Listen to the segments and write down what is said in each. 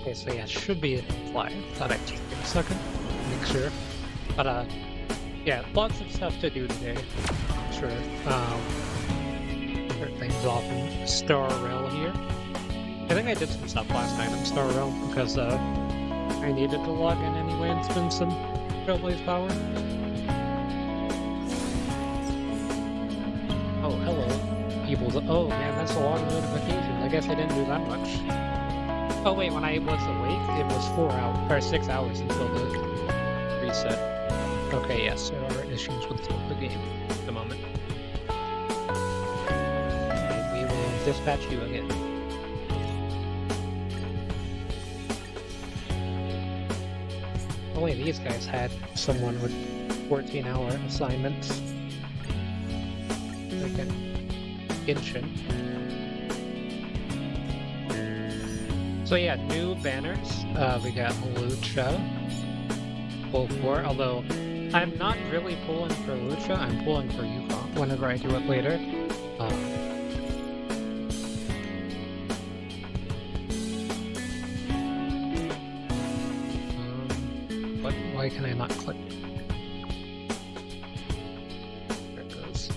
Okay, so yeah, it should be live. Thought I'd take a second, make sure. But yeah, lots of stuff to do today. Sure. Start things off in Star Rail here. I think I did some stuff last night in Star Rail because I needed to log in anyway and spend some Trailblaze power. Oh, hello. People's. Oh man, that's a lot of notifications. I guess I didn't do that much. Oh wait, when I was awake, it was 4 hours or 6 hours until the reset. Okay, yes, there are issues with the game at the moment. Okay, we will dispatch you again. Only these guys had someone with 14-hour assignments. Like an Genshin. So yeah, new banners. We got Luocha, pull for, although I'm not really pulling for Luocha, I'm pulling for Yukon whenever I do it later. Why can I not click? There it goes.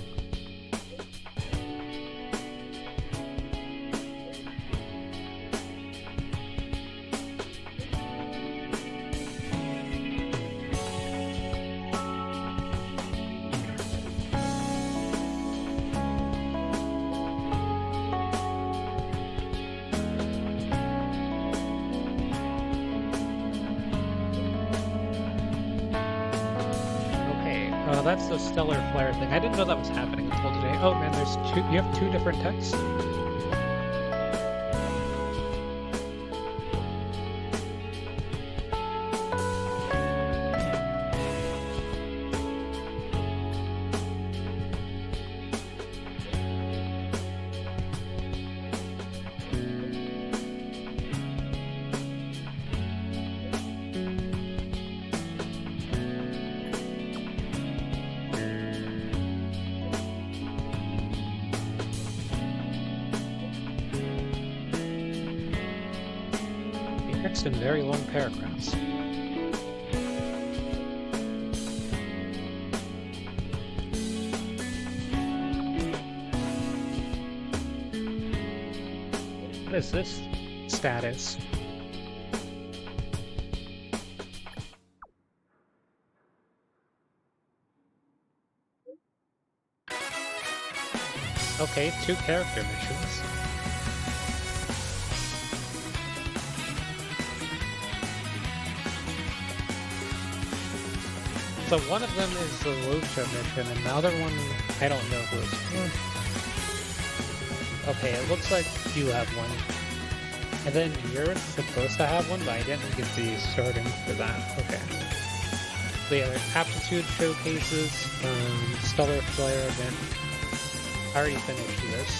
That's the stellar flare thing. I didn't know that was happening until today. Oh man, there's two. You have two different texts. In very long paragraphs. What is this status? Okay, 2 character missions. So one of them is the Luocha mission, and the other one, I don't know who it's for. Okay, it looks like you have one. And then you're supposed to have one, but I didn't get the starting for that. Okay. So yeah, aptitude showcases, stellar flare event. I already finished this.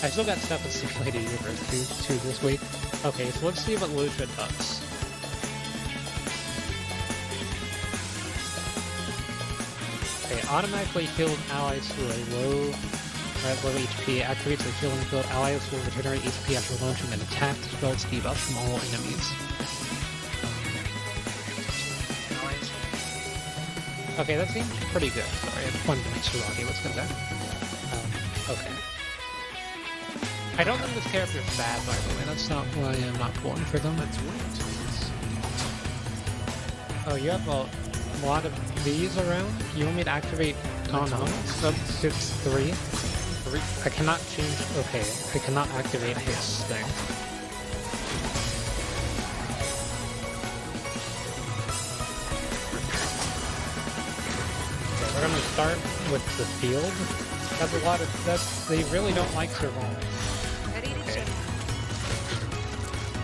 I still got stuff in Simulated Universe too this week. Okay, so let's see what Luocha does. Automatically healed allies who are low HP activates the healing field. Allies will regenerate HP after launching an attack to spell debuff from all enemies. Okay, that seems pretty good. Sorry, I have 1 minute to audio. Let's go there. Okay. I don't think this character is bad, by the way. That's not why I'm not pulling for them. Let's wait. Oh, you have a lot of these around. You want me to activate Sub 6-3? I cannot change. Okay, I cannot activate his thing. Okay, we're gonna start with the field. That's a lot of. They really don't like survival. Okay.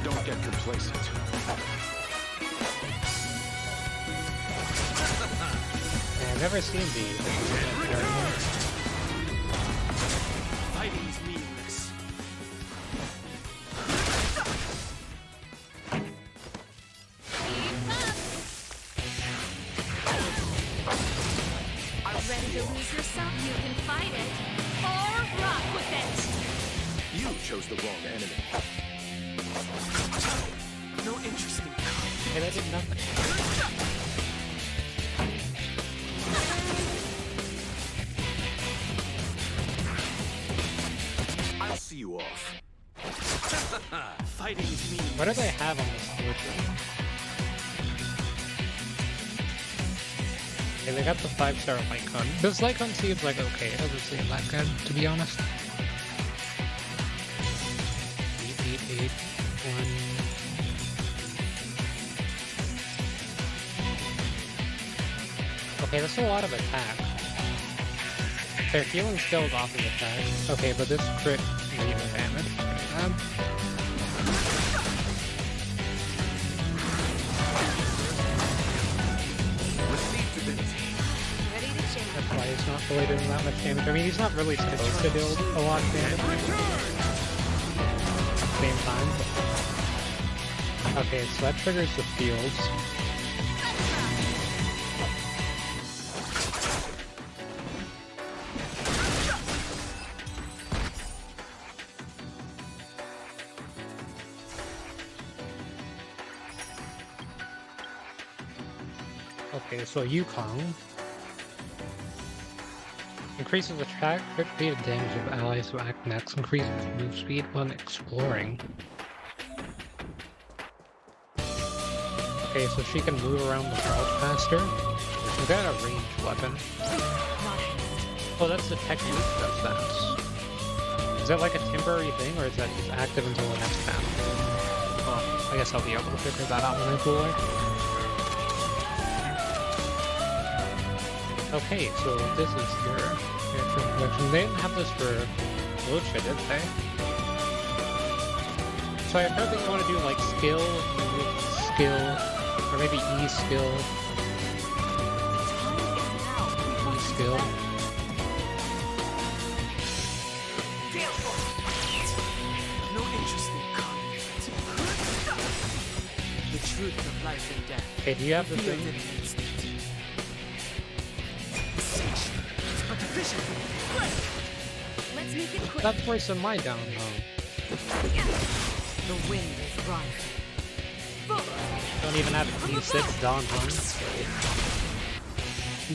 Don't get complacent. I've never seen these. Fighting's meaningless. Are you ready to lose yourself? You can fight it. Or rock with it. You chose the wrong enemy. Okay, that did nothing. I'll see you off. Fighting is meaningless. What do they have on this Luocha? Okay, they got the 5-star Lycon. This Lycon seems like okay, it doesn't seem that good, to be honest. 8, 1. Okay, that's a lot of attack. Their healing skills off of attack. Okay, but this crit rate of damage. Ready to change. That's why he's not really doing that much damage. I mean, he's not really supposed to do a lot of damage at the same time. Okay, so that triggers the fields. Okay, so Yukong increases attack, crit rate, and damage of allies who act next. Increases move speed when exploring. Okay, so she can move around the world faster. She's got a ranged weapon. Oh, that's the technique that does that. Is that like a temporary thing, or is that just active until the next battle? Well, I guess I'll be able to figure that out when I play. Okay, so this is your character introduction. They didn't have this for Luocha, did they? So I heard that you want to do like skill, skill, or maybe E skill, E skill. No interest in conflict. The truth of life and death. Okay, do you have the Revealed thing? in an instant. But the vision. Let's make it quick. That's worse than my down low. The wind is rising. Don't even have E6 Dawn Hung.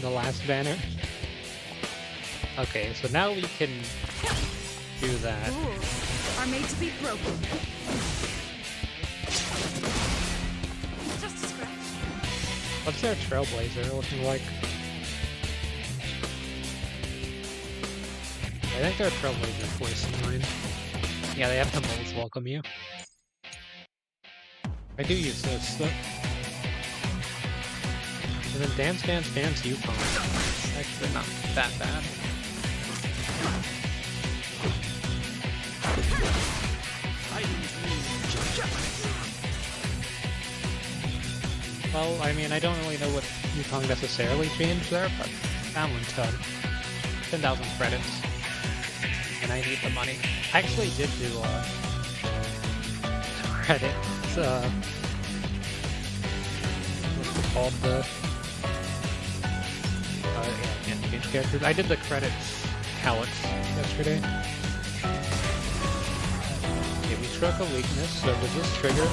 The last banner. Okay, so now we can do that. Rules are made to be broken. Just a scratch. What's their Trailblazer looking like? I think their Trailblazer is worse than mine. Yeah, they have the moles welcome you. I do use this, though. And then Dance Dance Dance Yukon. Actually not that bad. Fighting is meaningless. Well, I mean, I don't really know what Yukon necessarily changed there, but that one's done. 10,000 credits. And I need the money. I actually did do, credits, what's it called, yeah, I can't change characters. I did the credits Calyx yesterday. Okay, we struck a weakness, so does this trigger?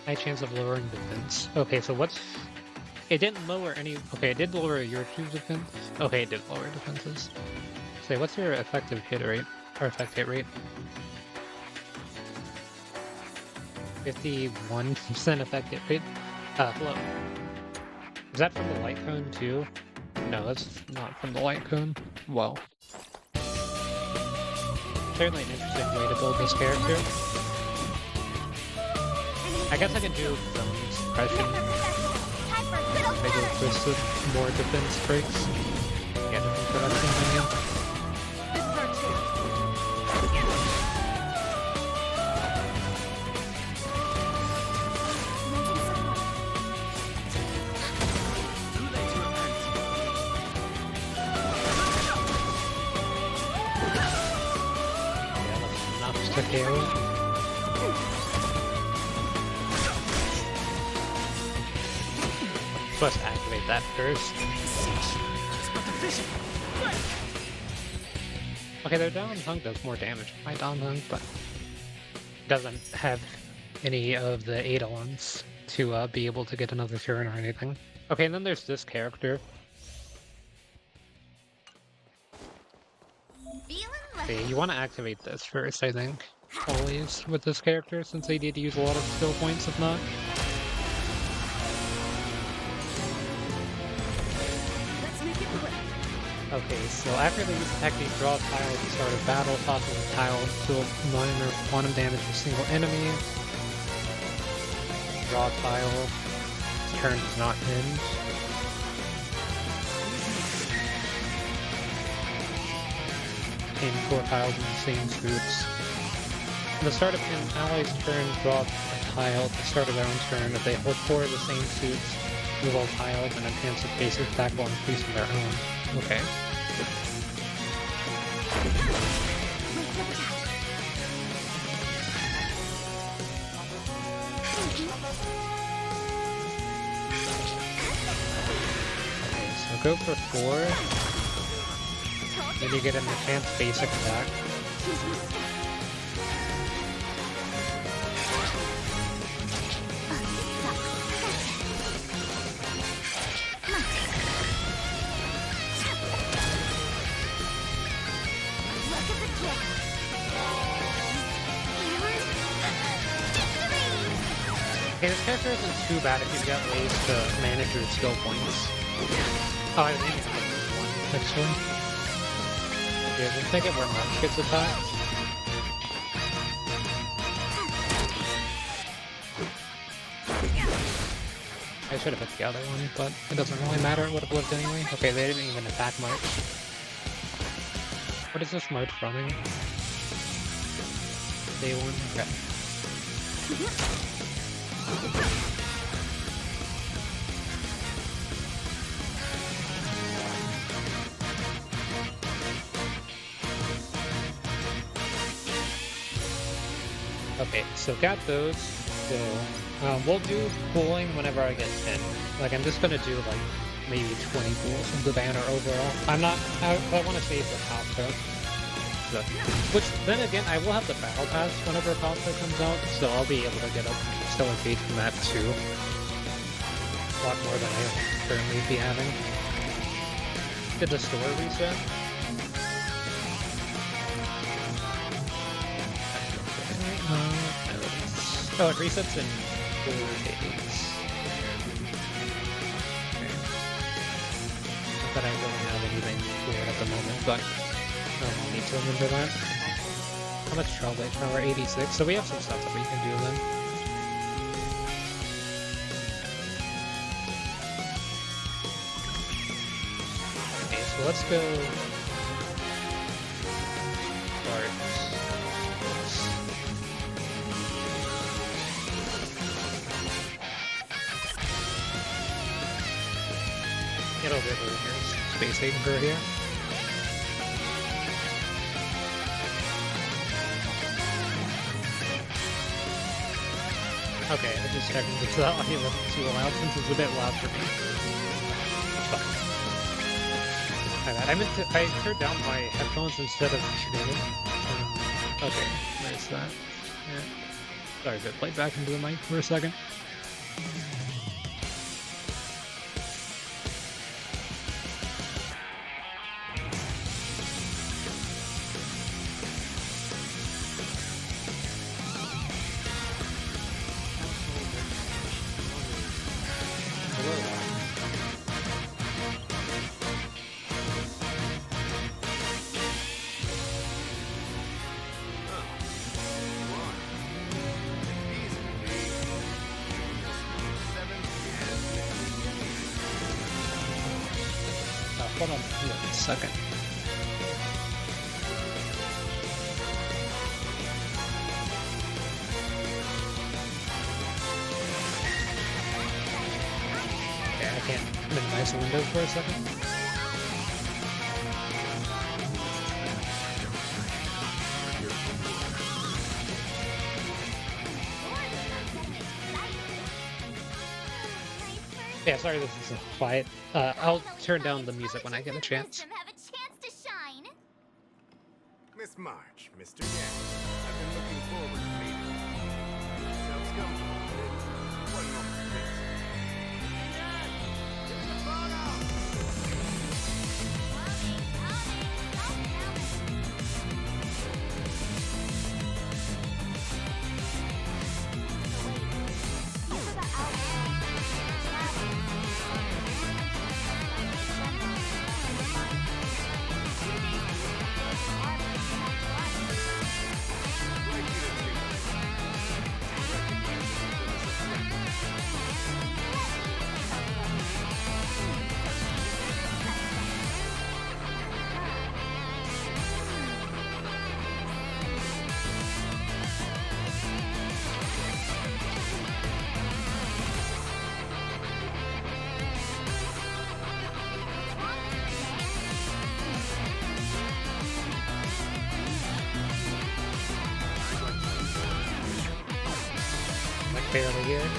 High chance of lowering defense. Okay, so what's... It didn't lower any... Okay, it did lower your two defense. Okay, it did lower defenses. Say, what's your effective hit rate? Or effect hit rate? 51% effect hit rate? Hello. Is that from the light cone too? No, that's not from the light cone. Well. Certainly an interesting way to build this character. I guess I can do zone suppression. I go twisted more defense breaks. Yeah, different production menu. This is our chance. Too late to repent. Yeah, that's enough to KO. Supposed to activate that first. But the vision. Okay, their down hunk does more damage than my down hunk, but doesn't have any of the add-ons to be able to get another turn or anything. Okay, and then there's this character. Okay, you want to activate this first, I think. Always with this character, since they need to use a lot of skill points, if not. Let's make it quick. Okay, so after they use the technique, draw a tile at the start of battle, tossing the tile deal minor quantum damage to a single enemy. Draw a tile. This turn does not end. Aim 4 tiles in the same suits. At the start of an ally's turn, draw a tile at the start of their own turn. If they hold 4 of the same suits, move all tiles and enhance the basic attack while increasing their own. Okay. Okay, so go for 4. Then you get an enhanced basic attack. Okay, this character isn't too bad if you've got ways to manage your skill points. Oh, I think it's one, actually. Yeah, just take it where March gets attacked. I should have picked the other one, but it doesn't really matter. It would have lived anyway. Okay, they didn't even attack March. What is this March running? Day 1? Okay. Okay, so got those. So we'll do pooling whenever I get 10. Like I'm just gonna do like maybe 20 pools of the banner overall. I want to save the Costa. So, which then again, I will have the battle pass whenever Costa comes out, so I'll be able to get a stellar gauge from that too. A lot more than I currently be having. Did the store reset? Oh, it resets in 4 days. Okay. Not that I really have anything weird at the moment, but I'll need to remember that. How much Trailblade Power? 86. So we have some stuff that we can do then. Okay, so let's go. Get over here, Space Haven here. Okay, I just checked because the audio wasn't too loud since it's a bit loud for me. Fine. I turned down my headphones instead of tuning. Okay, there's that. Yeah. Sorry if it played back into the mic for a second. Hold on a second. Okay, I can't minimize the window for a second. Yeah, sorry this is quiet. I'll turn down the music when I get a chance. Miss March, Mr. Yang. I've been looking forward to meeting you. Sounds comfortable. One moment, please. Get the phone out! Barely here.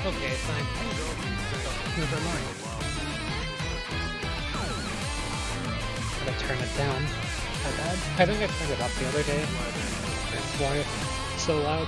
Okay, fine. Never mind. Gotta turn it down. My bad. I think I turned it up the other day. That's why it's so loud.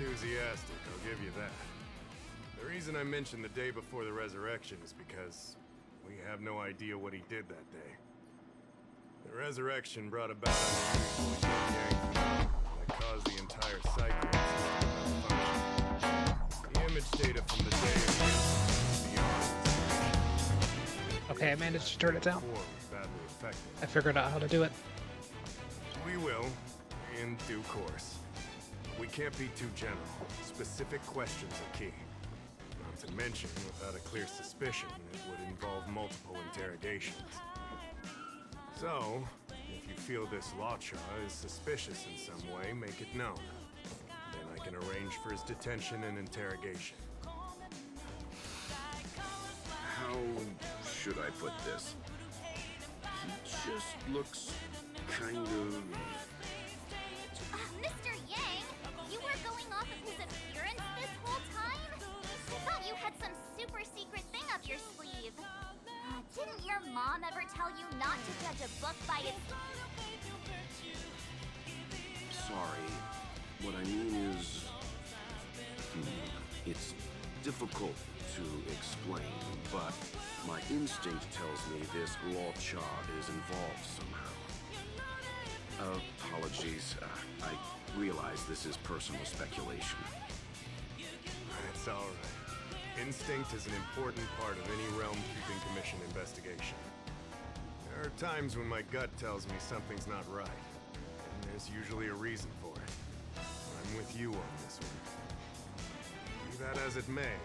Enthusiastic, I'll give you that. The reason I mentioned the day before the resurrection is because we have no idea what he did that day. The resurrection brought about unusual Yanqing that caused the entire cycle to function. The image data from the day is beyond. Okay, I managed to turn it down. Badly affected. I figured out how to do it. We will, in due course. We can't be too general. Specific questions are key. Not to mention, without a clear suspicion, it would involve multiple interrogations. So, if you feel this Luocha is suspicious in some way, make it known. Then I can arrange for his detention and interrogation. How should I put this? He just looks kind of... Mr. Yang, you were going off of his appearance this whole time? I thought you had some super secret thing up your sleeve. Didn't your mom ever tell you not to judge a book by its... Sorry. What I mean is... It's difficult to explain, but my instinct tells me this Luocha is involved somehow. Apologies. I realize this is personal speculation. It's alright. Instinct is an important part of any Realm-Keeping Commission investigation. There are times when my gut tells me something's not right, and there's usually a reason for it. I'm with you on this one. Be that as it may,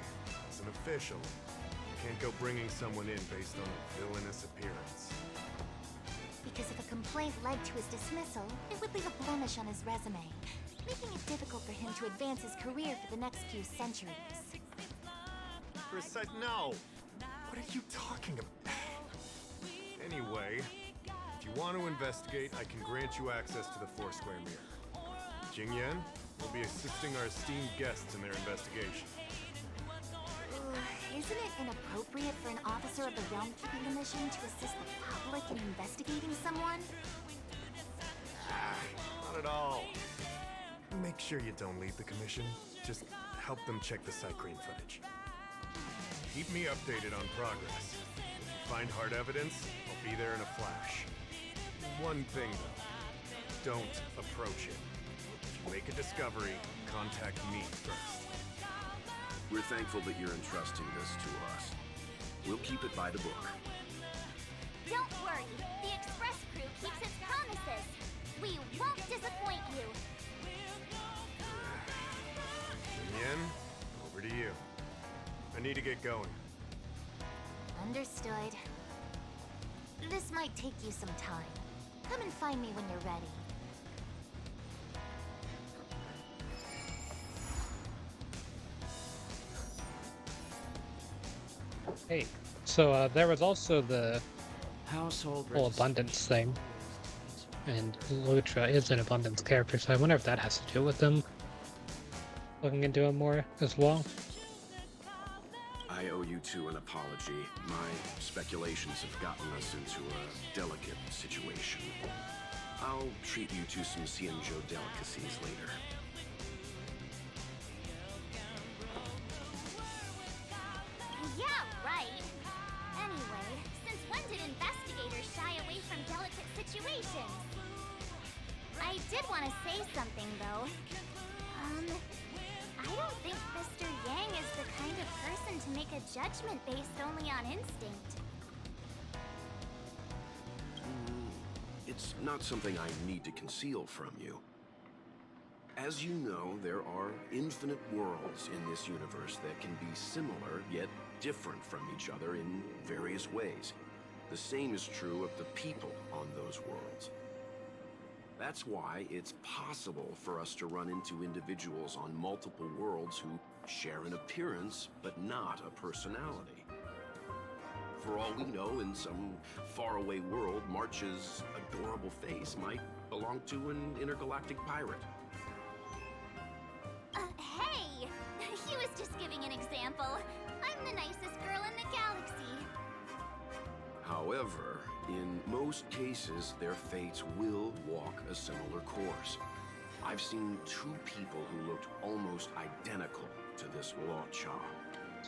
as an official, you can't go bringing someone in based on a villainous appearance. Because if a complaint led to his dismissal, it would leave a blemish on his resume, making it difficult for him to advance his career for the next few centuries. No! What are you talking about? Anyway, if you want to investigate, I can grant you access to the Foursquare Mirror. Jingyan will be assisting our esteemed guests in their investigation. Isn't it inappropriate for an officer of the Realm-Keeping Commission to assist the public in investigating someone? Not at all. Make sure you don't lead the commission. Just help them check the Cycrene footage. Keep me updated on progress. If you find hard evidence, I'll be there in a flash. One thing though, don't approach it. If you make a discovery, contact me first. We're thankful that you're entrusting this to us. We'll keep it by the book. Don't worry, the Express crew keeps its promises. We won't disappoint you. Yin, over to you. I need to get going. Understood. This might take you some time. Come and find me when you're ready. Hey, so there was also the Household whole abundance thing, and Luocha is an abundance character, so I wonder if that has to do with them looking into him more as well. I owe you two an apology. My speculations have gotten us into a delicate situation. I'll treat you to some Xianzhou delicacies later. Yeah, right. Anyway, since when did investigators shy away from delicate situations? I did want to say something, though. I don't think Mr. Yang is the kind of person to make a judgment based only on instinct. It's not something I need to conceal from you. As you know, there are infinite worlds in this universe that can be similar, yet different from each other in various ways. The same is true of the people on those worlds. That's why it's possible for us to run into individuals on multiple worlds who share an appearance, but not a personality. For all we know, in some faraway world, March's adorable face might belong to an intergalactic pirate. Hey! He was just giving an example. I'm the nicest girl in the galaxy. However, in most cases, their fates will walk a similar course. I've seen two people who looked almost identical to this Luocha.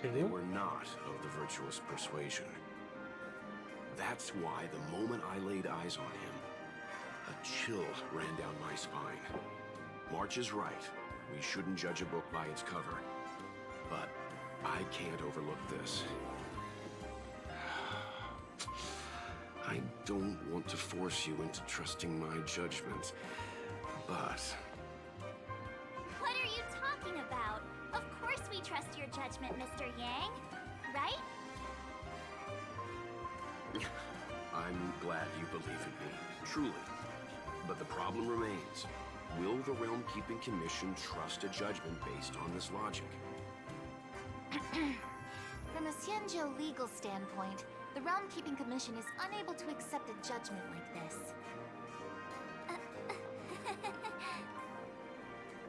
They were not of the virtuous persuasion. That's why the moment I laid eyes on him, a chill ran down my spine. March is right. We shouldn't judge a book by its cover. But I can't overlook this. I don't want to force you into trusting my judgment, but... What are you talking about? Of course we trust your judgment, Mr. Yang. Right? I'm glad you believe in me, truly. But the problem remains. Will the Realm-Keeping Commission trust a judgment based on this logic? From a Xianzhou legal standpoint, the Realm-Keeping Commission is unable to accept a judgment like this.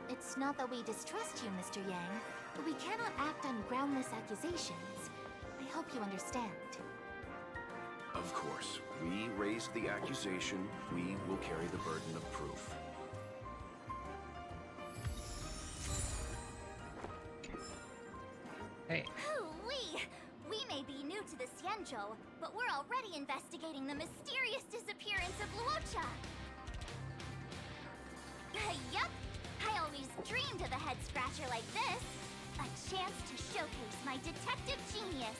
It's not that we distrust you, Mr. Yang, but we cannot act on groundless accusations. I hope you understand. Of course. We raised the accusation. We will carry the burden of proof. Hey, to the Xianzhou, but we're already investigating the mysterious disappearance of Luocha. Yup, I always dreamed of a head-scratcher like this. A chance to showcase my detective genius.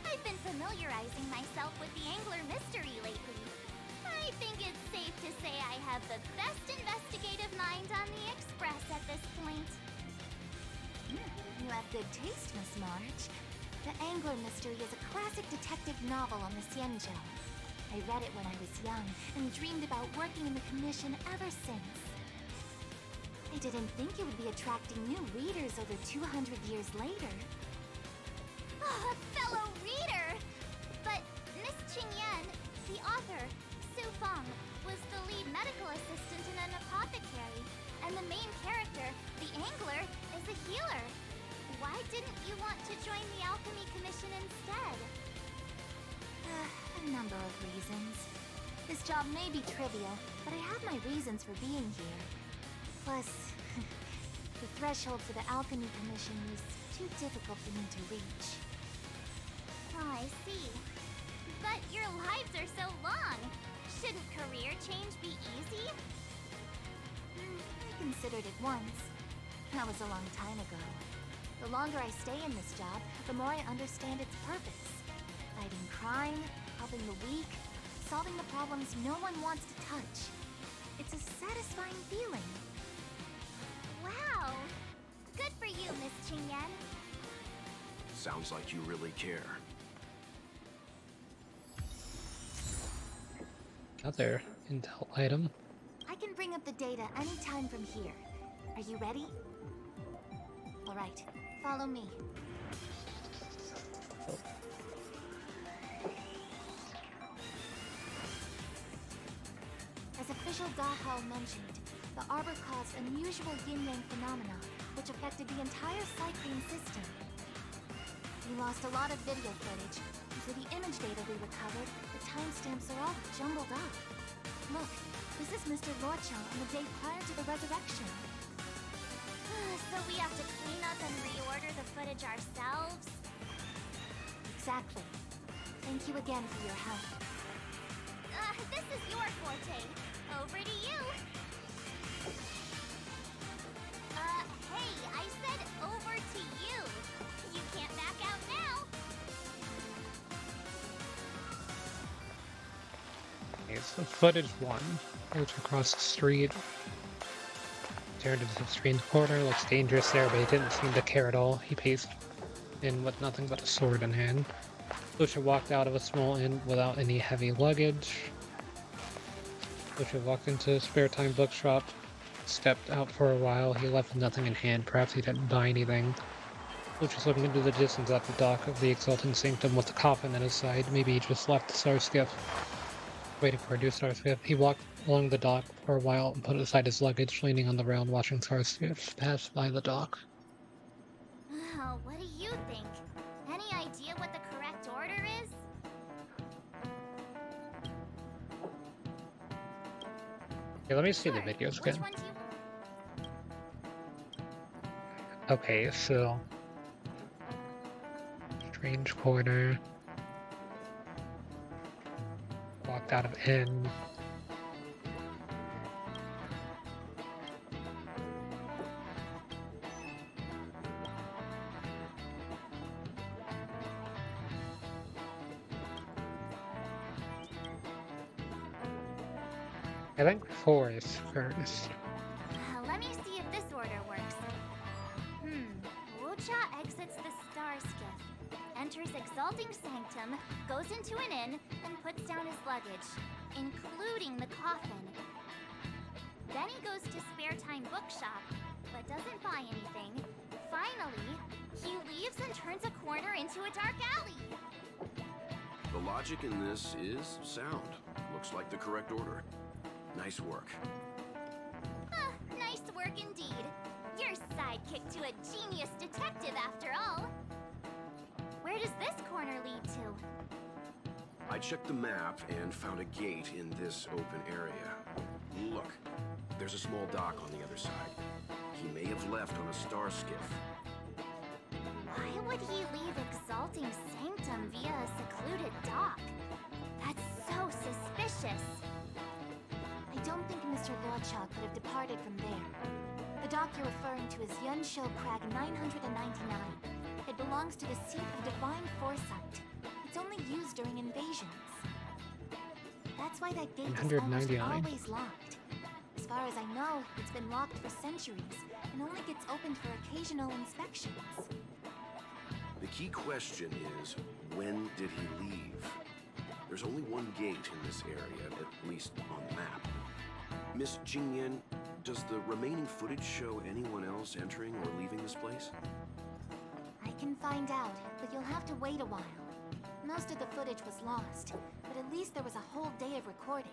I've been familiarizing myself with the Angler mystery lately. I think it's safe to say I have the best investigative mind on the Express at this point. You have good taste, Miss March. The Angler Mystery is a classic detective novel on the Xianzhou. I read it when I was young and dreamed about working in the commission ever since. I didn't think it would be attracting new readers over 200 years later. Oh, a fellow reader! But Miss Qingyan, the author, Su Feng, was the lead medical assistant in an apothecary, and the main character, the Angler, is a healer. Why didn't you want to join the Alchemy Commission instead? A number of reasons. This job may be trivial, but I have my reasons for being here. Plus, the threshold for the Alchemy Commission is too difficult for me to reach. Oh, I see. But your lives are so long. Shouldn't career change be easy? I considered it once. That was a long time ago. The longer I stay in this job, the more I understand its purpose. Fighting crime, helping the weak, solving the problems no one wants to touch. It's a satisfying feeling. Wow! Good for you, Miss Qingyan. Sounds like you really care. Another intel item. I can bring up the data anytime from here. Are you ready? All right, follow me. As official Dahao mentioned, the Arbor caused unusual yin-yang phenomena, which affected the entire cycling system. We lost a lot of video footage, and for the image data we recovered, the timestamps are all jumbled up. Look, this is Mr. Luocha on the day prior to the resurrection. So we have to clean up and reorder the footage ourselves? Exactly. Thank you again for your help. This is your forte. Over to you. Hey, I said over to you. You can't back out now. Okay, so footage 1. Luocha across the street. Turned into the strange corner, looks dangerous there, but he didn't seem to care at all. He paced in with nothing but a sword in hand. Luocha walked out of a small inn without any heavy luggage. Luocha walked into a spare time bookshop, stepped out for a while. He left with nothing in hand. Perhaps he didn't buy anything. Luocha's looking into the distance at the dock of the Exalting Sanctum with the coffin at his side. Maybe he just left the star skiff, waiting for a new star skiff. He walked along the dock for a while and put aside his luggage, leaning on the rail and watching star skiffs pass by the dock. Oh, what do you think? Any idea what the correct order is? Okay, let me see the Sure. videos Which again. one do you... Okay, so... Strange corner. Walked out of inn. I think 4 is first. Let me see if this order works. Luocha exits the star skiff, enters Exalting Sanctum, goes into an inn, and puts down his luggage, including the coffin. Then he goes to Spare Time Bookshop, but doesn't buy anything. Finally, he leaves and turns a corner into a dark alley. The logic in this is sound. Looks like the correct order. Nice work. Nice work indeed. You're sidekick to a genius detective after all. Where does this corner lead to? I checked the map and found a gate in this open area. Look, there's a small dock on the other side. He may have left on a star skiff. Why would he leave Exalting Sanctum via a secluded dock? That's so suspicious. I don't think Mr. Luocha could have departed from there. The dock you're referring to is Yunsho Crag 999. It belongs to the Seat of Divine Foresight. It's only used during invasions. That's why that gate is almost 199. always locked. As far as I know, it's been locked for centuries and only gets opened for occasional inspections. The key question is, when did he leave? There's only one gate in this area, at least on the map. Miss Jingyan, does the remaining footage show anyone else entering or leaving this place? I can find out, but you'll have to wait a while. Most of the footage was lost, but at least there was a whole day of recording.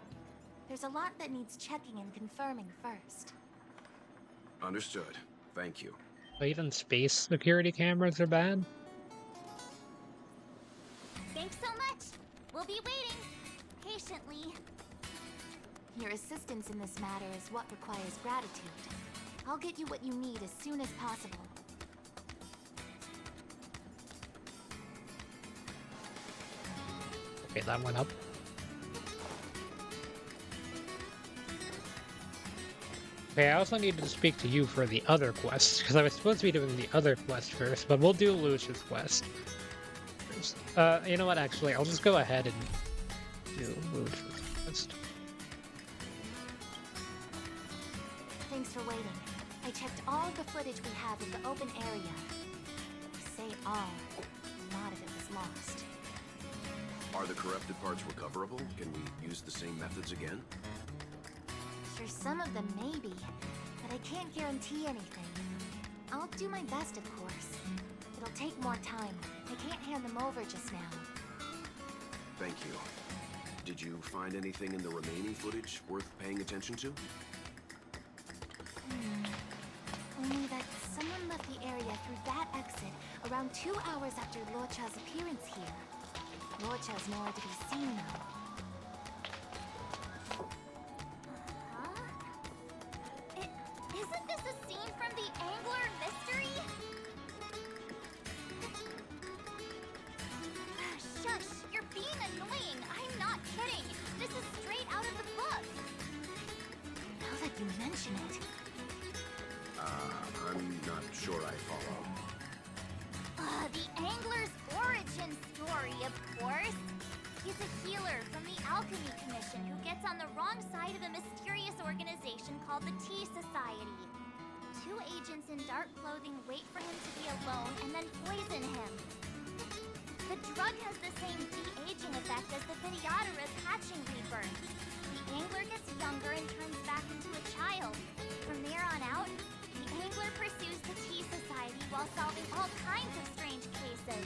There's a lot that needs checking and confirming first. Understood. Thank you. So even space security cameras are bad? Thanks so much. We'll be waiting patiently. Your assistance in this matter is what requires gratitude. I'll get you what you need as soon as possible. Okay, that went up. Okay, I also needed to speak to you for the other quest, because I was supposed to be doing the other quest first, but we'll do Luocha's quest first. You know what, actually, I'll just go ahead and do Luocha's quest. Thanks for waiting. I checked all of the footage we have in the open area. I say all. A lot of it was lost. Are the corrupted parts recoverable? Can we use the same methods again? For some of them, maybe. But I can't guarantee anything. I'll do my best, of course. It'll take more time. I can't hand them over just now. Thank you. Did you find anything in the remaining footage worth paying attention to? Only that someone left the area through that exit around 2 hours after Luocha's appearance here. Luocha's nowhere to be seen now. Isn't this a scene from the Angler Mystery? Shush, you're being annoying. I'm not kidding. This is straight out of the book. Now that you mention it, I'm not sure I follow. The Angler's origin story, of course. He's a healer from the Alchemy Commission who gets on the wrong side of a mysterious organization called the Tea Society. 2 agents in dark clothing wait for him to be alone and then poison him. The drug has the same de-aging effect as the Videodara's hatching rebirth. The Angler gets younger and turns back into a child. From there on out, the Angler pursues the Tea Society while solving all kinds of strange cases.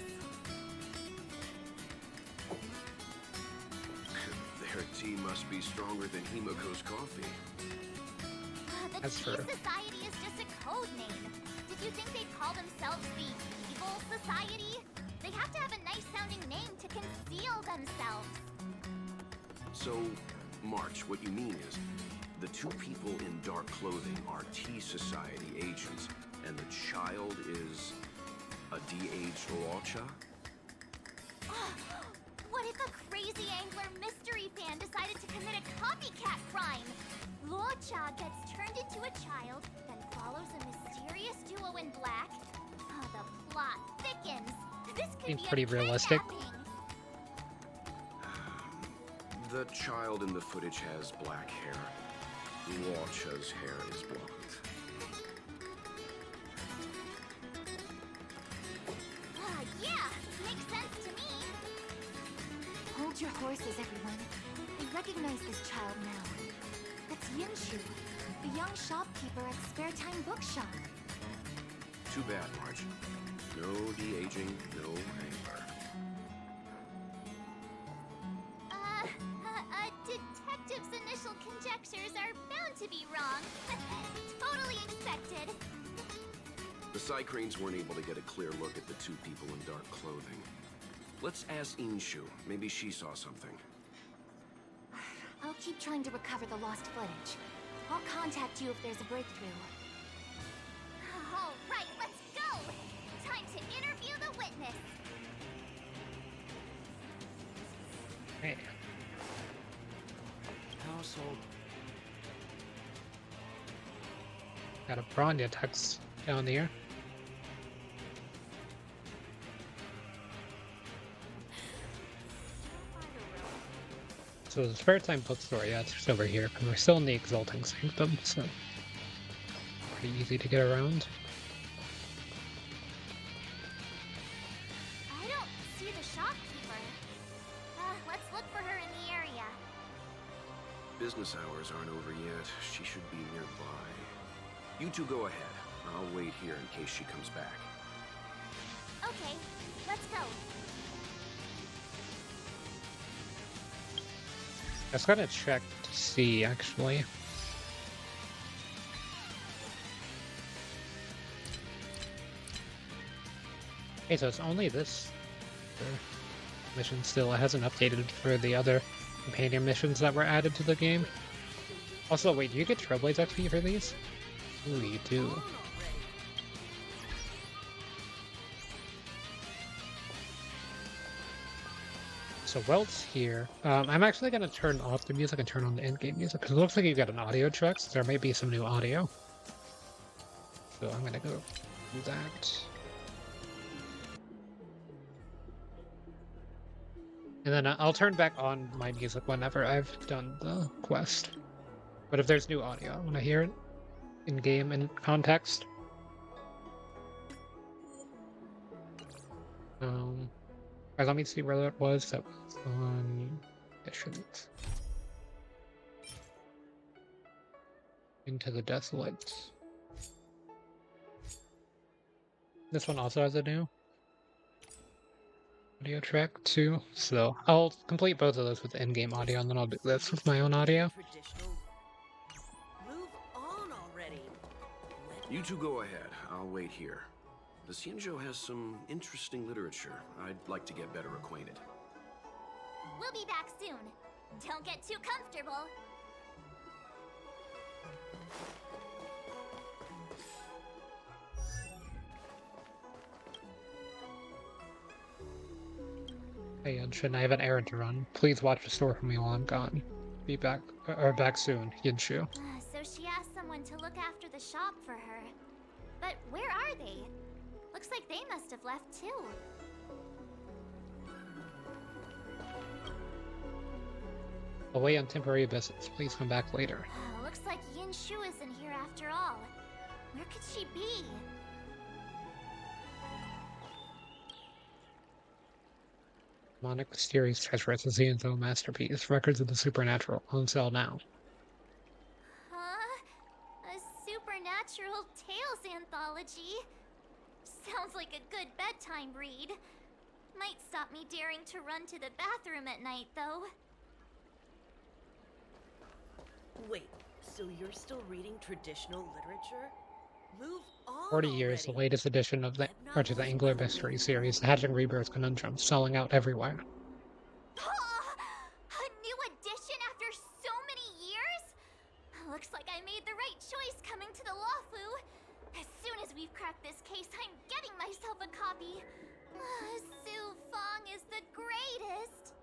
Their tea must be stronger than Himoko's coffee. The That's Tea true. Society is just a code name. Did you think they'd call themselves the Evil Society? They have to have a nice-sounding name to conceal themselves. So, March, what you mean is, the 2 people in dark clothing are Tea Society agents, and the child is a de-aged Luocha? What if a crazy Angler mystery fan decided to commit a copycat crime? Luocha gets turned into a child, then follows a mysterious duo in black. The plot thickens. This could Seems be pretty a realistic. kidnapping. The child in the footage has black hair. Luocha's hair is blonde. Yeah, makes sense to me. hold your horses, everyone. I recognize this child now. That's Yinshu, the young shopkeeper at Spare Time Bookshop. Too bad, Marge. No de-aging, no angler. A detective's initial conjectures are bound to be wrong. Totally expected. The Psycranes weren't able to get a clear look at the 2 people in dark clothing. Let's ask Inshu. Maybe she saw something. I'll keep trying to recover the lost footage. I'll contact you if there's a breakthrough. All right, let's go. time to interview the witness. Hey, Household. got a Bronya text down here. So the spare time bookstore, yeah, it's just over here, because we're still in the Exalting Sanctum, so pretty easy to get around. I don't see the shopkeeper. Let's look for her in the area. Business hours aren't over yet. She should be nearby. You two go ahead. I'll wait here in case she comes back. Okay, let's go. I was gonna check to see, actually. Okay, so it's only this mission still. It hasn't updated for the other companion missions that were added to the game. Also, wait, do you get Trailblaze XP for these? Ooh, you do. So Welt's here. I'm actually going to turn off the music and turn on the in-game music, because it looks like you got an audio track, so there may be some new audio. So I'm going to go do that. And then I'll turn back on my music whenever I've done the quest. But if there's new audio, I want to hear it in-game in context. Alright, let me see where that was. That was on missions. Into the Desolates. This one also has a new audio track too, so I'll complete both of those with in-game audio, and then I'll do this with my own audio. Move on already. You two go ahead. I'll wait here. The Xianzhou has some interesting literature. I'd like to get better acquainted. We'll be back soon. Don't get too comfortable. Hey, Yunshin, I have an errand to run. Please watch the store for me while I'm gone. Be back, or back soon, Yinshu. So she asked someone to look after the shop for her. But where are they? Looks like they must have left too. Away on temporary business. Please come back later. Looks like Yinshu isn't here after all. Where could she be? Demonic Mysterious Treasure. It's a Xianzhou masterpiece. Records of the Supernatural. On sale now. Huh? A supernatural tales anthology? Sounds like a good bedtime read. Might stop me daring to run to the bathroom at night, though. Wait, so you're still reading traditional literature? Move on 40 years, the already. latest edition of the Angler Mystery series, The Hatching Rebirth Conundrum, selling out everywhere. A new edition after so many years? Looks like I made the right choice coming to the Luofu. As soon as we've cracked this case, I'm getting myself a copy. Su Fong is the greatest.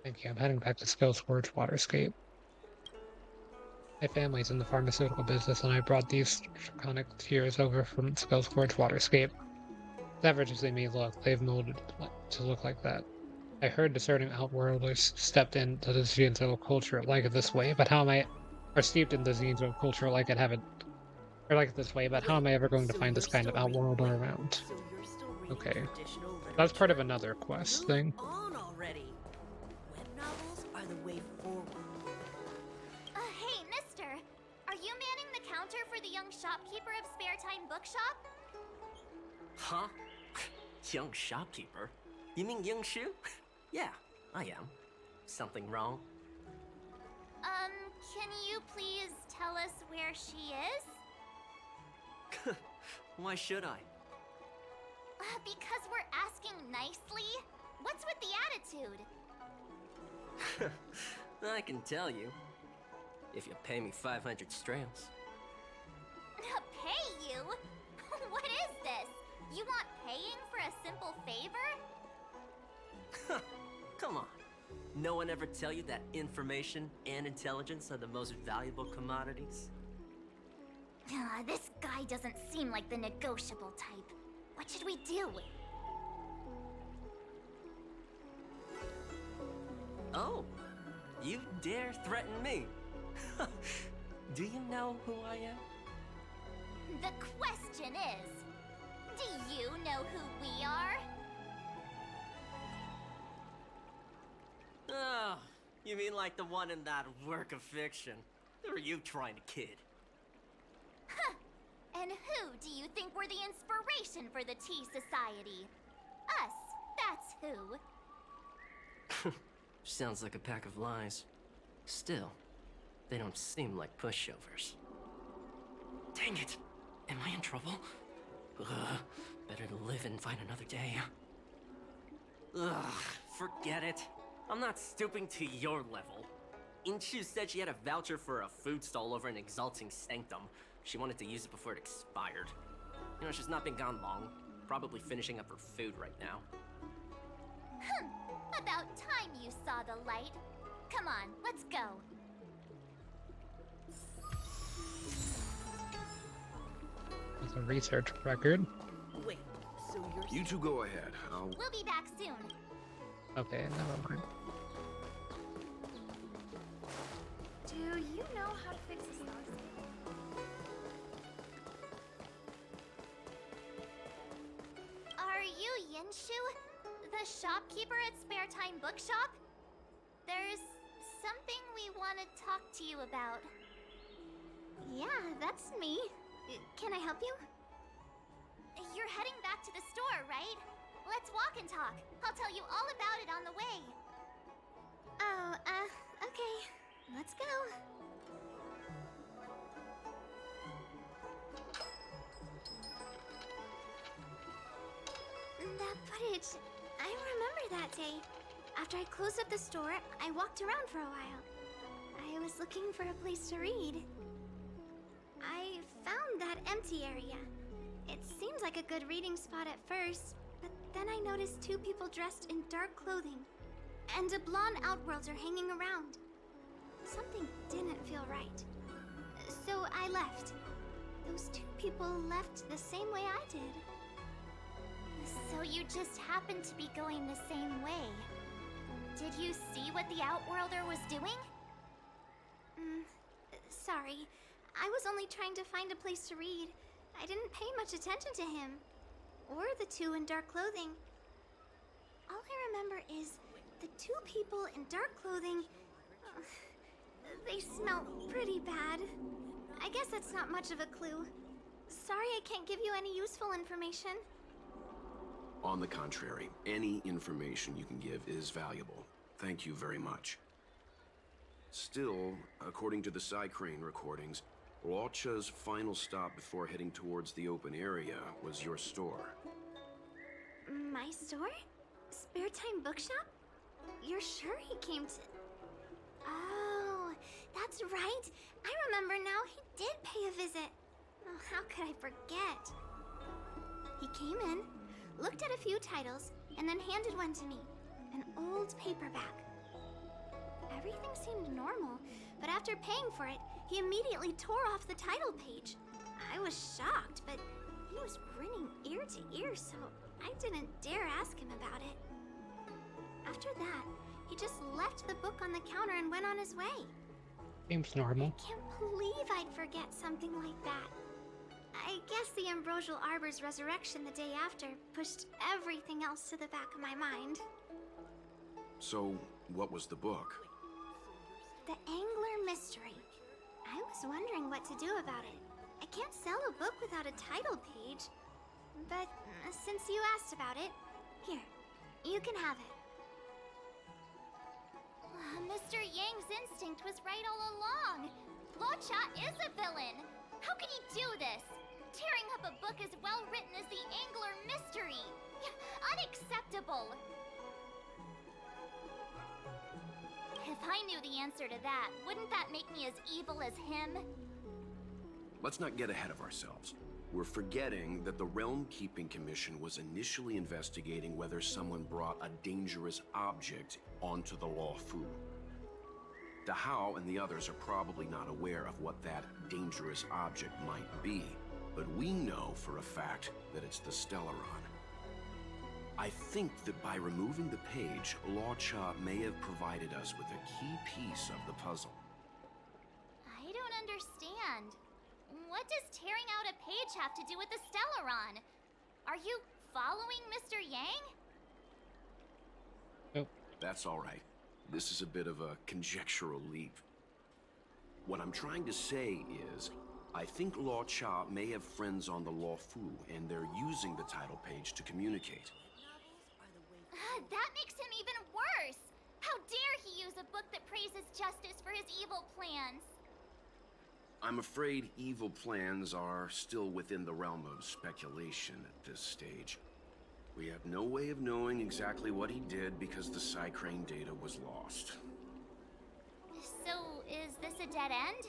Thank you. I'm heading back to Skillsforge Waterscape. My family's in the pharmaceutical business, and I brought these draconic tears over from Skillsforge Waterscape. Average as they may look, they've molded to look like that. I heard discerning outworlders stepped into the Xianzhou culture like it this way, but how am I... Or steeped in the Xianzhou culture like it haven't... Or like it this way, but how am I ever going to find this kind of outworlder around? So you're still reading Okay. traditional literature? That's part of another quest Move thing. on already. Web novels are the way forward. Hey, mister. Are you manning the counter for the young shopkeeper of Spare Time Bookshop? Huh? Young shopkeeper? You mean Yangshu? Yeah, I am. Something wrong? Can you please tell us where she is? Why should I? Because we're asking nicely. What's with the attitude? I can tell you. If you pay me 500 strails. Pay you? What is this? You want paying for a simple favor? Come on. No one ever tell you that information and intelligence are the most valuable commodities? This guy doesn't seem like the negotiable type. What should we do? Oh, you dare threaten me? Do you know who I am? The question is, do you know who we are? Oh, you mean like the one in that work of fiction? Who are you trying to kid? Huh. And who do you think were the inspiration for the Tea Society? Us, that's who. Sounds like a pack of lies. Still, they don't seem like pushovers. Dang it! Am I in trouble? Ugh, better to live and find another day. Ugh, forget it. I'm not stooping to your level. Inchu said she had a voucher for a food stall over in Exalting Sanctum. She wanted to use it before it expired. You know, she's not been gone long. Probably finishing up her food right now. About time you saw the light. Come on, let's go. There's a research record. Wait, so you're You two go ahead. We'll be back soon. Okay, never mind. Do you know how to fix a stock? Are you Yinshu? The shopkeeper at Spare Time Bookshop? There's something we want to talk to you about. Yeah, that's me. Can I help you? You're heading back to the store, right? Let's walk and talk. I'll tell you all about it on the way. Oh, okay. Let's go. That footage, I remember that day. After I closed up the store, I walked around for a while. I was looking for a place to read. I found that empty area. It seemed like a good reading spot at first, but then I noticed two people dressed in dark clothing, and a blonde outworlder hanging around. Something didn't feel right. So I left. Those two people left the same way I did. So you just happened to be going the same way. Did you see what the outworlder was doing? Sorry. I was only trying to find a place to read. I didn't pay much attention to him. Or the two in dark clothing. All I remember is the two people in dark clothing... they smell pretty bad. I guess that's not much of a clue. Sorry I can't give you any useful information. On the contrary, any information you can give is valuable. Thank you very much. Still, according to the Crane recordings, Luocha's final stop before heading towards the open area was your store. My store? Spare Time Bookshop? You're sure he came to... Oh, that's right. I remember now. He did pay a visit. Oh, how could I forget? He came in, looked at a few titles, and then handed one to me. An old paperback. Everything seemed normal, but after paying for it, he immediately tore off the title page. I was shocked, but he was grinning ear to ear, so I didn't dare ask him about it. After that, he just left the book on the counter and went on his way. Seems normal. I can't believe I'd forget something like that. I guess the Ambrosial Arbor's resurrection the day after pushed everything else to the back of my mind. So, what was the book? The Angler Mystery. I was wondering what to do about it. I can't sell a book without a title page. But since you asked about it, here, you can have it. Mr. Yang's instinct was right all along. Luocha is a villain. How could he do this? Tearing up a book as well written as the Angler Mystery. Unacceptable. If I I knew the answer to that, wouldn't that make me as evil as him? Let's not get ahead of ourselves. We're forgetting that the Realm Keeping Commission was initially investigating whether someone brought a dangerous object onto the Luocha. The Hao and the others are probably not aware of what that dangerous object might be, but we know for a fact that it's the Stellaron. I think that by removing the page, Luocha may have provided us with a key piece of the puzzle. I don't understand. What does tearing out a page have to do with the Stellaron? Are you following Mr. Yang? Nope. That's all right. This is a bit of a conjectural leap. What I'm trying to say is, I think Luocha may have friends on the Luofu, and they're using the title page to communicate. Novels are the way That makes him even worse! How dare he use a book that praises justice for his evil plans? I'm afraid evil plans are still within the realm of speculation at this stage. We have no way of knowing exactly what he did because the Psycrane data was lost. So, is this a dead end?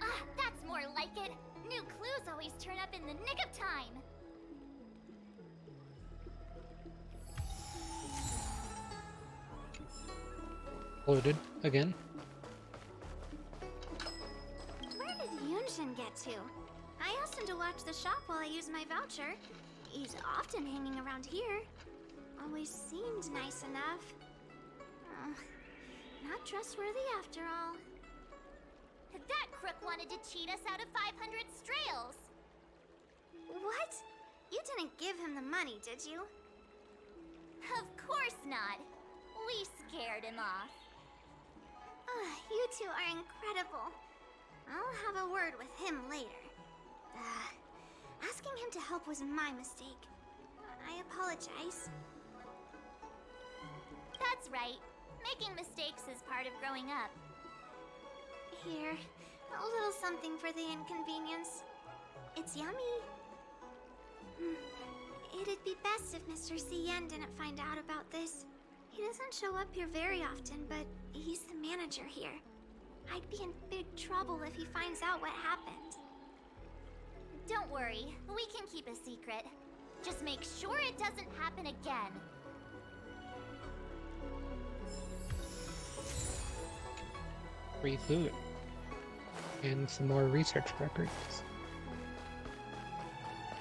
Ah, that's more like it. New clues always turn up in the nick of time. Loaded again. Where did Yunshin get to? I asked him to watch the shop while I used my voucher. He's often hanging around here. Always seemed nice enough. Not trustworthy after all. That crook wanted to cheat us out of 500 strails. What? You didn't give him the money, did you? Of course not. We scared him off. You two are incredible. I'll have a word with him later. Asking him to help was my mistake. I apologize. That's right. Making mistakes is part of growing up. Here, a little something for the inconvenience. It's yummy. It'd be best if Mr. Cien didn't find out about this. He doesn't show up here very often, but he's the manager here. I'd be in big trouble if he finds out what happened. Don't worry, we can keep a secret. Just make sure it doesn't happen again. Free food. And some more research records.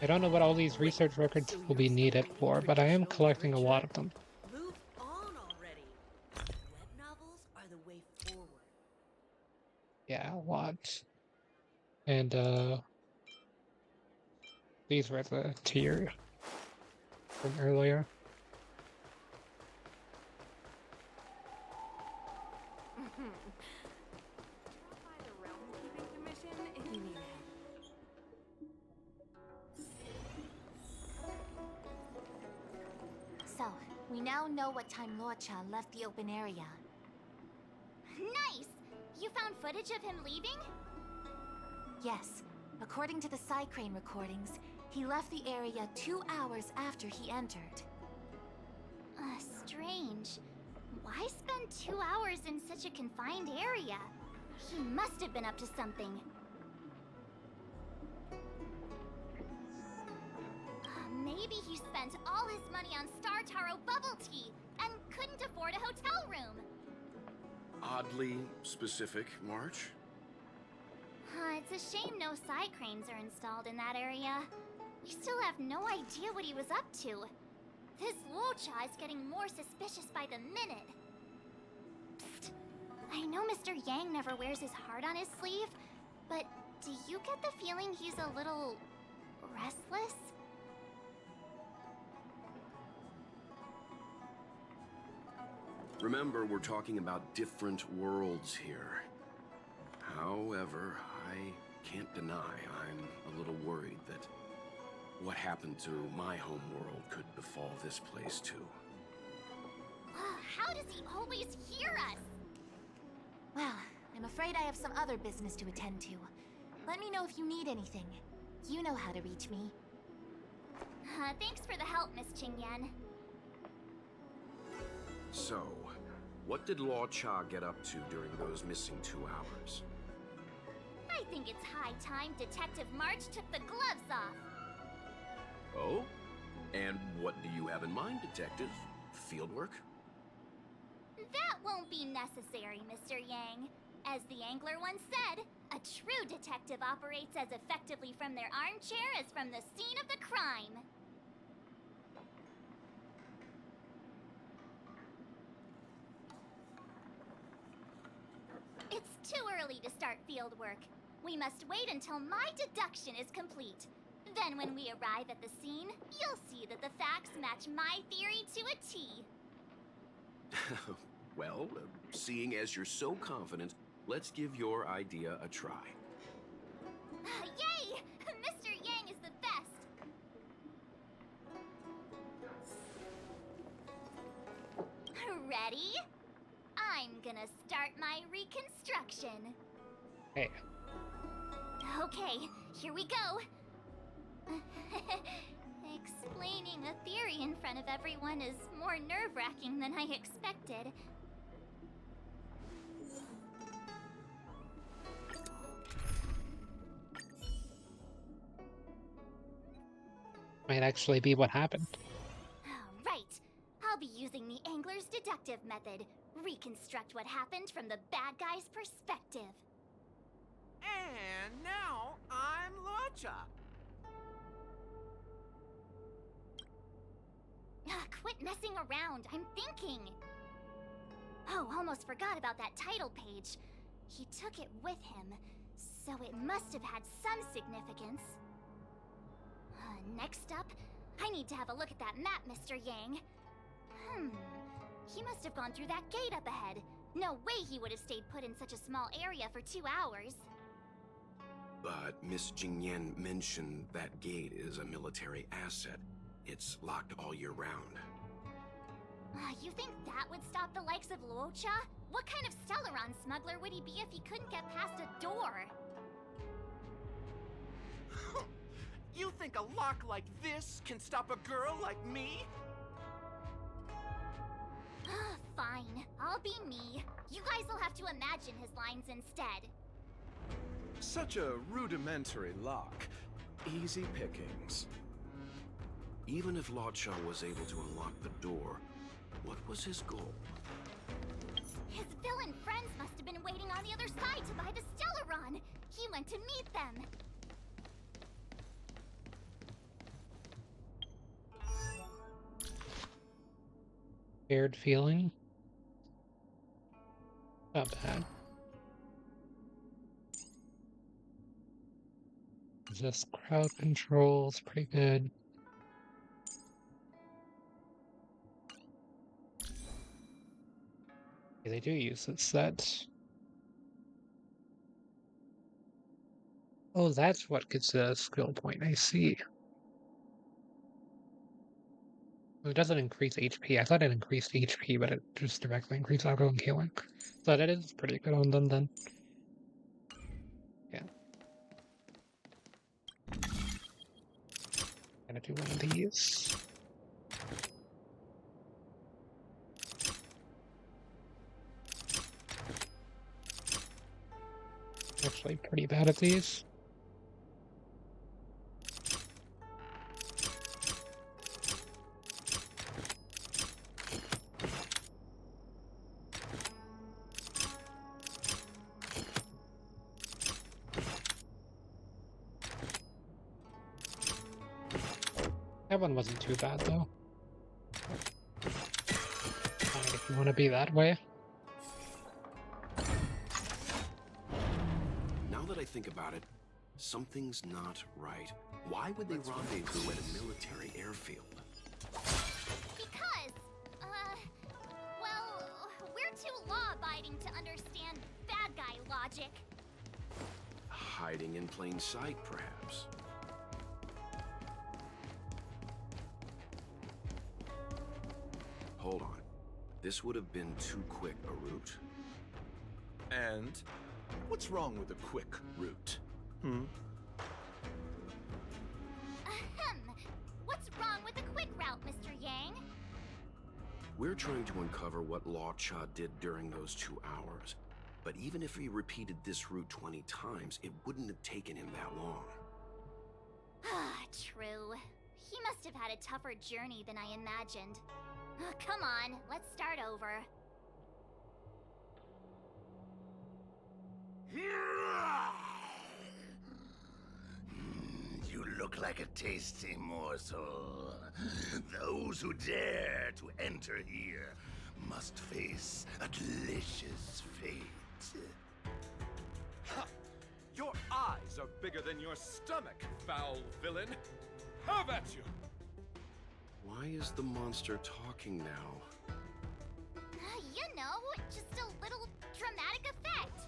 I don't know what all these research records will be needed for, but I am collecting a lot of them. move on already. Web novels are the way forward. Yeah, a lot. And these were the tier from earlier. By the Realm Keeping Commission if you need help. So, we now know what time Luocha left the open area. Nice! You found footage of him leaving? Yes, according to the Psycrane recordings, he left the area 2 hours after he entered. Strange. Why spend 2 hours in such a confined area? He must have been up to something. Maybe he spent all his money on Star Taro bubble tea and couldn't afford a hotel room. Oddly specific, March. It's a shame no Psycranes are installed in that area. We still have no idea what he was up to. This Luocha is getting more suspicious by the minute. Psst. I know Mr. Yang never wears his heart on his sleeve, but do you get the feeling he's a little restless? Remember, we're talking about different worlds here. However, I can't deny I'm a little worried that what happened to my home world could befall this place too. How does he always hear us? Well, I'm afraid I have some other business to attend to. Let me know if you need anything. You know how to reach me. Thanks for the help, Miss Qingyan. So, what did Luocha get up to during those missing 2 hours? I think it's high time Detective March took the gloves off. Oh? And what do you have in mind, Detective? Fieldwork? That won't be necessary, Mr. Yang. As the Angler once said, a true detective operates as effectively from their armchair as from the scene of the crime. It's too early to start field work. We must wait until my deduction is complete. Then when we arrive at the scene, you'll see that the facts match my theory to a T. Well, seeing as you're so confident, let's give your idea a try. Yay! Mr. Yang is the best! Ready? I'm gonna start my reconstruction. Hey. Okay, here we go. Explaining a theory in front of everyone is more nerve-wracking than I expected. Might actually be what happened. Right. I'll be using the Angler's deductive method. Reconstruct what happened from the bad guy's perspective. And now I'm Luocha. Quit messing around. I'm thinking. Oh, almost forgot about that title page. He took it with him, so it must have had some significance. Next up, I need to have a look at that map, Mr. Yang. He must have gone through that gate up ahead. No way he would have stayed put in such a small area for 2 hours. But Miss Jingyan mentioned that gate is a military asset. It's locked all year round. You think that would stop the likes of Luocha? What kind of Stellaron smuggler would he be if he couldn't get past a door? You think a lock like this can stop a girl like me? Fine, I'll be me. You guys will have to imagine his lines instead. Such a rudimentary lock. Easy pickings. Even if Luocha was able to unlock the door, what was his goal? His villain friends must have been waiting on the other side to buy the Stellaron. He went to meet them. Weird feeling. Not bad. This crowd control is pretty good. Yeah, they do use this set. Oh, that's what gets a skill point. I see. It doesn't increase HP. I thought it increased HP, but it just directly increased auto and killing. So that is pretty good on them then. Yeah. Gonna do one of these. Actually pretty bad at these. That one wasn't too bad though. Fine if you want to be that way. Now that I think about it, something's not right. Why would they rendezvous at a military airfield? Because, well, we're too law-abiding to understand bad guy logic. Hiding in plain sight, perhaps. Hold on. This would have been too quick a route. And what's wrong with a quick route? Ahem. What's wrong with the quick route, Mr. Yang? We're trying to uncover what Luocha did during those 2 hours. But even if he repeated this route 20 times, it wouldn't have taken him that long. Ah, true. He must have had a tougher journey than I imagined. Come on, let's start over. You look like a tasty morsel. Those who dare to enter here must face a delicious fate. Ha! Your eyes are bigger than your stomach, foul villain! Have at you! Why is the monster talking now? You know, just a little dramatic effect.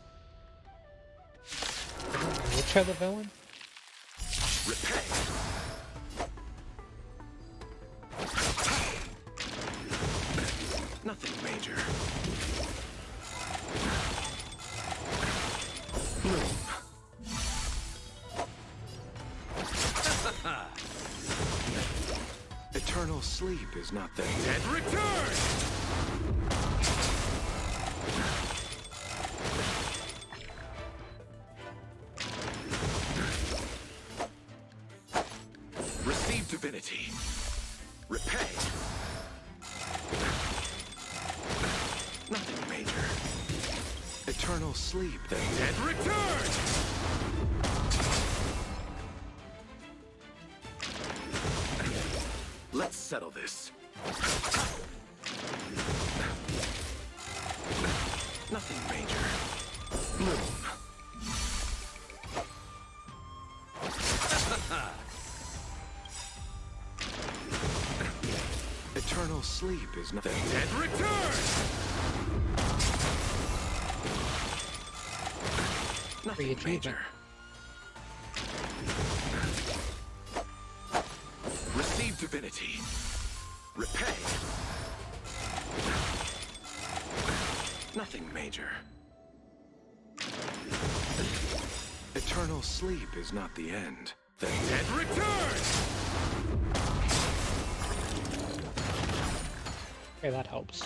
Which other villain? Repay! Nothing major. Eternal sleep is not the dead return! Receive divinity. Repay. Nothing major. Eternal sleep, the dead return! Let's settle this. Nothing major. Moon. Eternal sleep is not the dead return! Nothing major. Receive divinity. Repay. Nothing major. Eternal sleep is not the end. The dead return! Okay, that helps.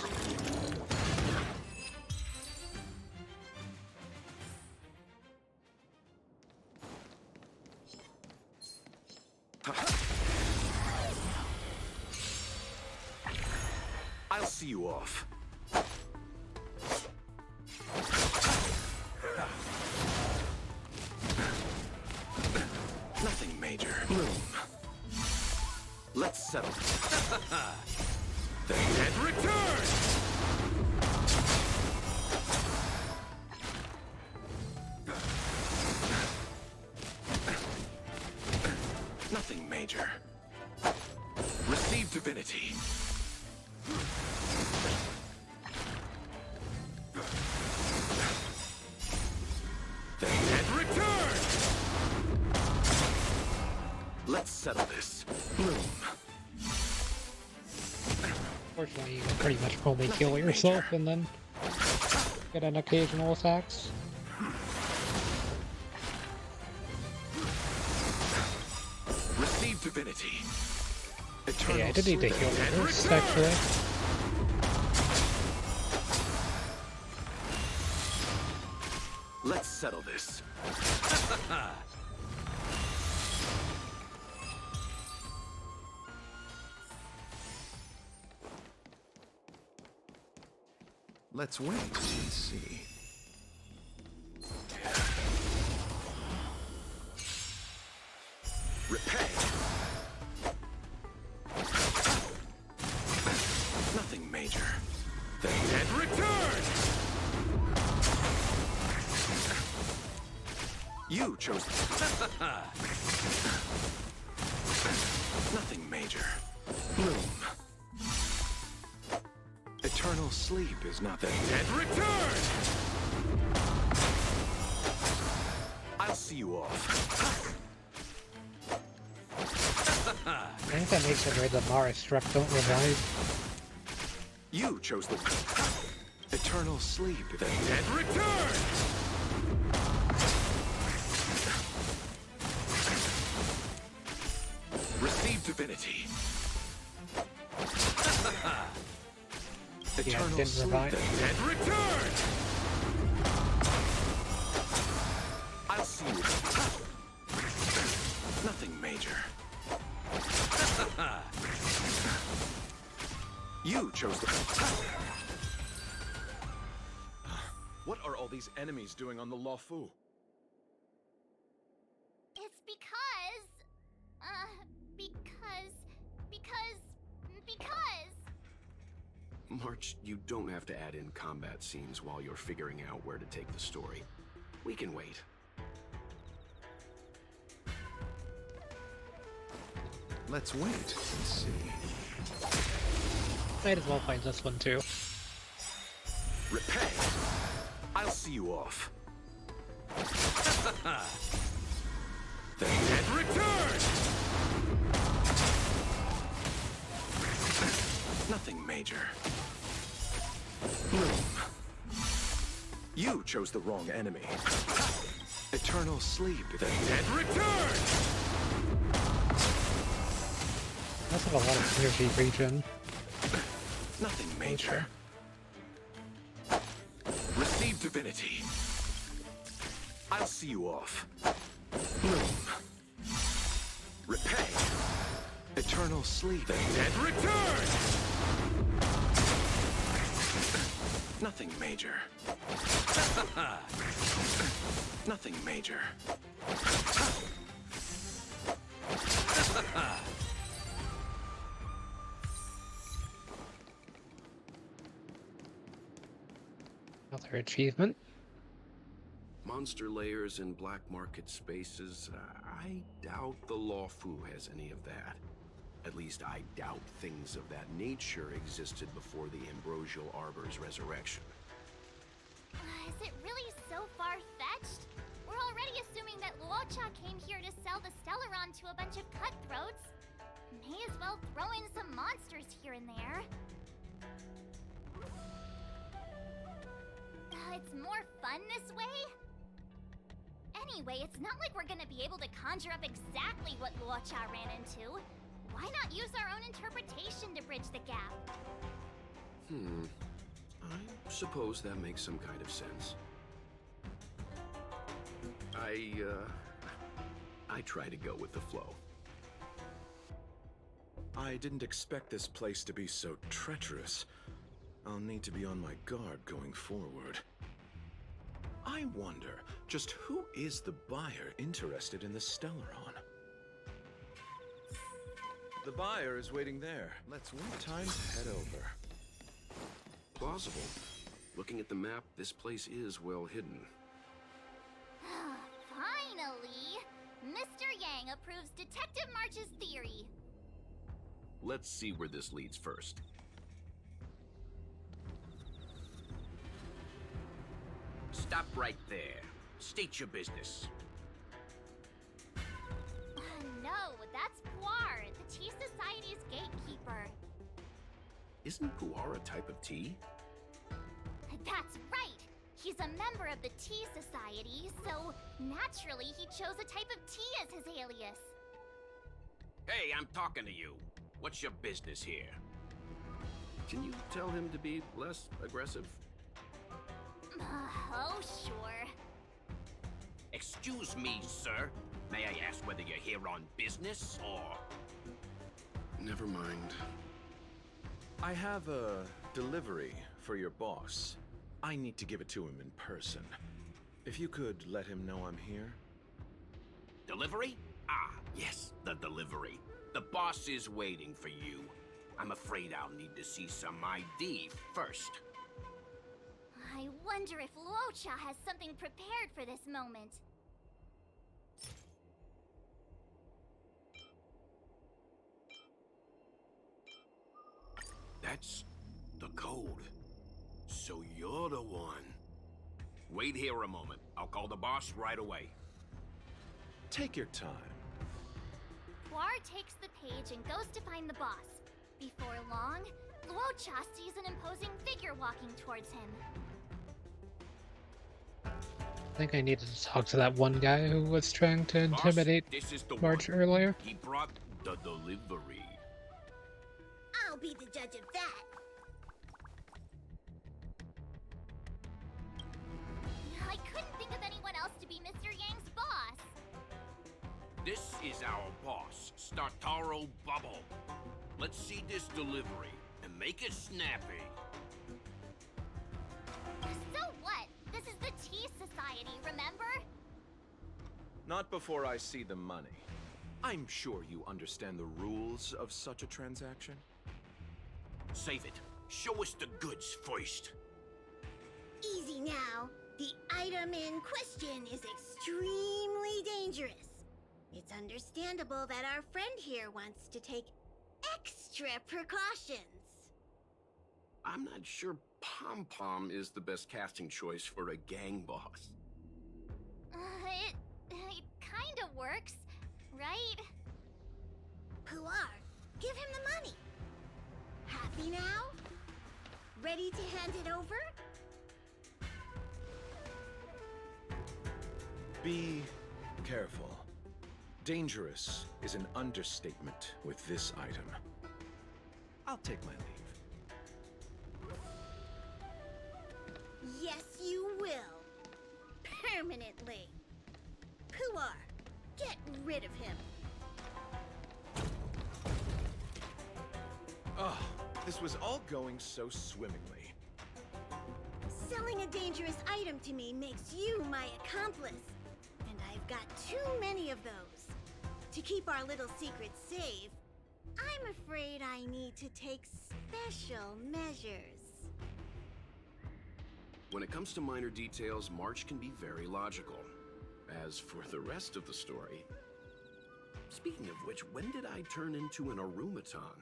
I'll see you off. Nothing major. Bloom. Let's settle. The dead return! Nothing major. Receive divinity. The dead return! Let's settle this. Bloom. Fortunately, you can pretty much only kill yourself and then get an occasional attacks. Receive divinity. Eternal Yeah, I did need to heal first, actually. Let's settle this. Let's wait and see. Repay. Nothing major. The dead return! You chose. Nothing major. Bloom. Eternal sleep is not the dead return! I'll see you off. I think that makes it where the Mara struck don't revive. You chose the eternal sleep. The dead Return! receive divinity. Yeah, Eternal didn't sleep. revive. The dead Return! I'll see you. Nothing major. You chose the... What are all these enemies doing on the Luofu? It's because... March, you don't have to add in combat scenes while you're figuring out where to take the story. We can wait. Let's wait and see. Might as well find this one too. Repay. I'll see you off. The dead return! Nothing major. Bloom. You chose the wrong enemy. Eternal sleep. The dead Return! That's have a lot of energy regen. Nothing major. Receive divinity. I'll see you off. Bloom. Repay. Eternal sleep. The dead Return! Nothing major. Nothing major. Another achievement. Monster layers in black market spaces. I doubt the Luofu has any of that. At least I doubt things of that nature existed before the Ambrosial Arbor's resurrection. Is it really so far-fetched? We're already assuming that Luocha came here to sell the Stellaron to a bunch of cutthroats. May as well throw in some monsters here and there. It's more fun this way? Anyway, it's not like we're gonna be able to conjure up exactly what Luocha ran into. Why not use our own interpretation to bridge the gap? I suppose that makes some kind of sense. I try to go with the flow. I didn't expect this place to be so treacherous. I'll need to be on my guard going forward. I wonder, just who is the buyer interested in the Stellaron? The buyer is waiting there. Let's wait. Time to head over. Plausible. Looking at the map, this place is well hidden. Finally! Mr. Yang approves Detective March's theory. Let's see where this leads first. Stop right there. State your business. No, that's Puar, the Tea Society's gatekeeper. Isn't Puar a type of tea? That's right! He's a member of the Tea Society, so naturally he chose a type of tea as his alias. Hey, I'm talking to you. What's your business here? Can you tell him to be less aggressive? Oh, sure. Excuse me, sir. May I ask whether you're here on business, or... Never mind. I have a delivery for your boss. I need to give it to him in person. If you could let him know I'm here. Delivery? Ah, yes, the delivery. The boss is waiting for you. I'm afraid I'll need to see some ID first. I wonder if Luocha has something prepared for this moment. That's the code. So you're the one. Wait here a moment. I'll call the boss right away. Take your time. Puar takes the page and goes to find the boss. Before long, Luocha sees an imposing figure walking towards him. I think I needed to talk to that one guy who was trying to Boss, intimidate this is the March one. earlier. He brought the delivery. I'll be the judge of that. I couldn't think of anyone else to be Mr. Yang's boss. This is our boss, Startaro Bubble. Let's see this delivery and make it snappy. So what? This is the Tea Society, remember? Not before I see the money. I'm sure you understand the rules of such a transaction. Save it. Show us the goods first. Easy now. The item in question is extremely dangerous. It's understandable that our friend here wants to take extra precautions. I'm not sure Pom Pom is the best casting choice for a gang boss. It kind of works, right? Puar, give him the money. Happy now? Ready to hand it over? Be careful. Dangerous is an understatement with this item. I'll take my leave. Yes, you will. Permanently. Puar, get rid of him. Oh, this was all going so swimmingly. Selling a dangerous item to me makes you my accomplice. And I've got too many of those. To keep our little secret safe, I'm afraid I need to take special measures. When it comes to minor details, March can be very logical. As for the rest of the story... Speaking of which, when did I turn into an Arumaton?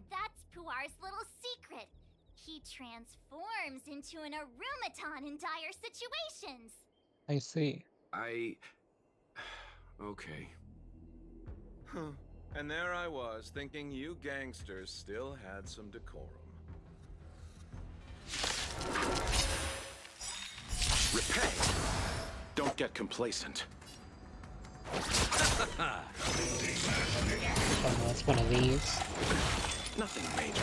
That's Puar's little secret. He transforms into an Arumaton in dire situations. I see. Okay. Huh. And there I was, thinking you gangsters still had some decorum. Repay! Don't get complacent. Oh no, it's one of these. Nothing major.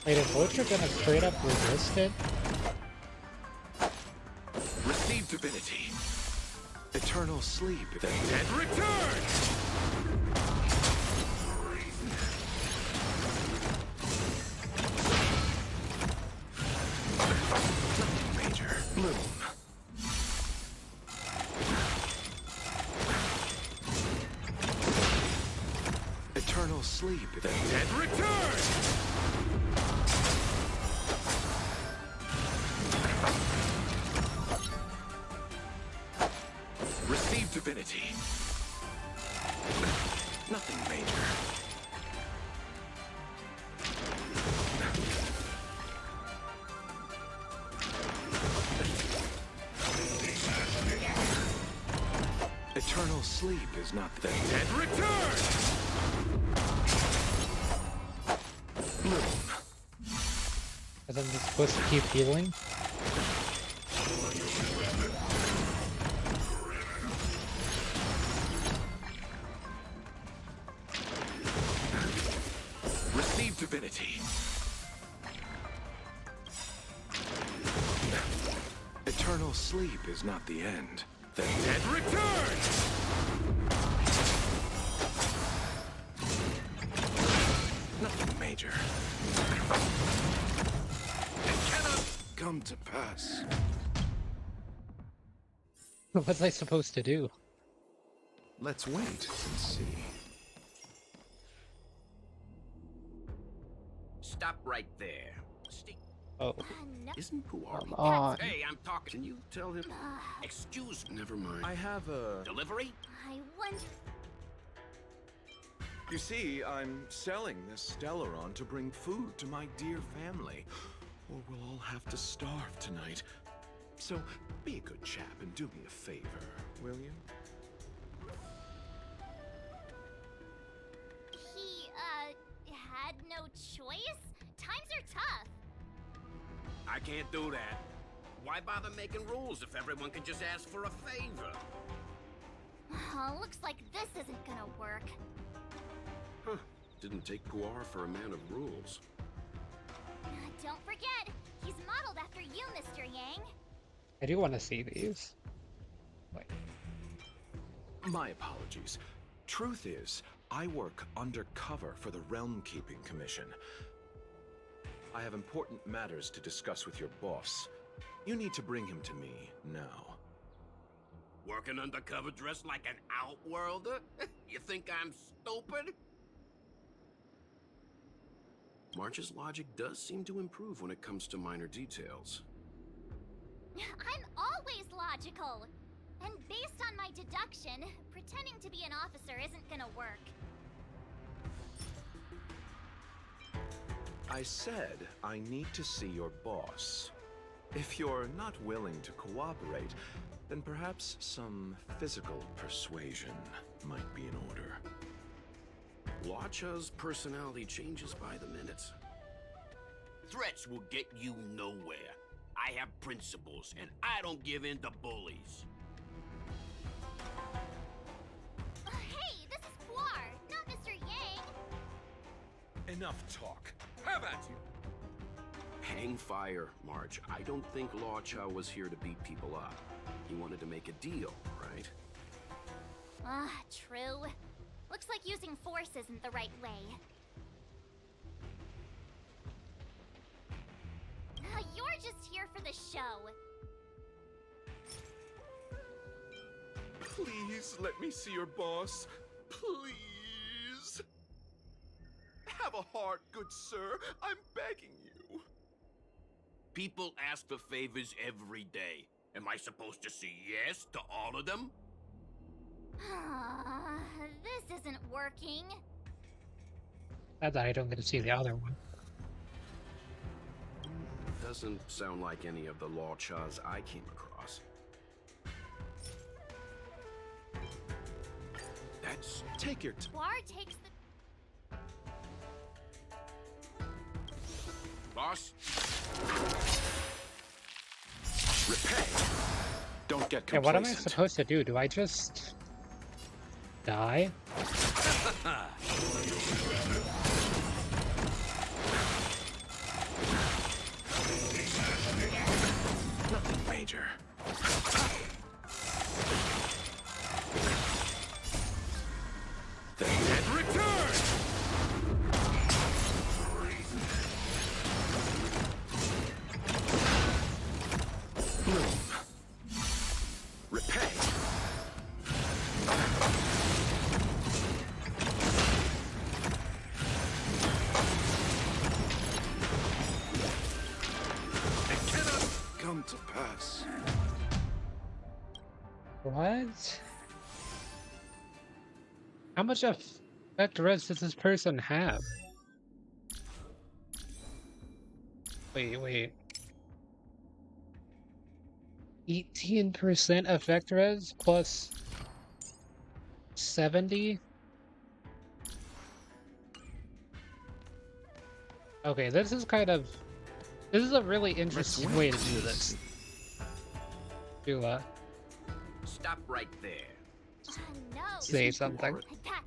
Wait, is Luocha gonna straight up resist it? Receive divinity. Eternal sleep. The dead return! Nothing major. Bloom. Eternal sleep. The dead return! Receive divinity. Nothing major. Eternal sleep is not the dead return! Bloom. Isn't this supposed to keep healing? Receive divinity. Eternal sleep is not the end. The dead return! Nothing major. It cannot come to pass. What was I supposed to do? Let's wait and see. Stop right there. Oh, No. Isn't Puar... come on. Hey, I'm talking. Can you tell him? Excuse me. Never mind. I have a... Delivery? I wonder. You see, I'm selling this Stellaron to bring food to my dear family. Or we'll all have to starve tonight. So, be a good chap and do me a favor, will you? He, had no choice? tough. I can't do that. Why bother making rules if everyone can just ask for a favor? Looks like this isn't gonna work. Huh. Didn't take Puar for a man of rules. Don't forget, he's modeled after you, Mr. Yang. I do want to see these. Wait. My apologies. Truth is, I work undercover for the Realm Keeping Commission. I have important matters to discuss with your boss. You need to bring him to me now. Working undercover dressed like an outworlder? You think I'm stupid? March's logic does seem to improve when it comes to minor details. I'm always logical. And based on my deduction, pretending to be an officer isn't gonna work. I said I need to see your boss. If you're not willing to cooperate, then perhaps some physical persuasion might be in order. Luocha's personality changes by the minute. Threats will get you nowhere. I have principles, and I don't give in to bullies. Hey, this is Puar, not Mr. Yang. Enough talk. How about you? Hang fire, March. I don't think Luocha was here to beat people up. He wanted to make a deal, right? True. Looks like using force isn't the right way. You're just here for the show. Please let me see your boss. Please. Have a heart, good sir. I'm begging you. People ask for favors every day. Am I supposed to say yes to all of them? This isn't working. Sad that I don't get to see the other one. Doesn't sound like any of the Luochas I came across. That's... Take your Puar takes the... Boss? repay. Don't get Yeah, complacent. what am I supposed to do? Do I just... die? Nothing major. The dead return! Bloom. Repay. It cannot come to pass. What? How much effect res does this person have? Wait. 18% effect res plus 70? Okay, this is a really interesting way to do this. Stop right there. No. Say something.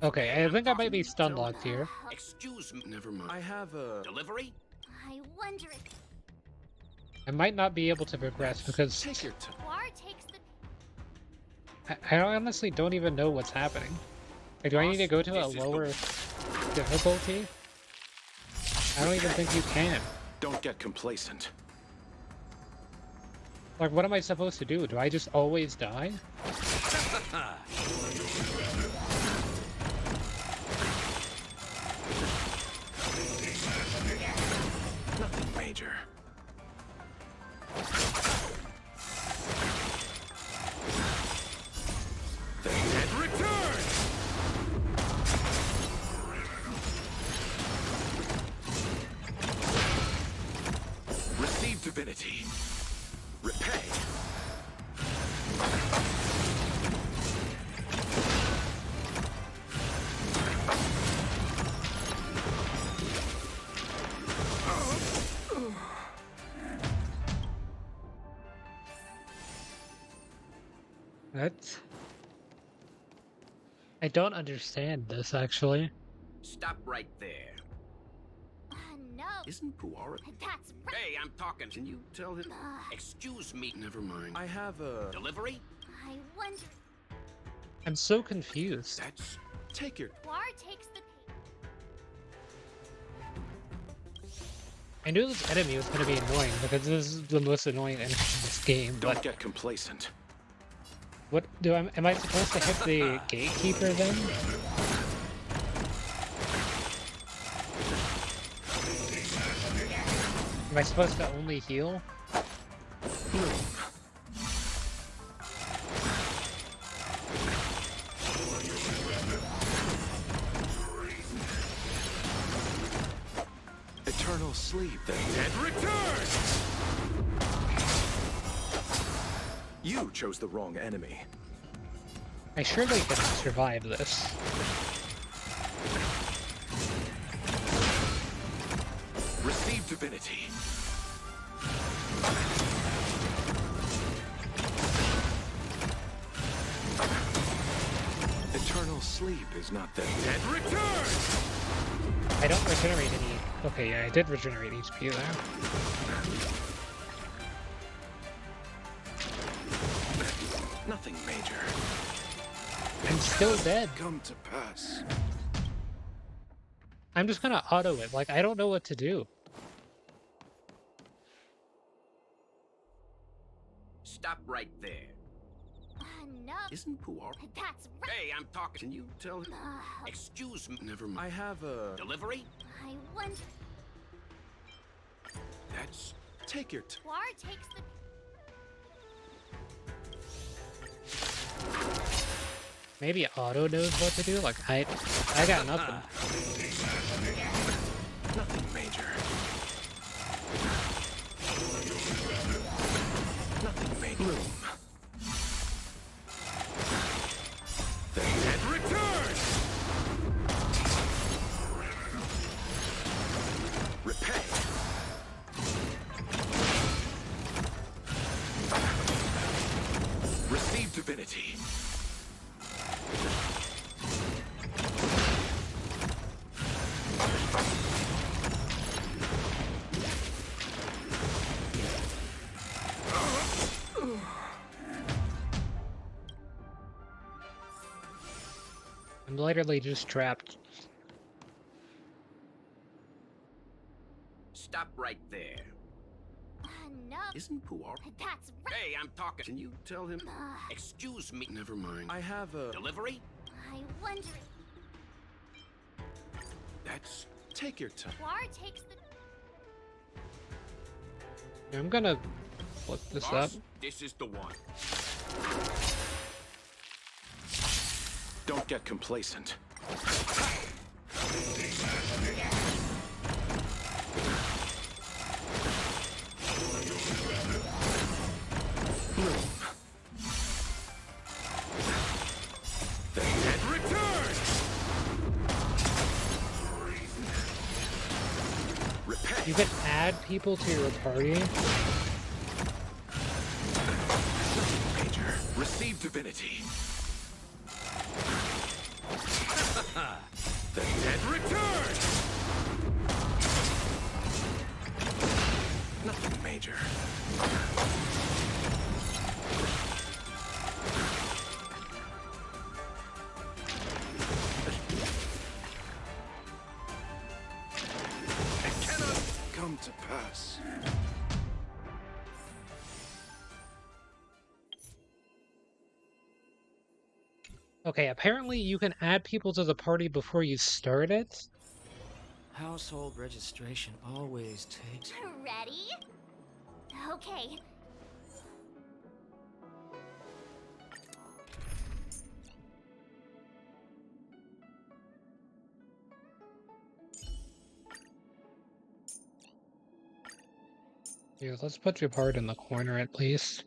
Okay, I think I might be stun locked here. Excuse me. Never mind. I have a... Delivery? I wonder if I might not be able to progress because Take your time. Puar takes the... I honestly don't even know what's happening. Like, do I need to go to a lower difficulty? I don't even think you can. Don't get complacent. Like, what am I supposed to do? Do I just always die? Nothing major. The dead return! Receive divinity. Repay. What? I don't understand this, actually. Stop right there. No. Isn't Puara? That's right. Hey, I'm talking. Can you tell him? Excuse me. Never mind. I have a Delivery? I wonder. I'm so confused. That's take your. War takes the. I knew this enemy was going to be annoying because this is the most annoying enemy in this game. Don't But get complacent. what do I? Am I supposed to hit the gatekeeper then? Am I supposed to only heal? Eternal sleep, the Dead return! You chose the wrong enemy. I surely can survive this. Receive divinity. Eternal sleep is not the Dead return! I don't regenerate any. Okay, yeah, I did regenerate HP there. nothing major. I'm still dead. Come to pass. I'm just gonna auto it. Like, I don't know what to do. Stop right there. No. Isn't Puar? That's right. Hey, I'm talking. Can you tell him? Excuse me. Never mind. I have a Delivery? I wonder. That's. Take your time. War takes the. Maybe Auto knows what to do. Like, I got nothing. Nothing major. Nothing major. Bloom. And return! Repay. Receive divinity. I'm literally just trapped. Stop right there. No. Isn't Puar? That's right. Hey, I'm talking. Can you tell him? Excuse me. Never mind. I have a. Delivery? I wonder. That's. Take your time. War takes the. I'm gonna flip this up. Boss, this is the one. Don't get complacent. And return! Repay. You can add people to your party. Major. Receive divinity. And return! Nothing major. It cannot come to pass. Okay, apparently you can add people to the party before you start it. Household registration always takes. Ready? Okay. Yeah, let's put your part in the corner at least.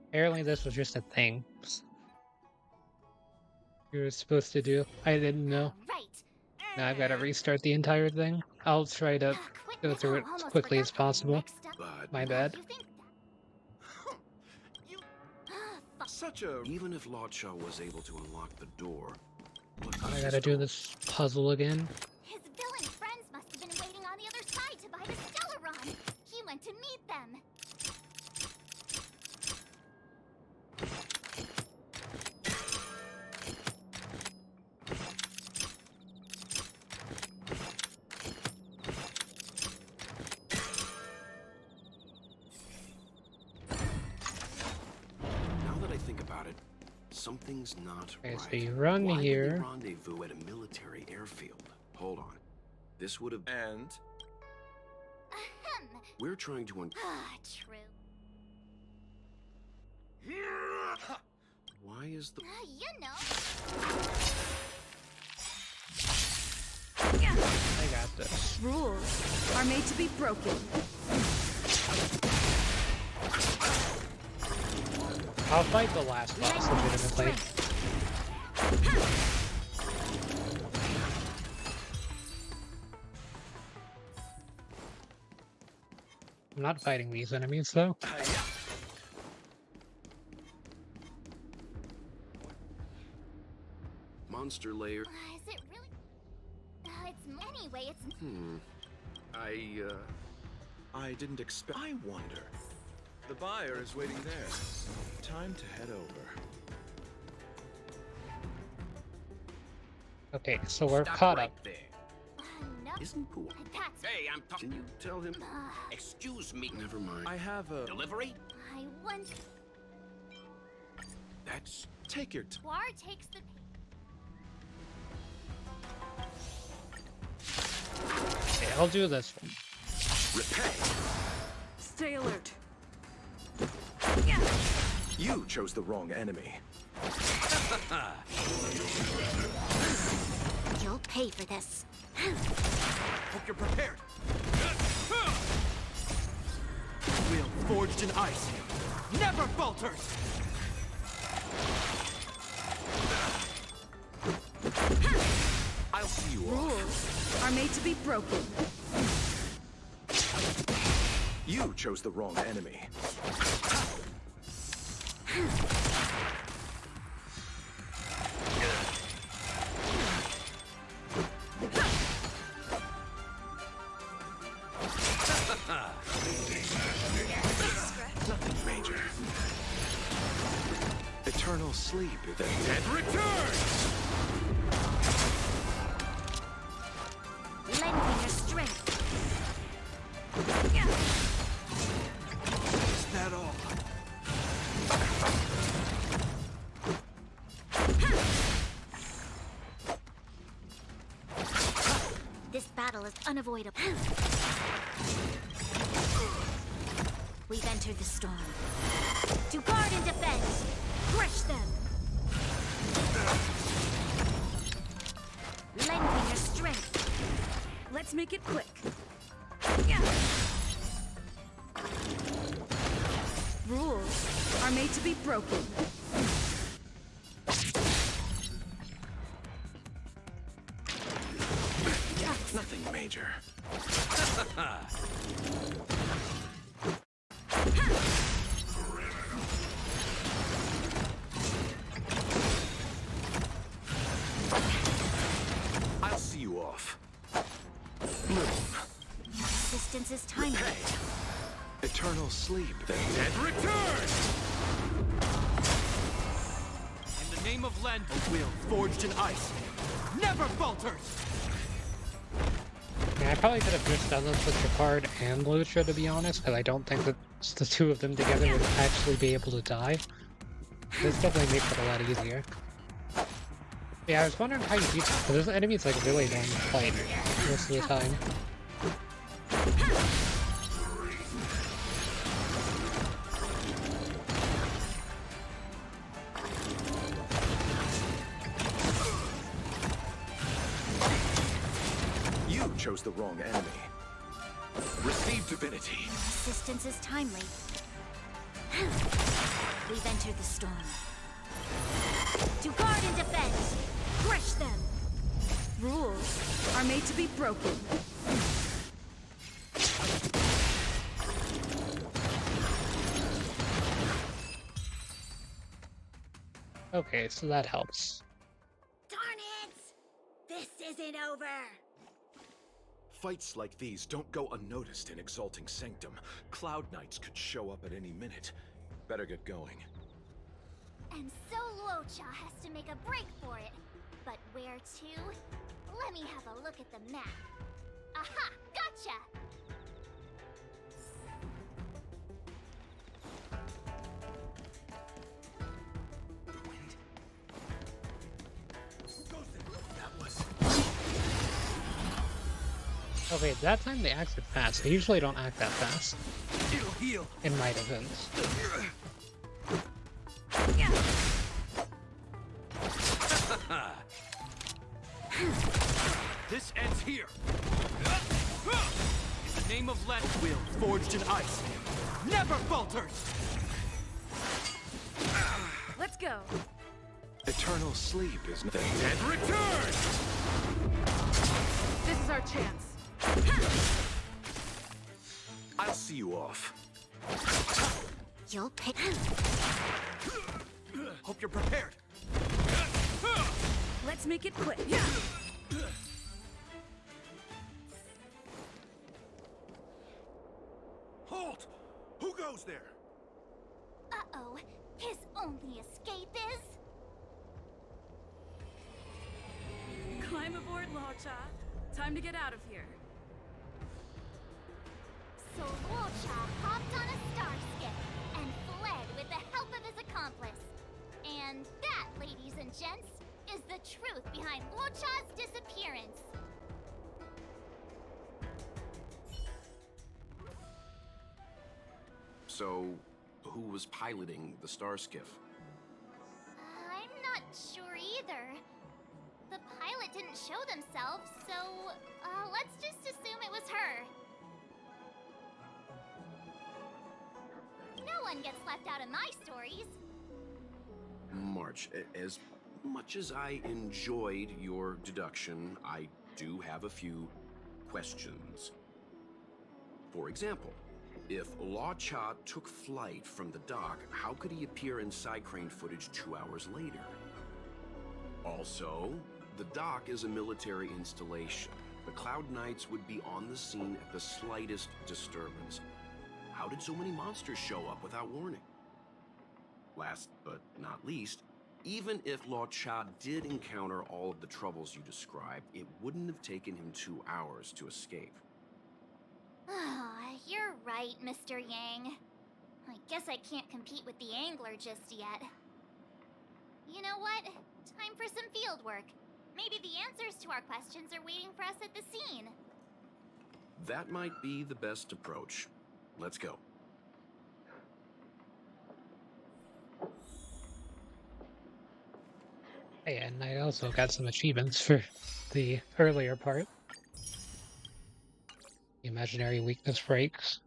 Apparently this was just a thing you were supposed to do. I didn't know. Right. Now I've got to restart the entire thing. I'll try to Quit go through it as quickly as possible. But My bad. such a... Even if Luocha was able to unlock the door... I gotta do this puzzle again. His villain friends must have been waiting on the other side to buy the Stellaron. He went to meet them. Now that I think about it, something's not Okay, right. so you run Why here. Did they rendezvous at a military airfield? Hold on. This would have... And? Ahem. We're trying to True. Why is the... You know. I got this. Rules are made to be broken. I'll fight the last boss legitimately. I'm not fighting these enemies though. Monster layer... Is it really? Anyway, it's... I didn't expect... I wonder. The buyer is waiting there. Time to head over. Okay, so we're Stop caught right up. there. No. Isn't cool. That's... Hey, I'm talking. Can you tell him... Excuse me. Never mind. I have a... Delivery? I want... That's... Take your time. War takes the... Okay, I'll do this one. Repay. Stay alert. You chose the wrong enemy. You'll pay for this. Hope you're prepared. Will forged in ice never falters. I'll see you off. Rules are made to be broken. You chose the wrong enemy. Nothing major. Eternal sleep. The dead Return! Lend me your strength. Is that all? This battle is unavoidable. We've entered the storm. To guard and defend! Crush them! Lend me your strength. Let's make it quick. Rules are made to be broken. Nothing major. I'll see you off. Resistance is timely. Hey! Eternal sleep. The dead Return! In the name of Len, a will forged in ice never falters. Yeah, I probably could have just done this with Picard and Luocha, to be honest, because I don't think that the two of them together would actually be able to die. This definitely makes it a lot easier. Yeah, I was wondering how you beat this, because this enemy's like really long to fight most of the time. You chose the wrong enemy. Receive divinity. Resistance is timely. We've entered the storm. To guard and defend! Crush them! Rules are made to be broken. Okay, so that helps. Darn it! This isn't over! Fights like these don't go unnoticed in Exalting Sanctum. Cloud Knights could show up at any minute. Better get going. And so Luocha has to make a break for it. But where to? Let me have a look at the map. Aha! Gotcha! Okay, that time they acted fast. They usually don't act that fast. It'll heal. In my defense. This ends here. In the name of Len, a will forged in ice never falters. Let's go. Eternal sleep is nothing. And return! This is our chance. I'll see you off. You'll pick. Hope you're prepared. Let's make it quick. Halt! Who goes there? Uh-oh. His only escape is... Climb aboard, Luocha. Time to get out of here. So Luocha hopped on a star skip and fled with the help of his accomplice. And that, ladies and gents, is the truth behind Luocha's disappearance. So, who was piloting the star skiff? I'm not sure either. The pilot didn't show themselves, so let's just assume it was her. No one gets left out of my stories. March, as much as I enjoyed your deduction, I do have a few questions. For example, if Luocha took flight from the dock, how could he appear in side crane footage 2 hours later? Also, the dock is a military installation. The Cloud Knights would be on the scene at the slightest disturbance. How did so many monsters show up without warning? Last but not least, even if Luocha did encounter all of the troubles you described, it wouldn't have taken him 2 hours to escape. You're right, Mr. Yang. I guess I can't compete with the angler just yet. You know what? Time for some field work. Maybe the answers to our questions are waiting for us at the scene. That might be the best approach. Let's go. Hey, and I also got some achievements for the earlier part. The imaginary weakness breaks.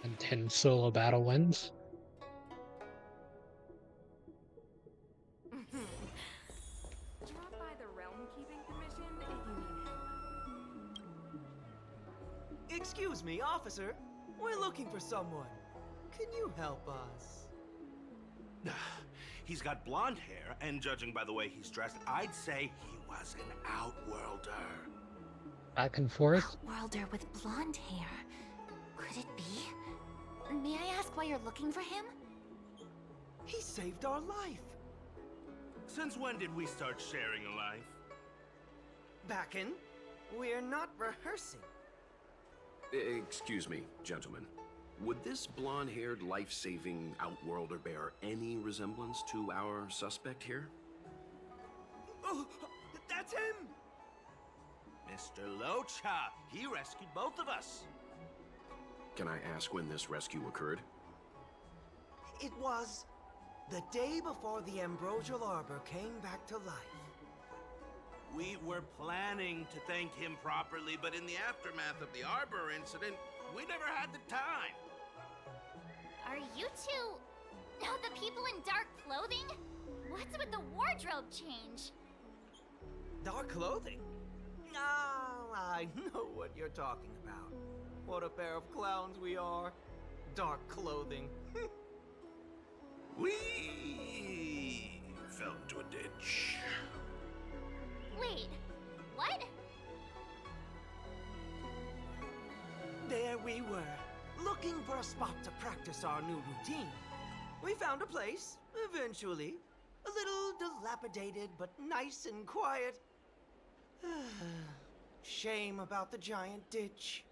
And 10 solo battle wins. Drop by the Realm Keeping Commission if you need help. Excuse me, officer. We're looking for someone. Can you help us? He's got blonde hair, and judging by the way he's dressed, I'd say he was an outworlder. Back and forth. Worlder with blonde hair. Could it be? May I ask why you're looking for him? He saved our life. Since when did we start sharing a life? Backen, we're not rehearsing. Excuse me, gentlemen. Would this blonde-haired, life-saving outworlder bear any resemblance to our suspect here? Oh, that's him! Mr. Luocha, he rescued both of us. Can I ask when this rescue occurred? It was the day before the Ambrosial Arbor came back to life. We were planning to thank him properly, but in the aftermath of the Arbor incident, we never had the time. Are you two... Oh, the people in dark clothing? What's with the wardrobe change? Dark clothing? Ah, I know what you're talking about. What a pair of clowns we are. Dark clothing. We fell into a ditch. Wait, what? There we were, looking for a spot to practice our new routine. We found a place, eventually. A little dilapidated, but nice and quiet. Shame about the giant ditch.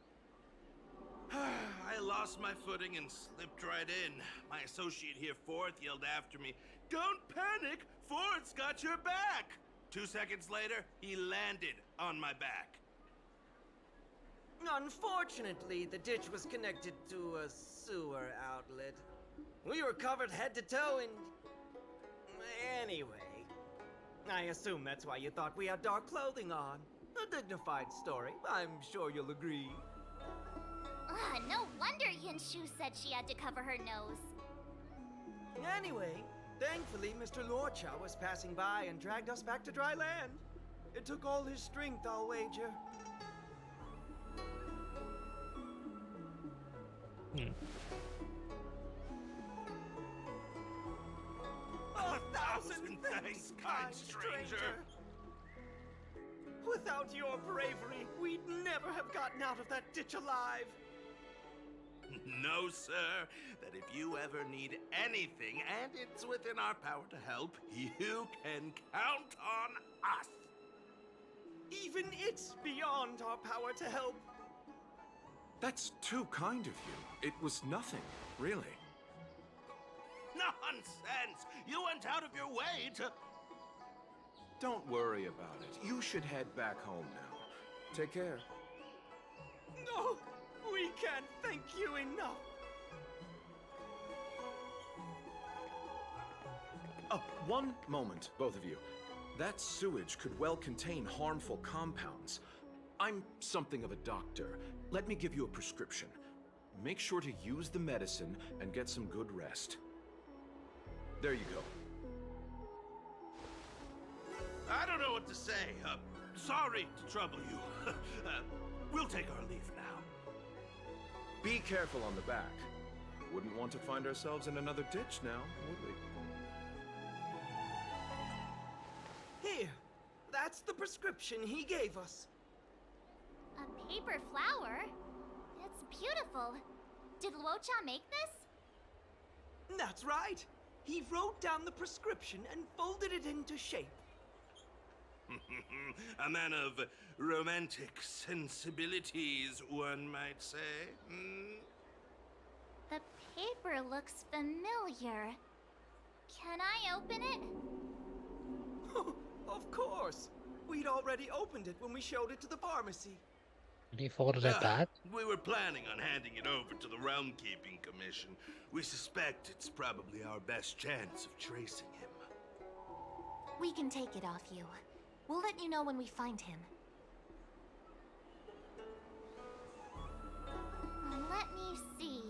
I lost my footing and slipped right in. My associate here, Fourth, yelled after me, "Don't panic! Fourth's got your back!" 2 seconds later, he landed on my back. Unfortunately, the ditch was connected to a sewer outlet. We were covered head to toe in... Anyway, I assume that's why you thought we had dark clothing on. A dignified story, I'm sure you'll agree. No wonder Yinshu said she had to cover her nose. Anyway, thankfully Mr. Luocha was passing by and dragged us back to dry land. It took all his strength, I'll wager. 1,000 thanks, kind stranger. Without your bravery, we'd never have gotten out of that ditch alive. No, sir. That if you ever need anything, and it's within our power to help, you can count on us. Even it's beyond our power to help. That's too kind of you. It was nothing, really. Nonsense! You went out of your way to... Don't worry about it. You should head back home now. Take care. No, we can't thank you enough. Oh, one moment, both of you. That sewage could well contain harmful compounds. I'm something of a doctor. Let me give you a prescription. Make sure to use the medicine and get some good rest. There you go. I don't know what to say. Sorry to trouble you. We'll take our leave now. Be careful on the back. Wouldn't want to find ourselves in another ditch now, would we? Here, that's the prescription he gave us. A paper flower? It's beautiful. Did Luocha make this? That's right. He wrote down the prescription and folded it into shape. A man of romantic sensibilities, one might say. The paper looks familiar. Can I open it? Of course. We'd already opened it when we showed it to the pharmacy. And he folded it back? We were planning on handing it over to the Realm Keeping Commission. We suspect it's probably our best chance of tracing him. We can take it off you. We'll let you know when we find him. Let me see.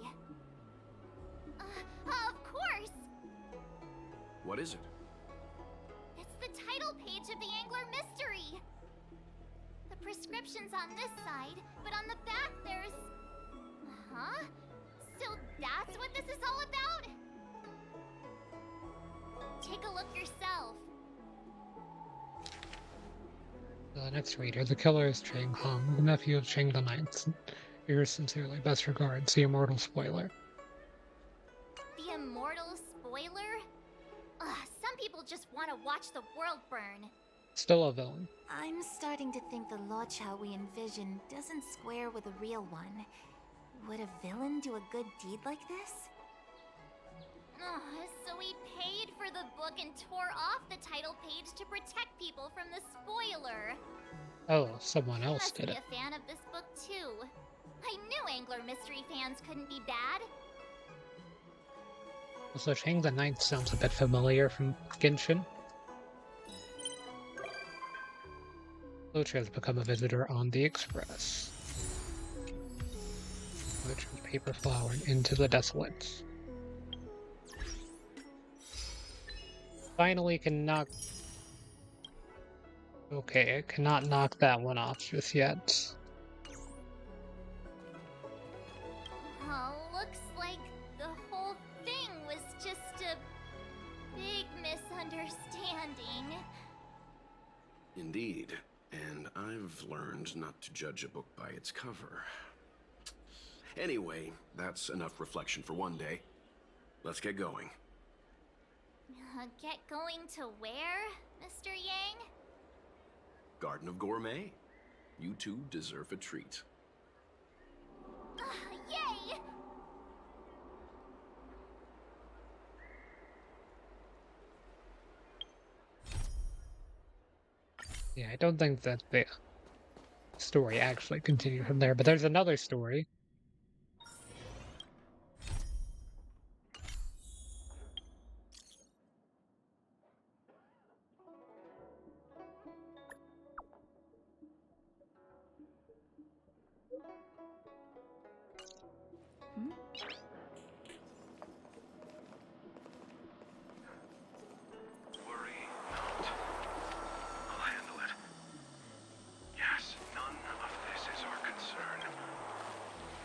Of course! What is it? It's the title page of the Angler Mystery! The prescription's on this side, but on the back there's... Huh? So that's what this is all about? Take a look yourself. The next reader, the killer is Chang Hong, the nephew of Chang the Ninth. Yours sincerely, best regards, the immortal spoiler. The immortal spoiler? Some people just want to watch the world burn. Still a villain. I'm starting to think the Luocha we envision doesn't square with a real one. Would a villain do a good deed like this? So he paid for the book and tore off the title page to protect people from the spoiler. Oh, someone else Must did be it. a fan of this book too. I knew Angler Mystery fans couldn't be bad. Also, Chang the Ninth sounds a bit familiar from Genshin. Luocha has become a visitor on the Express. Luocha's paper flower into the desolate. Finally can knock... Okay, I cannot knock that one off just yet. Indeed. And I've learned not to judge a book by its cover. Anyway, that's enough reflection for one day. Let's get going. Get going to where, Mr. Yang? Garden of Gourmet. You two deserve a treat. Yay! Yeah, I don't think that the story actually continued from there, but there's another story. Worry not. I'll handle it. Yes, none of this is our concern.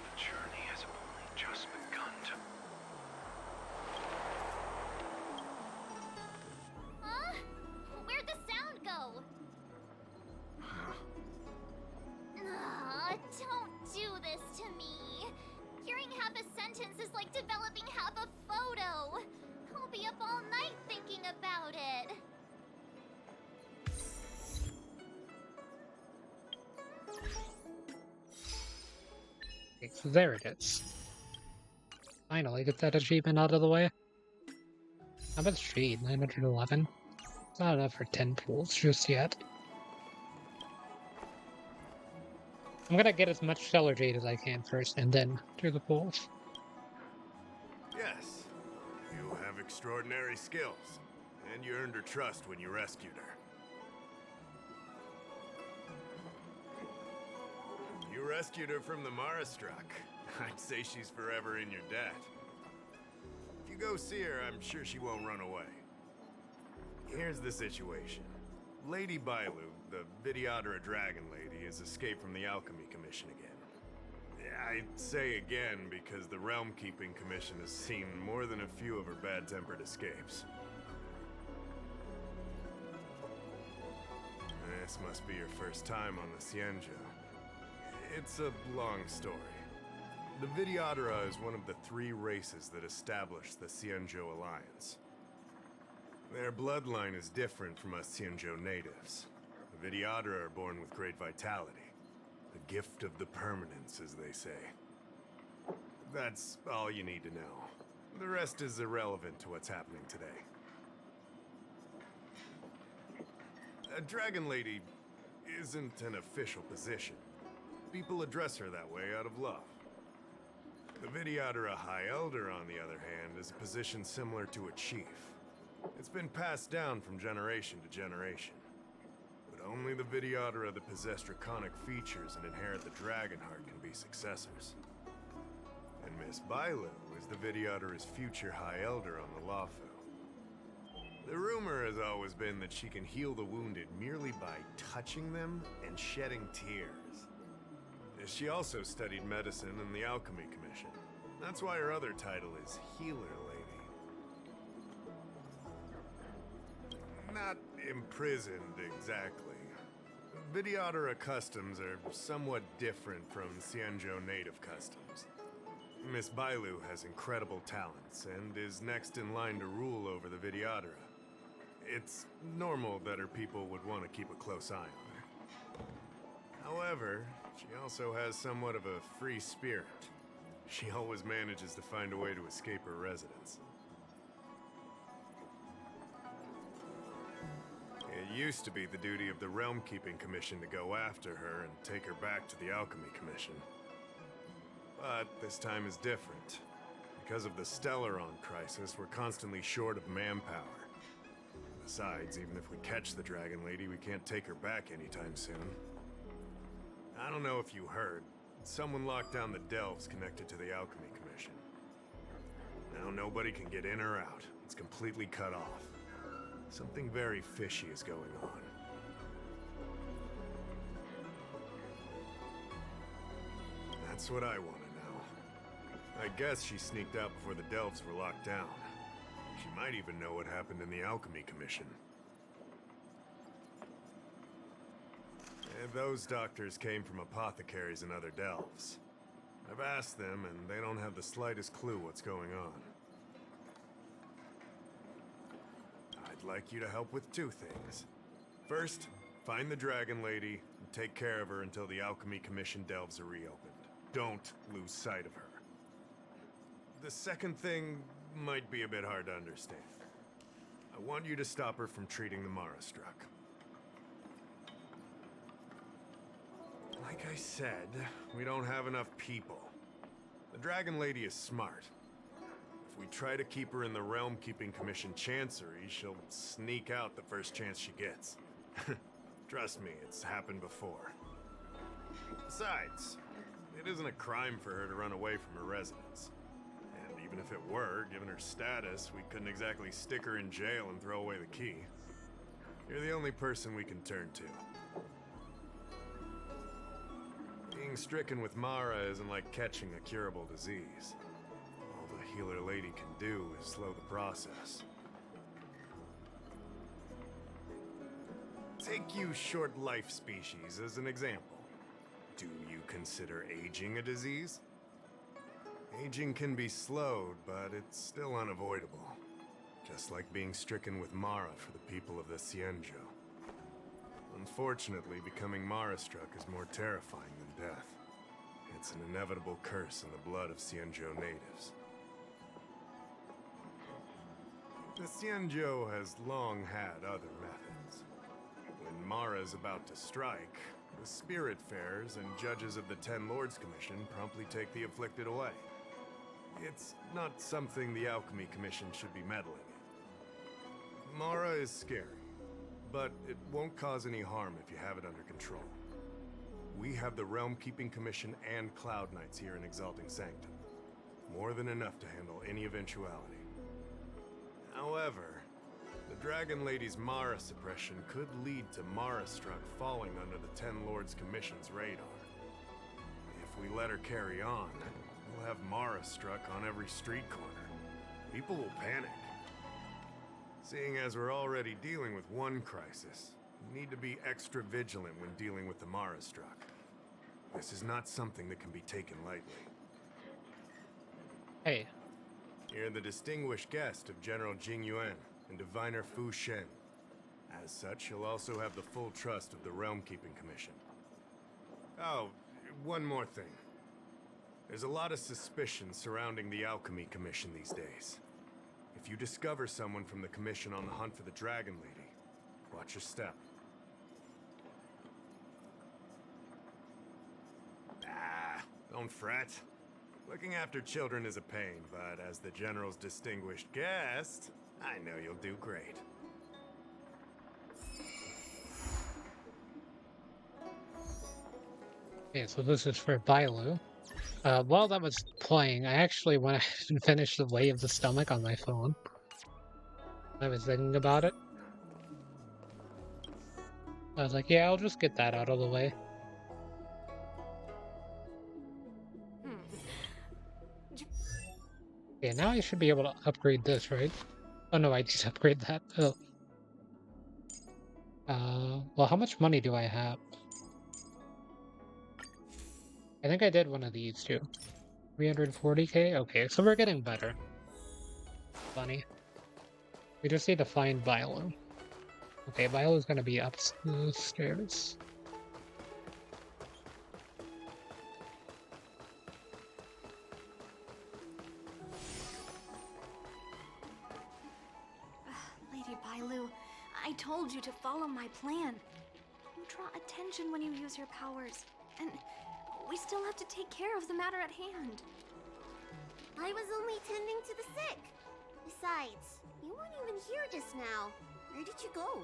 The journey has only just begun to... Huh? Where'd the sound go? Don't do this to me. Hearing half a sentence is like developing half a photo. I'll be up all night thinking about it. Okay, so there it is. Finally, get that achievement out of the way. How about speed? 911? It's not enough for 10 pools just yet. I'm gonna get as much stellar jade as I can first, and then do the pools. Yes, you have extraordinary skills, and you earned her trust when you rescued her. You rescued her from the Marastruck. I'd say she's forever in your debt. If you go see her, I'm sure she won't run away. Here's the situation. Lady Bailu, the Vidyadhara Dragon Lady, has escaped from the Alchemy Commission again. I say again because the Realm Keeping Commission has seen more than a few of her bad-tempered escapes. This must be your first time on the Xianzhou. It's a long story. The Vidyadhara is one of the 3 races that established the Xianzhou Alliance. Their bloodline is different from us Xianzhou natives. The Vidyadhara are born with great vitality. The gift of the permanence, as they say. That's all you need to know. The rest is irrelevant to what's happening today. A Dragon Lady isn't an official position. People address her that way out of love. The Vidyadhara High Elder, on the other hand, is a position similar to a chief. It's been passed down from generation to generation. But only the Vidyadhara that possess draconic features and inherit the dragon heart can be successors. And Miss Bailu is the Vidyadhara's future High Elder on the Luocha. The rumor has always been that she can heal the wounded merely by touching them and shedding tears. She also studied medicine in the Alchemy Commission. That's why her other title is Healer Lady. Not imprisoned, exactly. Vidyadhara customs are somewhat different from Xianzhou native customs. Miss Bailu has incredible talents, and is next in line to rule over the Vidyadhara. It's normal that her people would want to keep a close eye on her. However, she also has somewhat of a free spirit. She always manages to find a way to escape her residence. It used to be the duty of the Realm Keeping Commission to go after her and take her back to the Alchemy Commission. But this time is different. Because of the Stellaron crisis, we're constantly short of manpower. Besides, even if we catch the Dragon Lady, we can't take her back anytime soon. I don't know if you heard, someone locked down the delves connected to the Alchemy Commission. Now nobody can get in or out. It's completely cut off. Something very fishy is going on. That's what I want to know. I guess she sneaked out before the delves were locked down. She might even know what happened in the Alchemy Commission. Those doctors came from apothecaries and other delves. I've asked them, and they don't have the slightest clue what's going on. I'd like you to help with two things. First, find the Dragon Lady and take care of her until the Alchemy Commission delves are reopened. Don't lose sight of her. The second thing might be a bit hard to understand. I want you to stop her from treating the Mara struck. Like I said, we don't have enough people. The Dragon Lady is smart. If we try to keep her in the Realm Keeping Commission Chancery, she'll sneak out the first chance she gets. Trust me, it's happened before. Besides, it isn't a crime for her to run away from her residence. And even if it were, given her status, we couldn't exactly stick her in jail and throw away the key. You're the only person we can turn to. Being stricken with Mara isn't like catching a curable disease. All the healer lady can do is slow the process. Take you short life species as an example. Do you consider aging a disease? Aging can be slowed, but it's still unavoidable. Just like being stricken with Mara for the people of the Xianzhou. Unfortunately, becoming Mara-struck is more terrifying than death. It's an inevitable curse in the blood of Xianzhou natives. The Xianzhou has long had other methods. When Mara is about to strike, the Spiritfarers and judges of the Ten Lords Commission promptly take the afflicted away. It's not something the Alchemy Commission should be meddling in. Mara is scary. But it won't cause any harm if you have it under control. We have the Realm Keeping Commission and Cloud Knights here in Exalting Sanctum. More than enough to handle any eventuality. However, the Dragon Lady's Mara suppression could lead to Mara struck falling under the Ten Lords Commission's radar. If we let her carry on, we'll have Mara struck on every street corner. People will panic. Seeing as we're already dealing with one crisis, we need to be extra vigilant when dealing with the Mara struck. This is not something that can be taken lightly. Hey. You're the distinguished guest of General Jing Yuan and Diviner Fu Shen. As such, you'll also have the full trust of the Realm Keeping Commission. Oh, one more thing. There's a lot of suspicion surrounding the Alchemy Commission these days. If you discover someone from the Commission on the hunt for the Dragon Lady, watch your step. Don't fret. Looking after children is a pain, but as the General's distinguished guest, I know you'll do great. Okay, so this is for Bailu. While that was playing, I actually went ahead and finished The Way of the Stomach on my phone. I was thinking about it. I was like, yeah, I'll just get that out of the way. Okay, now I should be able to upgrade this, right? Oh no, I just upgrade that. Oh. Well, how much money do I have? I think I did one of these too. 340k? Okay, so we're getting better. Funny. We just need to find Bailu. Okay, Bailu's gonna be upstairs. Lady Bailu, I told you to follow my plan. You draw attention when you use your powers, and we still have to take care of the matter at hand. I was only tending to the sick. Besides, you weren't even here just now. Where did you go?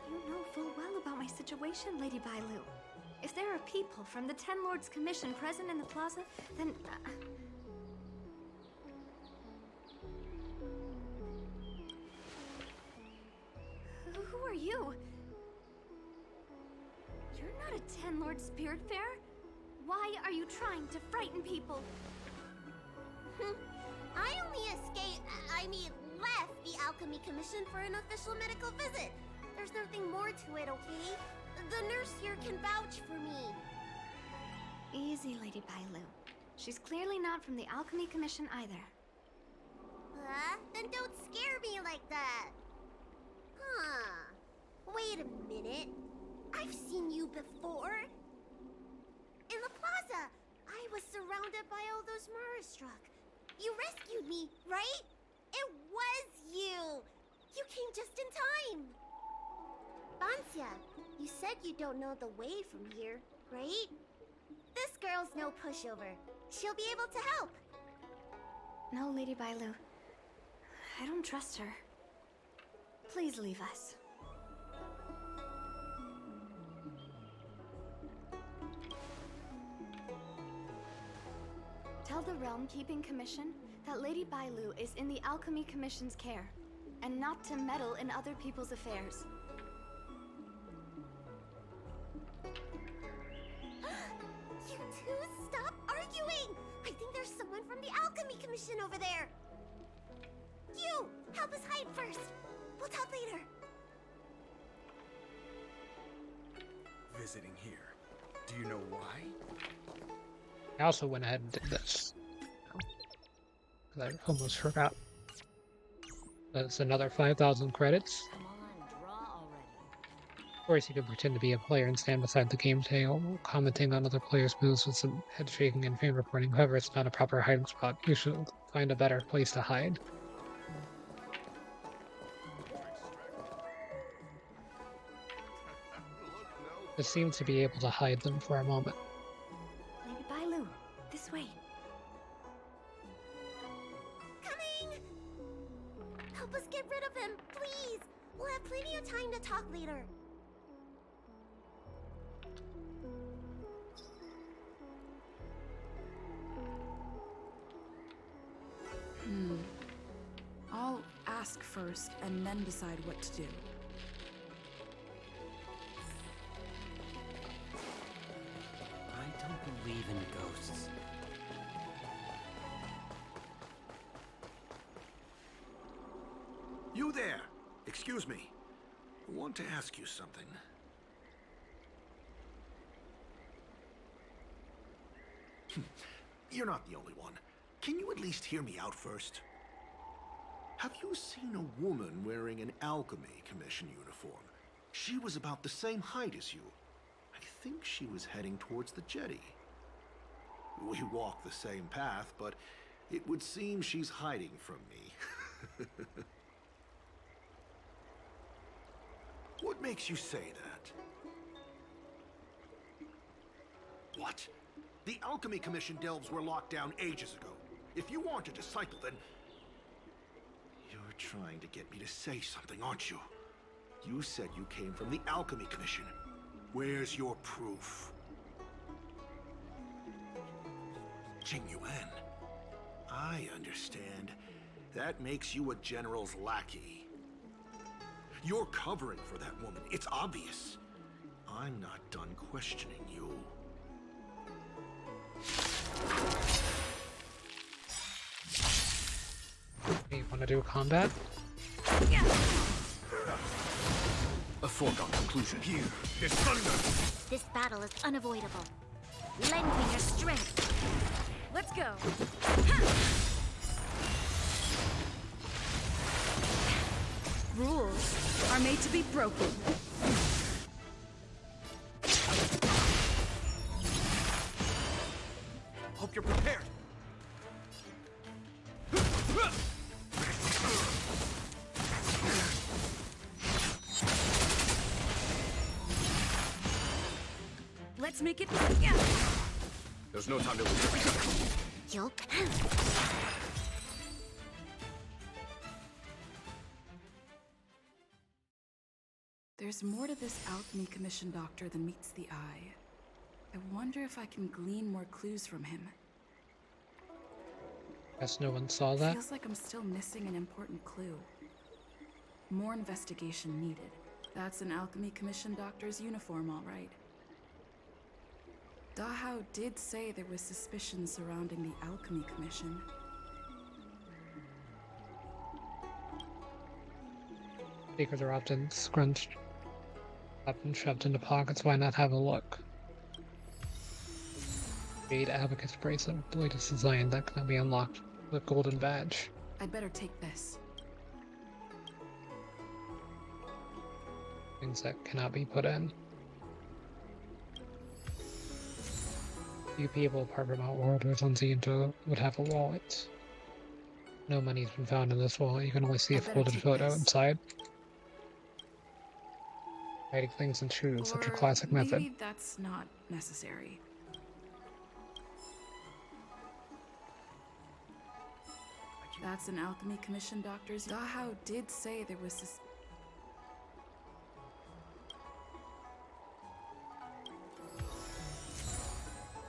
You know full well about my situation, Lady Bailu. If there are people from the Ten Lords Commission present in the plaza, then... Who are you? You're not a Ten Lord Spiritfarer? Why are you trying to frighten people? I only left the Alchemy Commission for an official medical visit. There's nothing more to it, okay? The nurse here can vouch for me. Easy, Lady Bailu. She's clearly not from the Alchemy Commission either. Then don't scare me like that. Huh. Wait a minute. I've seen you before. In the plaza. I was surrounded by all those Marastruck. You rescued me, right? It was you. You came just in time. Bansia, you said you don't know the way from here, right? This girl's no pushover. She'll be able to help. No, Lady Bailu. I don't trust her. Please leave us. Tell the Realm Keeping Commission that Lady Bailu is in the Alchemy Commission's care, and not to meddle in other people's affairs. You two, stop arguing! I think there's someone from the Alchemy Commission over there. You, help us hide first. We'll talk later. Visiting here. Do you know why? I also went ahead and did this. 'Cause I almost forgot. That's another 5,000 credits. Come on, draw already. Of course, you can pretend to be a player and stand beside the game table, commenting on other players' moves with some head shaking and finger pointing. However, it's not a proper hiding spot. You should find a better place to hide. It seemed to be able to hide them for a moment. Lady Bailu, this way. Coming! Help us get rid of him, please! We'll have plenty of time to talk later. I'll ask first and then decide what to do. I don't believe in ghosts. You there! Excuse me. I want to ask you something. You're not the only one. Can you at least hear me out first? Have you seen a woman wearing an Alchemy Commission uniform? She was about the same height as you. I think she was heading towards the jetty. We walk the same path, but it would seem she's hiding from me. What makes you say that? What? The Alchemy Commission delves were locked down ages ago. If you aren't a disciple, then... You're trying to get me to say something, aren't you? You said you came from the Alchemy Commission. Where's your proof? Jing-Yuan. I understand. That makes you a general's lackey. You're covering for that woman. It's obvious. I'm not done questioning you. You want to do combat? A foregone conclusion. Here, there's thunder! This battle is unavoidable. Lend me your strength. Let's go. Rules are made to be broken. Hope you're prepared. Let's make it. There's no time to lose. Yup. There's more to this Alchemy Commission doctor than meets the eye. I wonder if I can glean more clues from him. Guess no one saw that. Feels like I'm still missing an important clue. More investigation needed. That's an Alchemy Commission doctor's uniform, all right. Dahao did say there was suspicion surrounding the Alchemy Commission. Secrets are often scrunched Have been shoved into pockets, why not have a look? Jade Abacus bracelet, the latest design that can be unlocked with golden badge. I'd better take this. Things that cannot be put in. Few people apart from Outworlders on Zinto would have a wallet. No money's been found in this wallet, you can only see a folded photo inside. Hiding things in shoes, such a classic method. Maybe that's not necessary. That's an Alchemy Commission doctor's. Dahao did say there was this.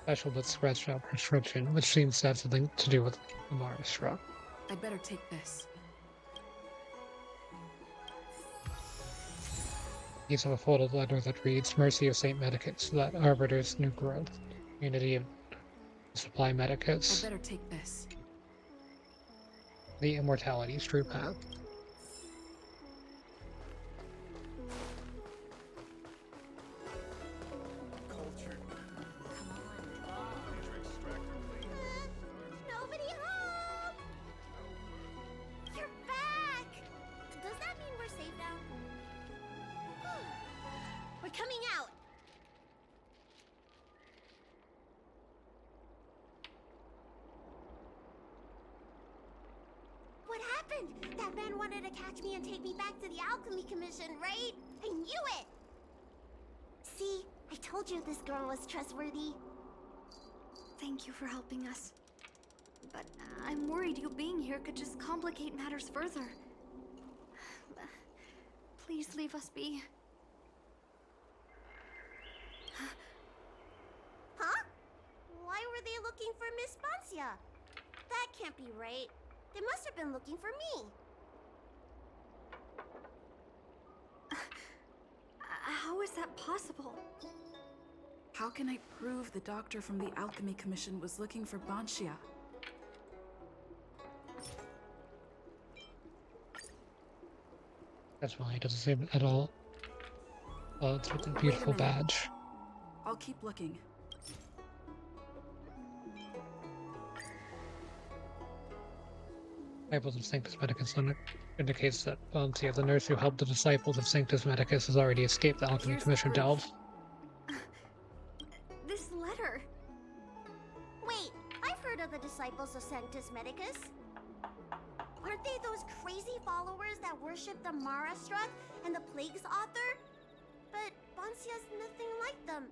Special but scratched out prescription, which seems to have something to do with Amara's struck. I'd better take this. Piece of a folded letter that reads, Mercy of Saint Medicus, that Arbiter's new growth. Unity of Supply Medicus. I'd better take this. The Immortality's true path. Nobody home! You're back! Does that mean we're safe now? We're coming out! What happened? That man wanted to catch me and take me back to the Alchemy Commission, right? I knew it! See? I told you this girl was trustworthy. Thank you for helping us. But I'm worried you being here could just complicate matters further. Please leave us be. Huh? Why were they looking for Miss Bancia? That can't be right. They must have been looking for me. How is that possible? How can I prove the doctor from the Alchemy Commission was looking for Bancia? That's why it doesn't seem at all. Oh, it's with a beautiful badge. I'll keep looking. Disciples of Sanctus Medicus indicates that Bancia, the nurse who helped the disciples of Sanctus Medicus, has already escaped the Alchemy Commission Delve. This letter. Wait, I've heard of the disciples of Sanctus Medicus. Aren't they those crazy followers that worship the Mara Struck and the Plague's author? But Bancia's nothing like them.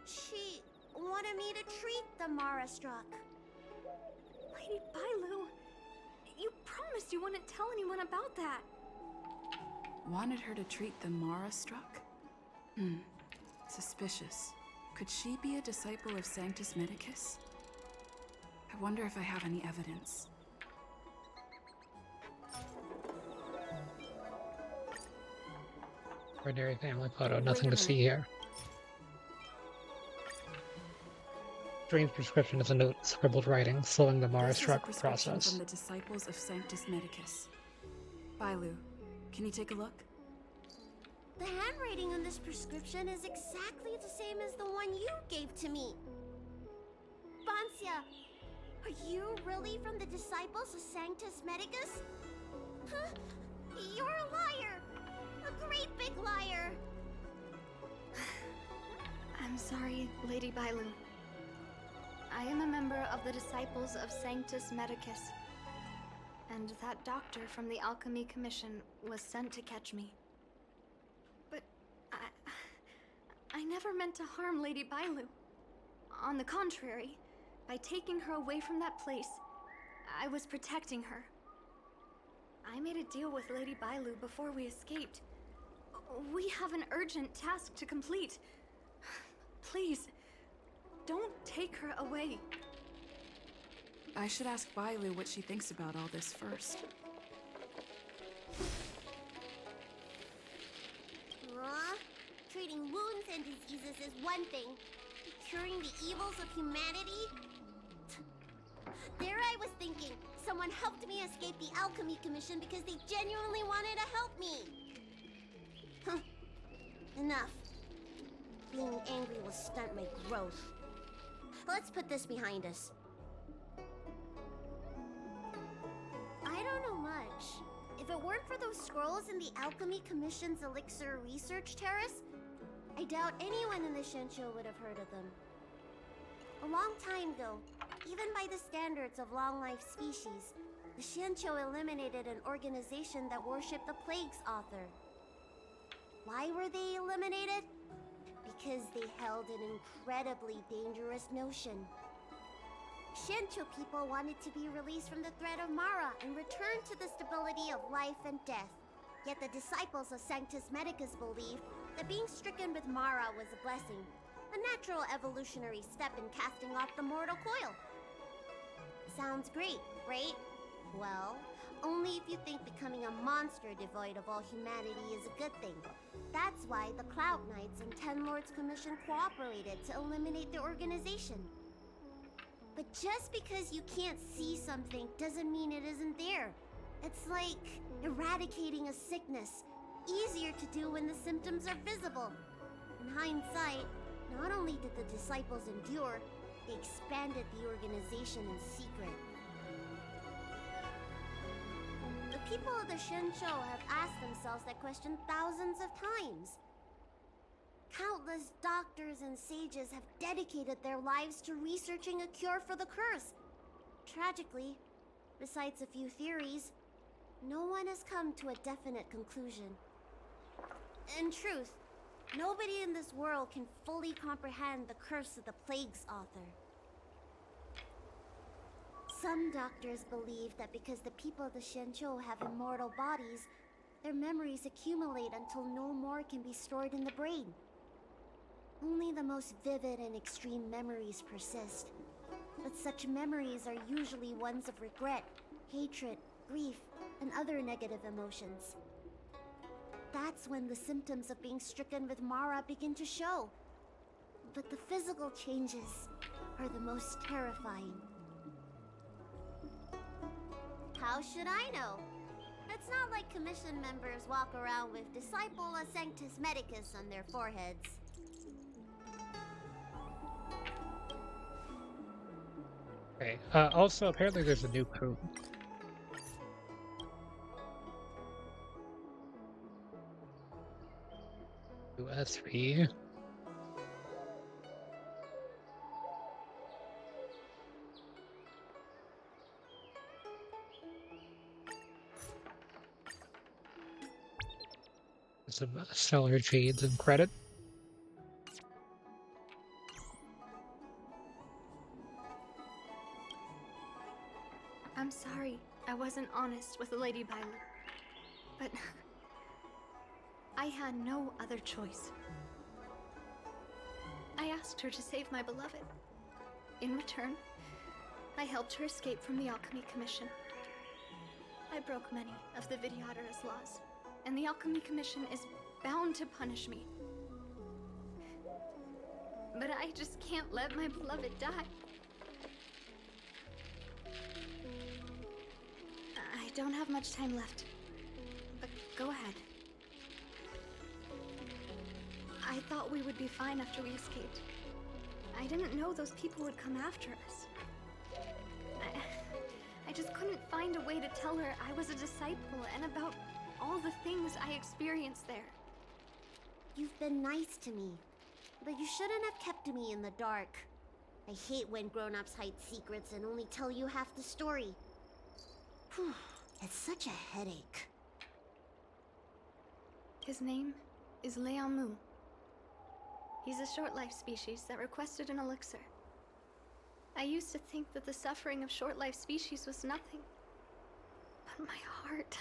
She wanted me to treat the Mara Struck. Lady Bailu, you promised you wouldn't tell anyone about that. Wanted her to treat the Mara struck? Suspicious. Could she be a disciple of Sanctus Medicus? I wonder if I have any evidence. Ordinary family photo, nothing to see here. Strange prescription is a note, scribbled writing, slowing the Mara struck process. From the disciples of Sanctus Medicus. Bailu, can you take a look? The handwriting on this prescription is exactly the same as the one you gave to me. Bancia, are you really from the disciples of Sanctus Medicus? Huh? You're a liar! A great big liar! I'm sorry, Lady Bailu. I am a member of the Disciples of Sanctus Medicus. And that doctor from the Alchemy Commission was sent to catch me. But I never meant to harm Lady Bailu. On the contrary, by taking her away from that place, I was protecting her. I made a deal with Lady Bailu before we escaped. We have an urgent task to complete. Please, don't take her away. I should ask Bailu what she thinks about all this first. Treating wounds and diseases is one thing. Curing the evils of humanity? There I was thinking, someone helped me escape the Alchemy Commission because they genuinely wanted to help me. Enough. Being angry will stunt my growth. Let's put this behind us. I don't know much. If it weren't for those scrolls in the Alchemy Commission's Elixir Research Terrace, I doubt anyone in the Shincho would have heard of them. A long time ago, even by the standards of long-life species, the Shincho eliminated an organization that worshipped the Plague's author. Why were they eliminated? Because they held an incredibly dangerous notion. Shincho people wanted to be released from the threat of Mara and return to the stability of life and death. Yet the disciples of Sanctus Medicus believed that being stricken with Mara was a blessing, a natural evolutionary step in casting off the mortal coil. Sounds great, right? Well, only if you think becoming a monster devoid of all humanity is a good thing. That's why the Cloud Knights and Ten Lords Commission cooperated to eliminate the organization. But just because you can't see something doesn't mean it isn't there. It's like eradicating a sickness. Easier to do when the symptoms are visible. In hindsight, not only did the disciples endure, they expanded the organization in secret. The people of the Shincho have asked themselves that question thousands of times. Countless doctors and sages have dedicated their lives to researching a cure for the curse. Tragically, besides a few theories, no one has come to a definite conclusion. In truth, nobody in this world can fully comprehend the curse of the Plague's author. Some doctors believe that because the people of the Shincho have immortal bodies, their memories accumulate until no more can be stored in the brain. Only the most vivid and extreme memories persist. But such memories are usually ones of regret, hatred, grief, and other negative emotions. That's when the symptoms of being stricken with Mara begin to show. But the physical changes are the most terrifying. How should I know? It's not like Commission members walk around with Disciple of Sanctus Medicus on their foreheads. Okay, also, apparently there's a new code. USB. Some stellar jades and credit. I'm sorry I wasn't honest with Lady Bailu, but I had no other choice. I asked her to save my beloved. In return, I helped her escape from the Alchemy Commission. I broke many of the Vidyadhara's laws, and the Alchemy Commission is bound to punish me. But I just can't let my beloved die. I don't have much time left, but go ahead. I thought we would be fine after we escaped. I didn't know those people would come after us. I just couldn't find a way to tell her I was a disciple and about all the things I experienced there. You've been nice to me, but you shouldn't have kept me in the dark. I hate when grown-ups hide secrets and only tell you half the story. Whew, it's such a headache. His name is Liaomu. He's a short-life species that requested an elixir. I used to think that the suffering of short-life species was nothing. But my heart...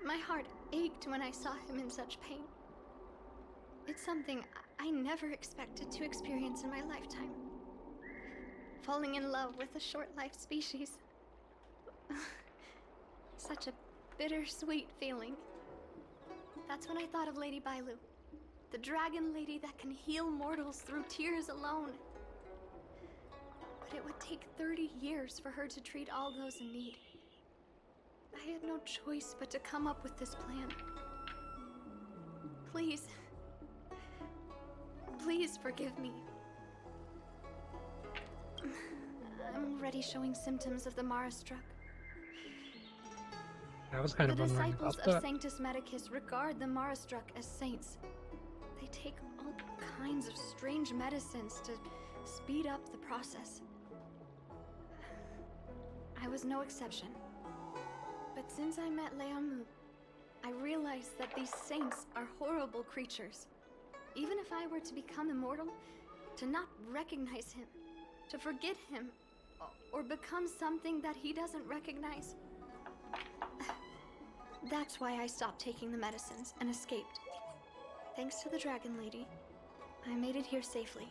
my heart ached when I saw him in such pain. It's something I never expected to experience in my lifetime. Falling in love with a short-life species. Such a bittersweet feeling. That's when I thought of Lady Bailu. The dragon lady that can heal mortals through tears alone. But it would take 30 years for her to treat all those in need. I had no choice but to come up with this plan. Please, Please forgive me. I'm already showing symptoms of the Mara struck. I was kind The of wondering disciples about of that. Sanctus Medicus regard the Mara struck as saints. They take all kinds of strange medicines to speed up the process. I was no exception. But since I met Leamu, I realized that these saints are horrible creatures. Even if I were to become immortal, to not recognize him, to forget him, or become something that he doesn't recognize. That's why I stopped taking the medicines and escaped. Thanks to the Dragon Lady, I made it here safely.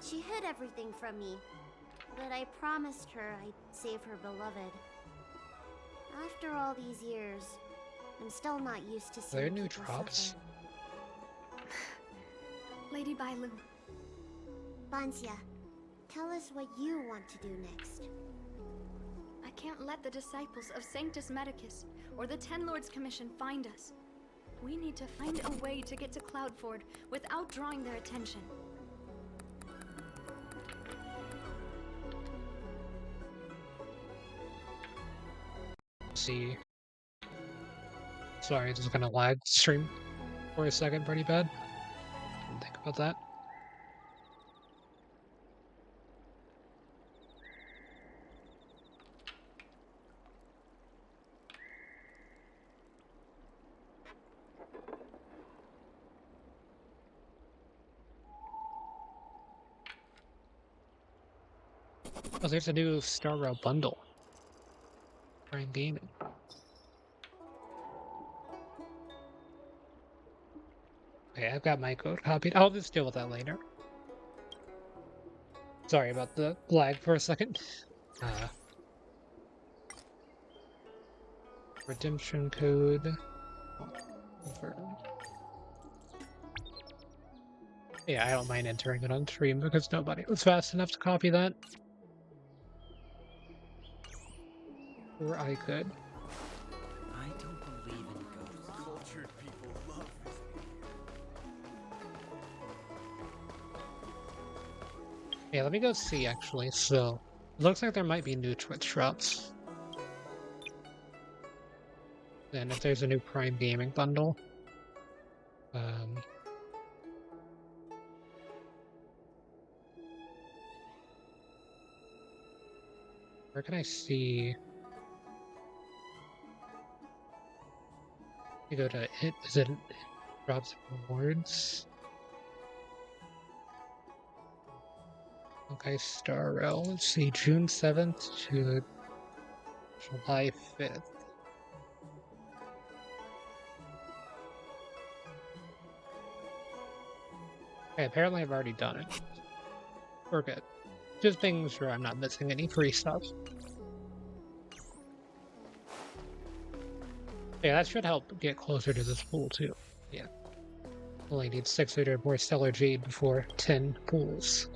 She hid everything from me, but I promised her I'd save her beloved. After all these years, I'm still not used to Are seeing there new people drops? suffer. Lady Bailu. Bansia, tell us what you want to do next. I can't let the disciples of Sanctus Medicus or the Ten Lords Commission find us. We need to find a way to get to Cloudford without drawing their attention. See. Sorry, this is gonna lag stream for a second pretty bad. Didn't think about that. Oh, there's a new Star Rail bundle. Prime Gaming. Okay, I've got my code copied. I'll just deal with that later. Sorry about the lag for a second. Redemption code. Yeah, I don't mind entering it on stream because nobody was fast enough to copy that. Or I could. I don't believe in ghosts. Cultured people love visiting here. Yeah, let me go see actually. So, it looks like there might be new Twitch drops. And if there's a new Prime Gaming bundle. Where can I see? You go to it. Is it drops rewards? Okay, Star Rail. Let's see, June 7th to July 5th. Okay, apparently I've already done it. We're good. Just making sure I'm not missing any free stuff. Yeah, that should help get closer to this pool too. Yeah. Only need 600 more Stellar Jade before 10 pools.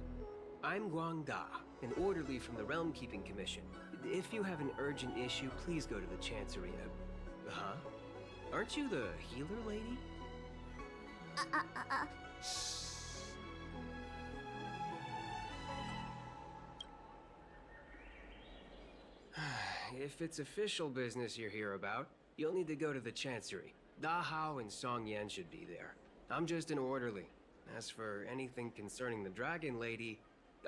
I'm Guang Da, an orderly from the Realm Keeping Commission. If you have an urgent issue, please go to the Chancery. Huh? Aren't you the healer lady? If it's official business you're here about, you'll need to go to the Chancery. Da Hao and Song Yan should be there. I'm just an orderly. As for anything concerning the Dragon Lady,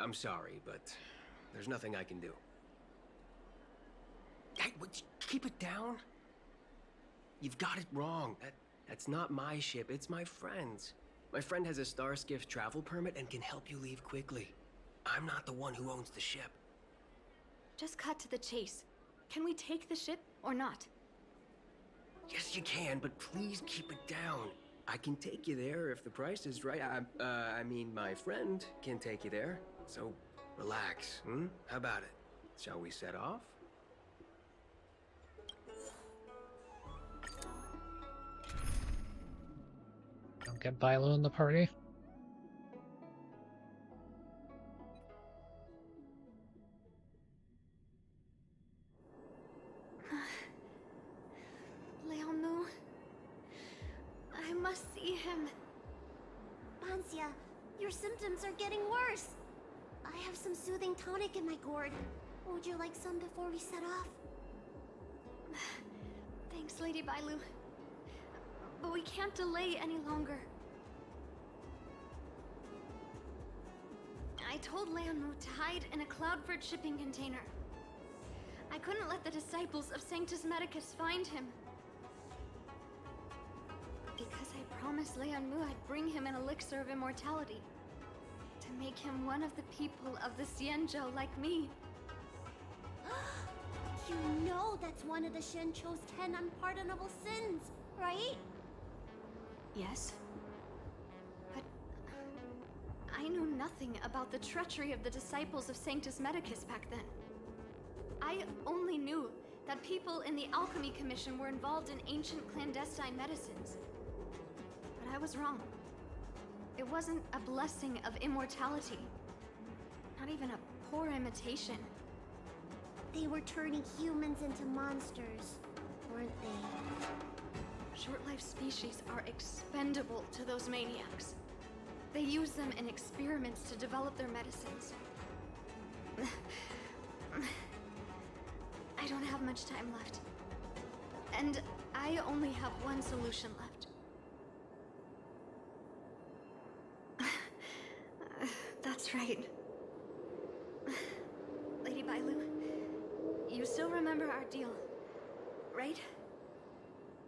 I'm sorry, but there's nothing I can do. Hey, would you keep it down? You've got it wrong. That's not my ship, it's my friend's. My friend has a Starskiff travel permit and can help you leave quickly. I'm not the one who owns the ship. Just cut to the chase. Can we take the ship or not? Yes, you can, but please keep it down. I can take you there if the price is right. I mean, my friend can take you there. So, relax, How about it? Shall we set off? Don't get Bailu in the party. Leamu, him. Bansia, your symptoms are getting worse. I have some soothing tonic in my gourd. Would you like some before we set off? Thanks, Lady Bailu. But we can't delay any longer. I told Leonmu to hide in a Cloudford shipping container. I couldn't let the disciples of Sanctus Medicus find him. Because I promised Leonmu I'd bring him an elixir of immortality. To make him one of the people of the Xianzhou like me. You know that's one of the Shenchou's 10 unpardonable sins, right? Yes. But I knew nothing about the treachery of the disciples of Sanctus Medicus back then. I only knew that people in the Alchemy Commission were involved in ancient clandestine medicines. But I was wrong. It wasn't a blessing of immortality. Not even a poor imitation. They were turning humans into monsters, weren't they? Short-life species are expendable to those maniacs. They use them in experiments to develop their medicines. I don't have much time left. And I only have one solution left. That's right. Lady Bailu, you still remember our deal, right?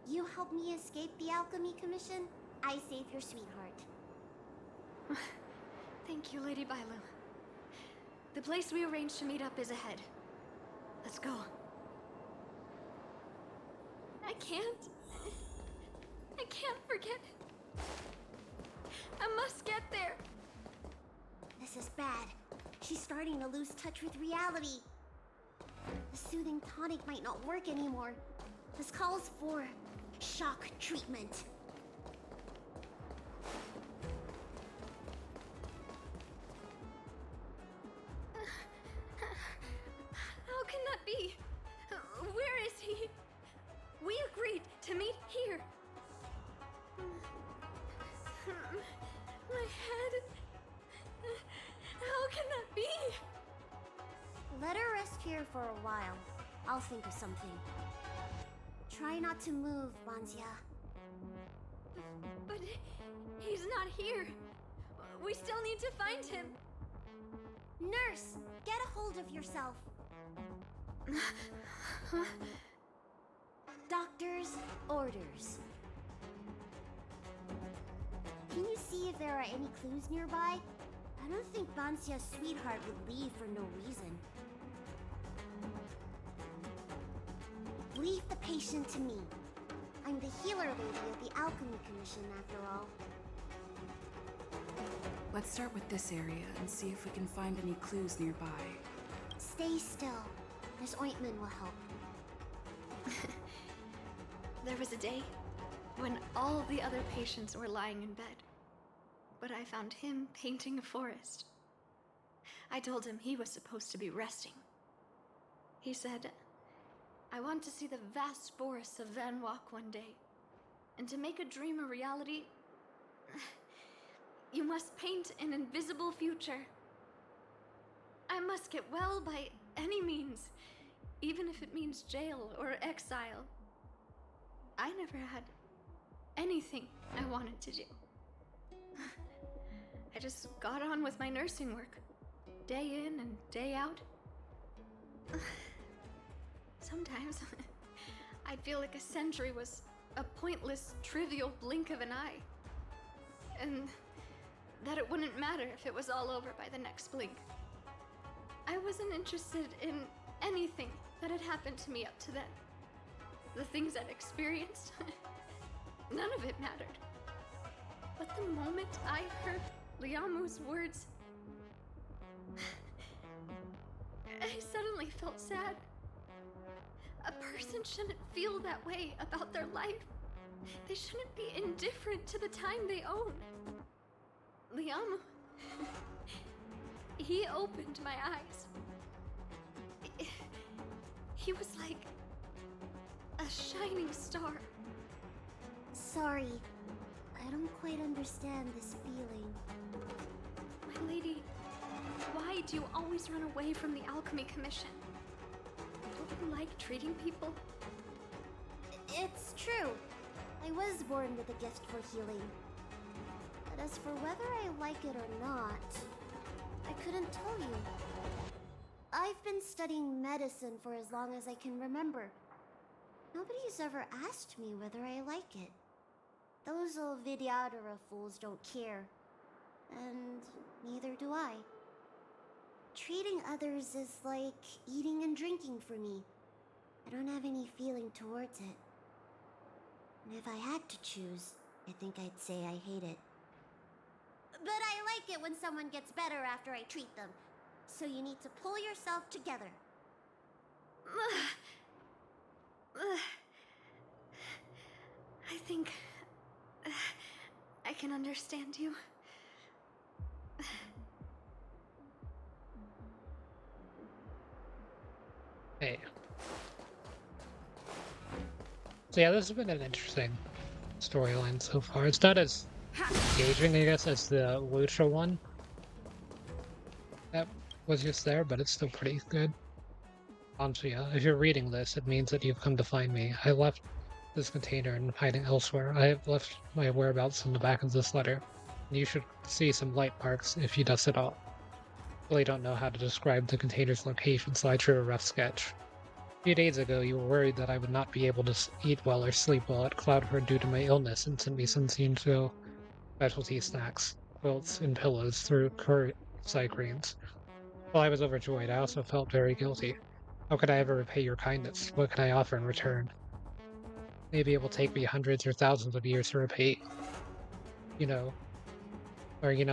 You help me escape the Alchemy Commission, I save your sweetheart. Thank you, Lady Bailu. The place we arranged to meet up is ahead. Let's go. I can't forget it. I must get there. This is bad. She's starting to lose touch with reality. The soothing tonic might not work anymore. This calls for shock treatment. How can that be? Where is he? We agreed to meet here. My head. How can that be? Let her rest here for a while. I'll think of something. Try not to move, Bansia. But he's not here. We still need to find him. Nurse, get a hold of yourself. Doctor's orders. Can you see if there are any clues nearby? I don't think Bansia's sweetheart would leave for no reason. Leave the patient to me. I'm the healer lady of the Alchemy Commission, after all. Let's start with this area and see if we can find any clues nearby. Stay still. This ointment will help. There was a day when all the other patients were lying in bed. But I found him painting a forest. I told him he was supposed to be resting. He said, I want to see the vast forests of Van Walk one day. And to make a dream a reality, you must paint an invisible future. I must get well by any means, even if it means jail or exile. I never had anything I wanted to do. I just got on with my nursing work, day in and day out. Sometimes, I'd feel like a century was a pointless, trivial blink of an eye. And that it wouldn't matter if it was all over by the next blink. I wasn't interested in anything that had happened to me up to then. The things I'd experienced, none of it mattered. But the moment I heard Liamu's words, I suddenly felt sad. A person shouldn't feel that way about their life. They shouldn't be indifferent to the time they own. Liamu, he opened my eyes. He was like a shining star. Sorry. I don't quite understand this feeling. My lady, why do you always run away from the Alchemy Commission? Don't you like treating people? It's true. I was born with a gift for healing. But as for whether I like it or not, I couldn't tell you. I've been studying medicine for as long as I can remember. Nobody's ever asked me whether I like it. Those old Vidyadhara fools don't care. And neither do I. Treating others is like eating and drinking for me. I don't have any feeling towards it. And if I had to choose, I think I'd say I hate it. But I like it when someone gets better after I treat them. So you need to pull yourself together. I think I can understand you. Hey. So yeah, this has been an interesting storyline so far. It's not as engaging, I guess, as the Luocha one. That was just there, but it's still pretty good. Anshia, if you're reading this, it means that you've come to find me. I left this container and hiding elsewhere. I have left my whereabouts on the back of this letter. You should see some light marks if you dust it off. I really don't know how to describe the container's location, so I drew a rough sketch. A few days ago, you were worried that I would not be able to eat well or sleep well at Cloudherd due to my illness and sent me some specialty snacks, quilts, and pillows through cycrenes. While I was overjoyed, I also felt very guilty. How could I ever repay your kindness? What can I offer in return? Maybe it will take me hundreds or thousands of years to repay. You know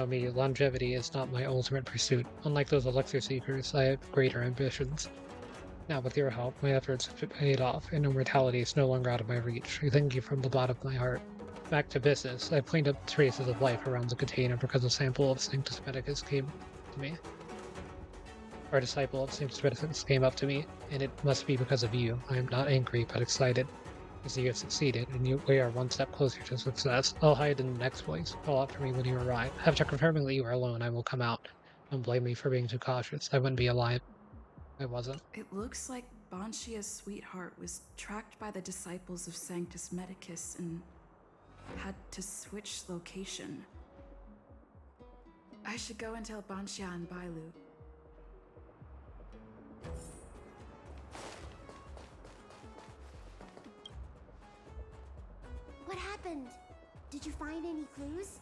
me, longevity is not my ultimate pursuit. Unlike those elixir seekers, I have greater ambitions. Now, with your help, my efforts have paid off, and immortality is no longer out of my reach. I thank you from the bottom of my heart. Back to business. I've cleaned up traces of life around the container because a sample of Sanctus Medicus came to me. Our disciple of Sanctus Medicus came up to me, and it must be because of you. I am not angry, but excited. As you have succeeded, and we are one step closer to success. I'll hide in the next place. Call out for me when you arrive. After confirming that you are alone, I will come out. Don't blame me for being too cautious. I wouldn't be alive. I wasn't. It looks like Banshia's sweetheart was tracked by the disciples of Sanctus Medicus and had to switch location. I should go and tell Banshia and Bailu. What happened? Did you find any clues?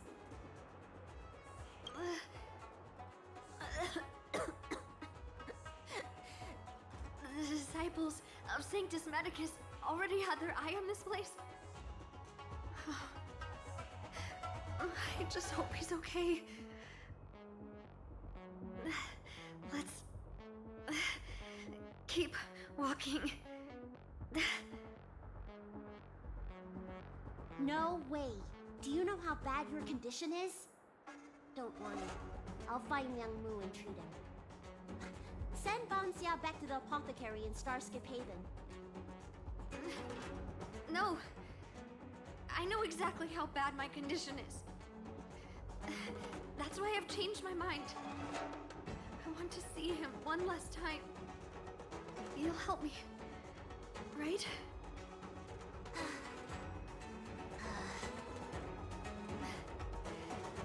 The disciples of Sanctus Medicus already had their eye on this place. I just hope he's okay. Let's keep walking. No way. Do you know how bad your condition is? Don't worry. I'll find Yanqing and treat him. Send Banxia back to the apothecary in Starskip Haven. No. I know exactly how bad my condition is. That's why I've changed my mind. I want to see him one last time. You'll help me, right?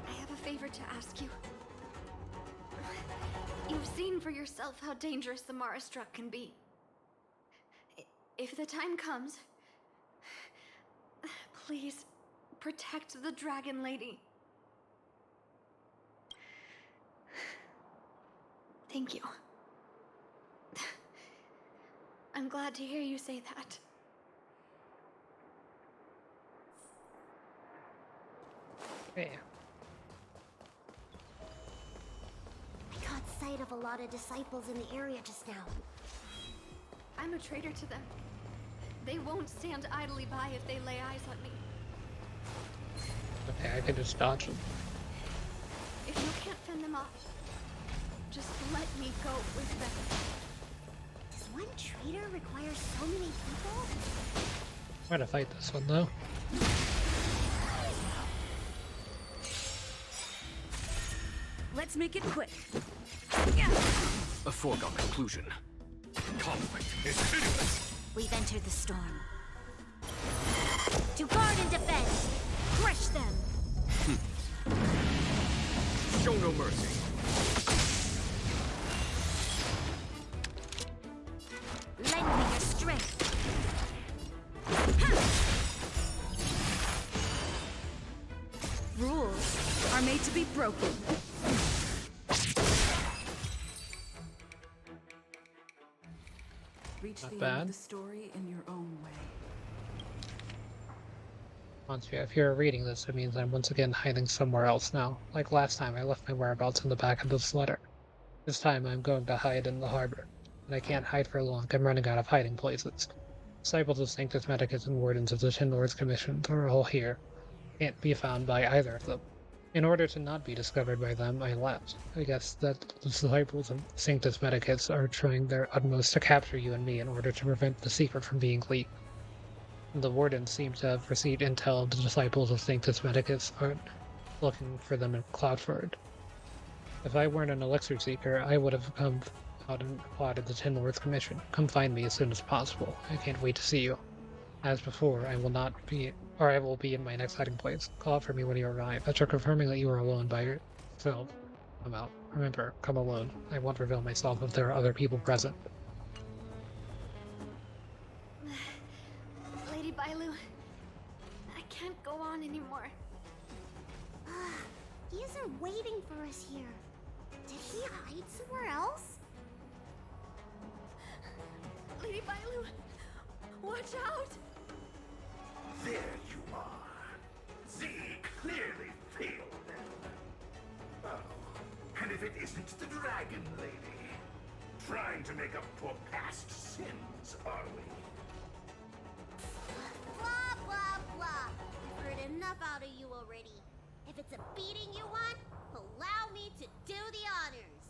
I have a favor to ask you. You've seen for yourself how dangerous the Mara Struck can be. If the time comes, please protect the Dragon Lady. Thank you. I'm glad to hear you say that. Hey. I caught sight of a lot of disciples in the area just now. I'm a traitor to them. They won't stand idly by if they lay eyes on me. Okay, I can just dodge them. If you can't fend them off, just let me go with them. Does one traitor require so many people? I'm gonna fight this one though. Let's make it quick. A foregone conclusion. Conflict is hideous. We've entered the storm. To guard and defend! Crush them! Show no mercy. Lend me your strength! Rules are made to be broken. Reach Not the end bad. of the story in your own way. Monsieur, if you're reading this, it means I'm once again hiding somewhere else now. Like last time, I left my whereabouts in the back of this letter. This time, I'm going to hide in the harbor. And I can't hide for long. I'm running out of hiding places. Disciples of Sanctus Medicus and Wardens of the Tin Lord's Commission are all here. Can't be found by either of them. In order to not be discovered by them, I left. I guess that the disciples of Sanctus Medicus are trying their utmost to capture you and me in order to prevent the secret from being leaked. The Wardens seem to have received intel the disciples of Sanctus Medicus aren't looking for them in Cloudford. If I weren't an elixir seeker, I would have come out and applauded the Tin Lord's Commission. Come find me as soon as possible. I can't wait to see you. As before, I will be in my next hiding place. Call out for me when you arrive. After confirming that you are alone by yourself, come out. Remember, come alone. I won't reveal myself if there are other people present. Lady Bailu, I can't go on anymore. He isn't waiting for us here. Did he hide somewhere else? Lady Bailu, watch out! There you are. Z clearly failed them. Oh, and if it isn't the Dragon Lady, trying to make up for past sins, are we? Blah, blah, blah. I've heard enough out of you already. If it's a beating you want, allow me to do the honors.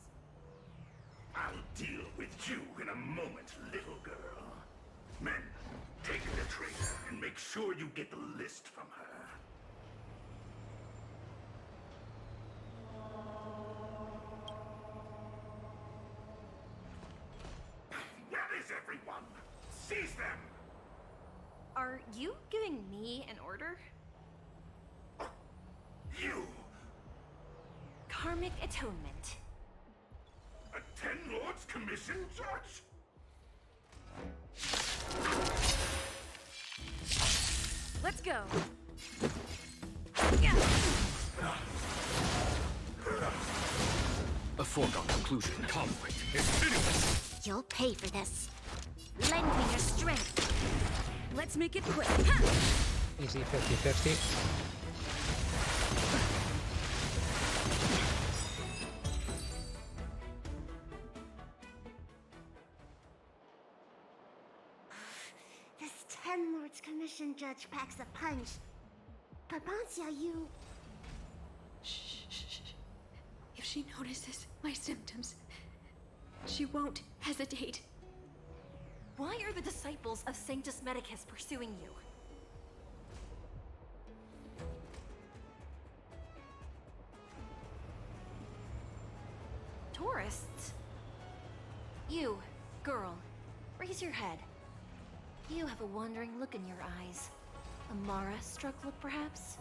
I'll deal with you in a moment, little girl. Men, take the traitor and make sure you get the list from her. Where is everyone? Seize them! Are you giving me an order? You! Karmic atonement. A Ten Lords Commission judge? Let's go. A foregone conclusion. Conflict is hideous. You'll pay for this. Lend me your strength. Let's make it quick. Easy 50-50. This Ten Lords Commission judge packs a punch. But Bancia, you... Shh. If she notices my symptoms, she won't hesitate. Why are the disciples of Sanctus Medicus pursuing you? Tourists? You, girl, raise your head. You have a wandering look in your eyes. A Mara-struck look, perhaps?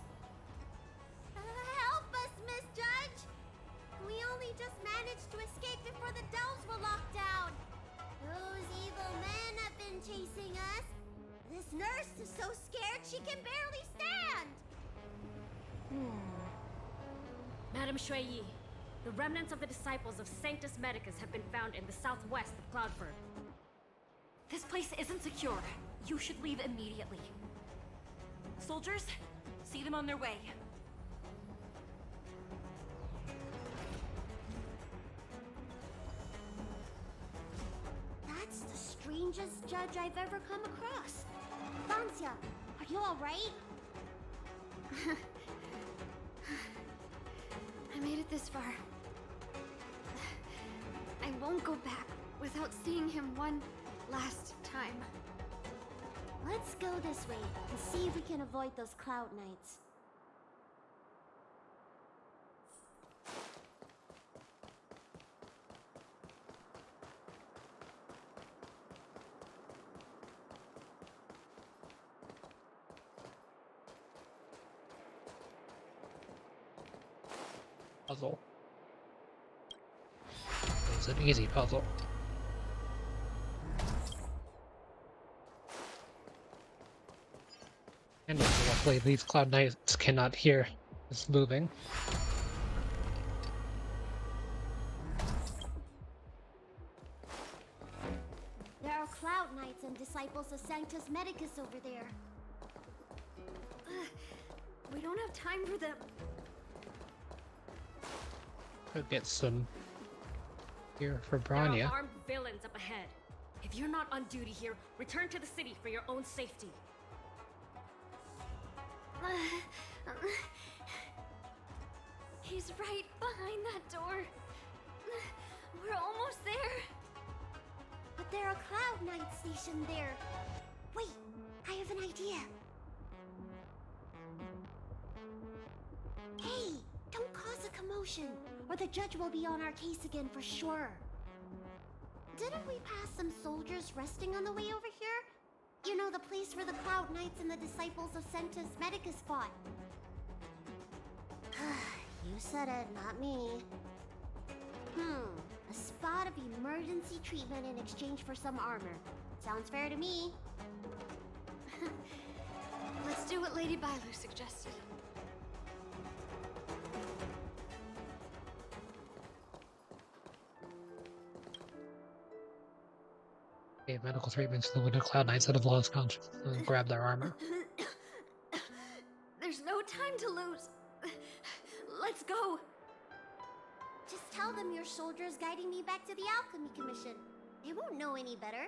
Help us, Miss Judge! We only just managed to escape before the dells were locked down. Those evil men have been chasing us. This nurse is so scared she can barely stand. Madame Shuiyi, the remnants of the disciples of Sanctus Medicus have been found in the southwest of Cloudford. This place isn't secure. You should leave immediately. Soldiers, see them on their way. That's the strangest judge I've ever come across. Bancia, are you alright? I made it this far. I won't go back without seeing him one last time. Let's go this way and see if we can avoid those cloud nights. puzzle. It's an easy puzzle. And luckily these Cloud Knights cannot hear this moving. There are Cloud Knights and disciples of Sanctus Medicus over there. We don't have time for them. Could get some here for There Branya. are armed villains up ahead. If you're not on duty here, return to the city for your own safety. He's right behind that door. We're almost there. But there are Cloud Knights stationed there. Wait, I have an idea. Hey, don't cause a commotion, or the judge will be on our case again for sure. Didn't we pass some soldiers resting on the way over here? You know, the place where the Cloud Knights and the disciples of Sanctus Medicus fought. You said it, not me. A spot of emergency treatment in exchange for some armor. Sounds fair to me. Let's do what Lady Bailu suggested. Okay, medical treatments to the Cloud Knights that have lost consciousness and grab their armor. There's no time to lose. Let's go. Just tell them your soldiers guiding me back to the Alchemy Commission. They won't know any better.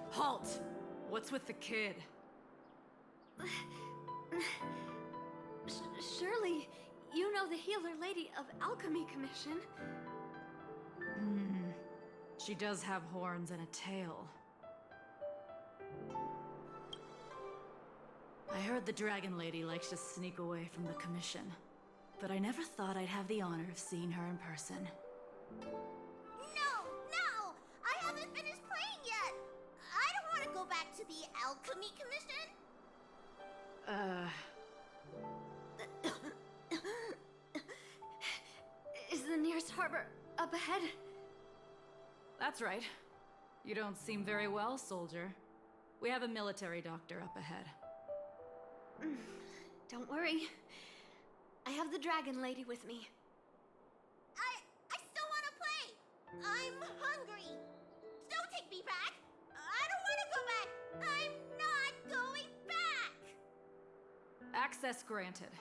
Halt! What's with the kid? Surely, you know the healer lady of Alchemy Commission. She does have horns and a tail. I heard the Dragon Lady likes to sneak away from the Commission, but I never thought I'd have the honor of seeing her in person. No! I haven't finished playing yet! I don't want to go back to the Alchemy Commission! Is the nearest harbor up ahead? That's right. You don't seem very well, soldier. We have a military doctor up ahead. Don't worry. I have the Dragon Lady with me. I still want to play! I'm hungry! Don't take me back! I don't want to go back! I'm not going back! Access granted.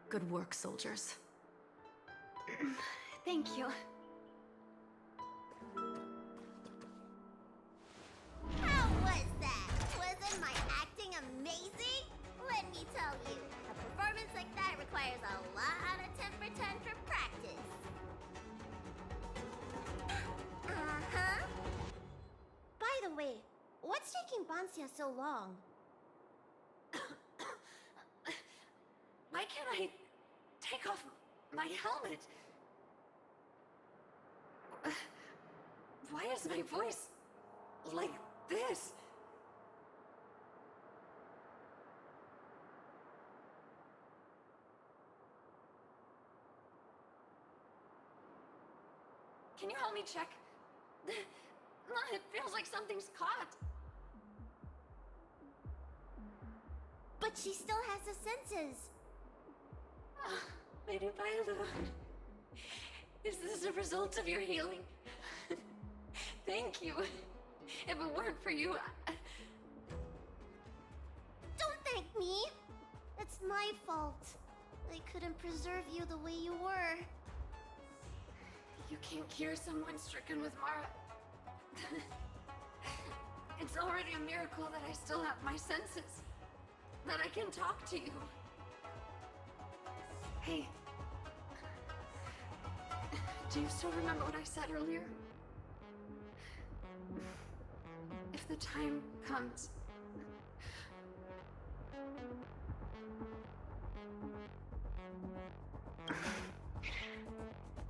Good work, soldiers. Thank you. How was that? Wasn't my acting amazing? Let me tell you, a performance like that requires a lot of temper tantrum practice. Uh-huh. By the way, what's taking Bansia so long? Why can't I take off my helmet? Why is my voice like this? Can you help me check? It feels like something's caught. But she still has the senses. Lady Bailu, is this a result of your healing? Thank you. If it weren't for you, Don't thank me. It's my fault. I couldn't preserve you the way you were. You can't cure someone stricken with Mara. It's already a miracle that I still have my senses. That I can talk to you. Hey. Do you still remember what I said earlier? If the time comes...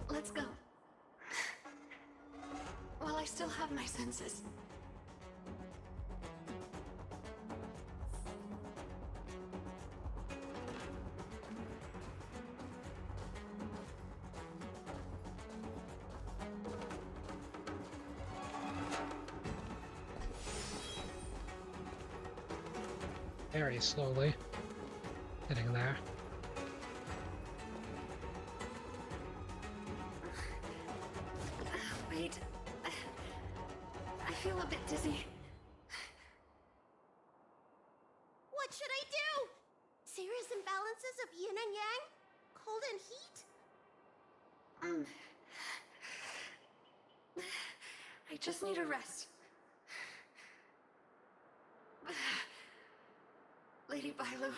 Let's go. While I still have my senses. very slowly. Getting there. Wait. I feel a bit dizzy. What should I do? Serious imbalances of yin and yang? Cold and heat? I just need a rest. Lady Bailu,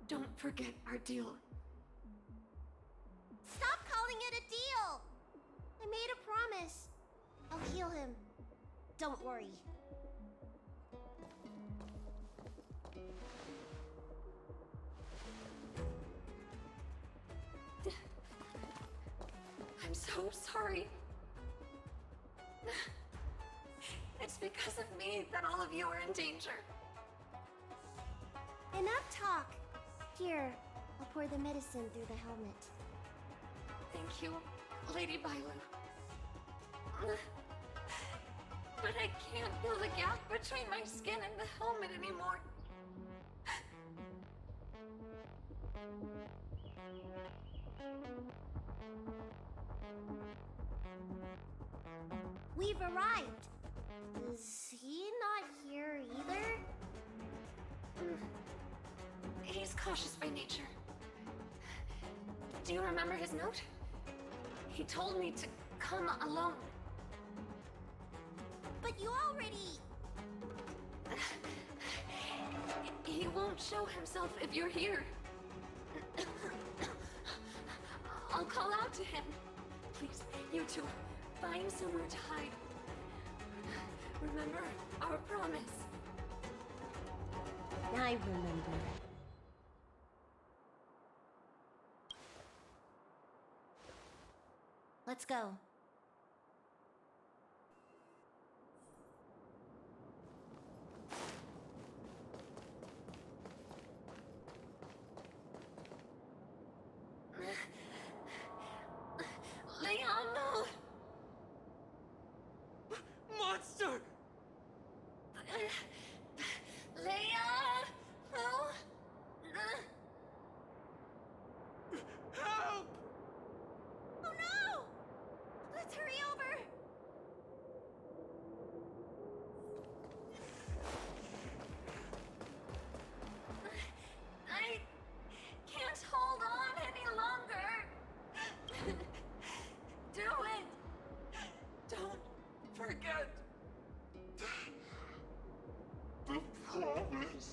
don't forget our deal. Stop calling it a deal! I made a promise. I'll heal him. Don't worry. I'm so sorry. It's because of me that all of you are in danger. Enough talk. Here, I'll pour the medicine through the helmet. Thank you, Lady Bailu. But I can't feel the gap between my skin and the helmet anymore. We've arrived. Is he not here either? He's cautious by nature. Do you remember his note? He told me to come alone. But you already... He won't show himself if you're here. I'll call out to him. Please, you two, find somewhere to hide. Remember our promise. I remember. Let's go. Leon! Monster! Leon! Help! Oh no! Let's hurry over! I can't hold on any longer. Do it! Don't forget the promise.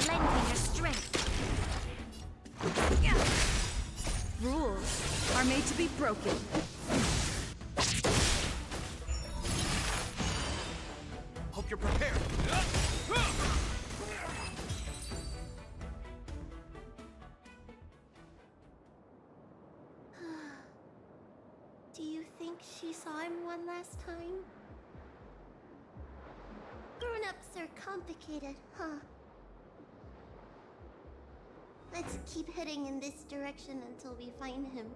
Lend me your strength. Rules are made to be broken. Hope you're prepared. Do you think she saw him one last time? Grown-ups are complicated, huh? Let's keep heading in this direction until we find him.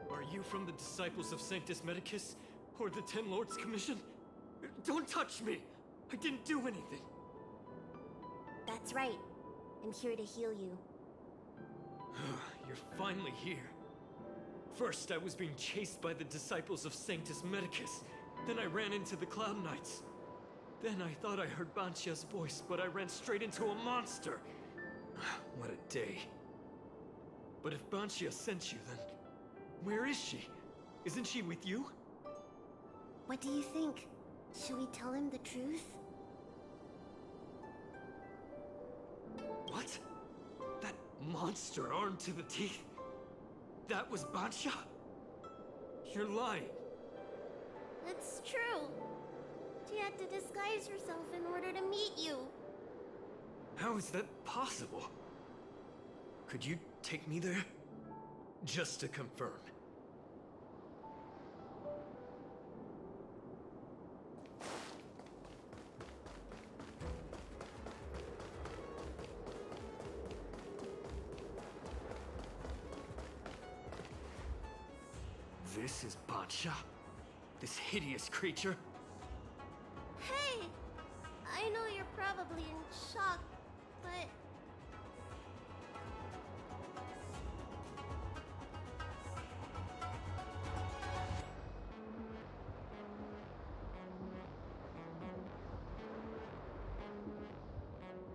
Are you from the Disciples of Sanctus Medicus? Or the Ten Lords Commission? Don't touch me! I didn't do anything! That's right. I'm here to heal you. You're finally here. First, I was being chased by the Disciples of Sanctus Medicus. Then I ran into the Cloud Knights. Then I thought I heard Banchia's voice, but I ran straight into a monster. What a day. But if Banchia sent you, then where is she? Isn't she with you? What do you think? Should we tell him the truth? What? That monster armed to the teeth? That was Banchia? You're lying. It's true. She had to disguise herself in order to meet you. How is that possible? Could you take me there? Just to confirm. This is Bacha? This hideous creature? Hey! I know you're probably in shock, but...